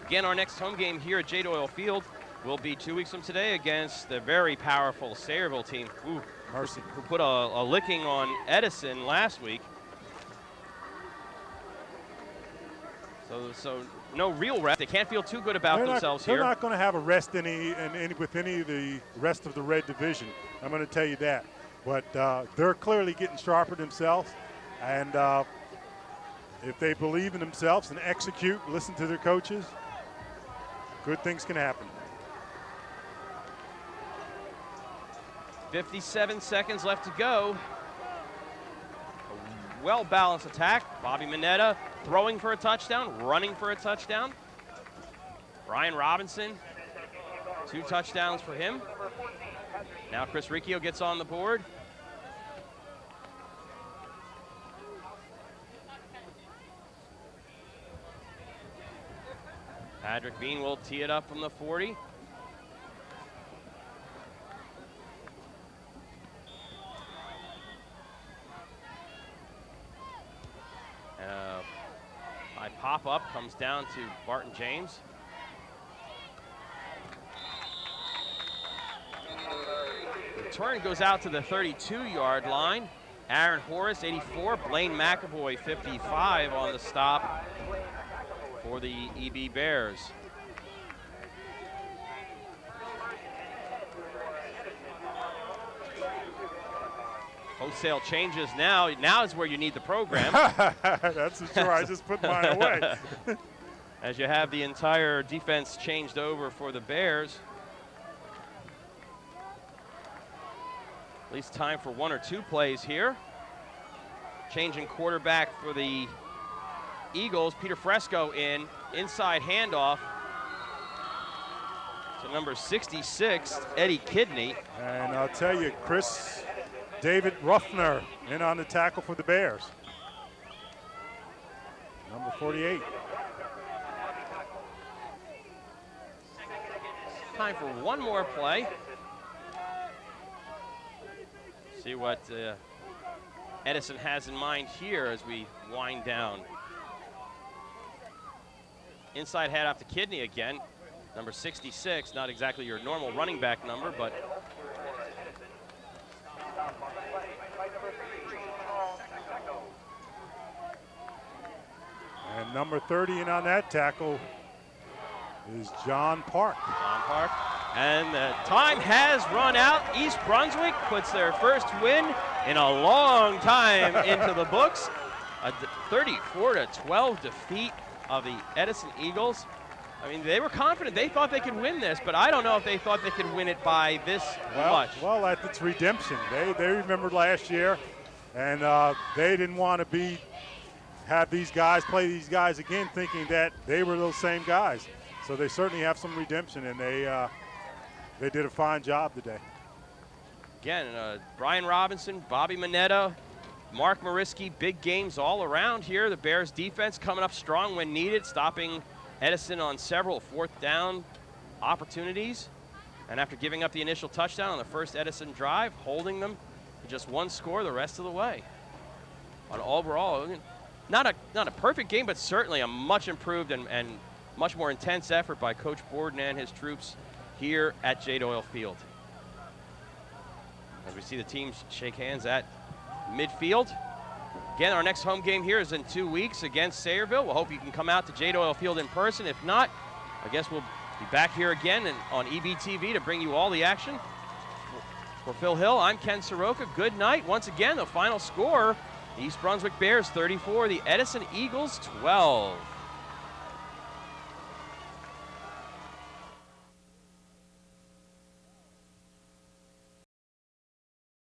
Again, our next home game here at J. Doyle Field will be 2 weeks from today against the very powerful Sayreville team, who put a licking on Edison last week. So no real rest. They can't feel too good about themselves here. They're not going to have a rest with any of the rest of the Red Division. I'm going to tell you that. But they're clearly getting sharper themselves. And if they believe in themselves and execute, listen to their coaches, good things can happen. 57 seconds left to go. A well-balanced attack. Bobby Mineta throwing for a touchdown, running for a touchdown. Brian Robinson, 2 touchdowns for him. Now Chris Riccio gets on the board. Patrick Bean will tee it up from the 40. My pop-up comes down to Barton James. Return goes out to the 32-yard line. Aaron Horace, 84. Blaine McAvoy, 55 on the stop for the EB Bears. Wholesale changes now. Now is where you need the program. That's for sure. I just put mine away. As you have the entire defense changed over for the Bears. At least time for 1 or 2 plays here. Changing quarterback for the Eagles. Peter Fresco inside handoff to number 66, Eddie Kidney. And I'll tell you, David Ruffner in on the tackle for the Bears. Number 48. Time for one more play. See what Edison has in mind here as we wind down. Inside head off to Kidney again. Number 66, not exactly your normal running back number, but number 30 in on that tackle is John Park. John Park. And the time has run out. East Brunswick puts their first win in a long time into the books. A 34-12 defeat of the Edison Eagles. I mean, they were confident. They thought they could win this, but I don't know if they thought they could win it by this much. Well, that's redemption. They remembered last year, and they didn't want to have these guys play these guys again thinking that they were those same guys. So they certainly have some redemption, and they did a fine job today. Again, Brian Robinson, Bobby Mineta, Mark Mariski, big games all around here. The Bears defense coming up strong when needed, stopping Edison on several fourth down opportunities. And after giving up the initial touchdown on the first Edison drive, holding them to just one score the rest of the way. On overall, not a perfect game, but certainly a much improved and much more intense effort by Coach Borden and his troops here at J. Doyle Field. As we see the teams shake hands at midfield. Again, our next home game here is in 2 weeks against Sayreville. We'll hope you can come out to J. Doyle Field in person. If not, I guess we'll be back here again on EBTV to bring you all the action. For Phil Hill, I'm Ken Saroka. Good night. Once again, the final score, the East Brunswick Bears 34, the Edison Eagles 12.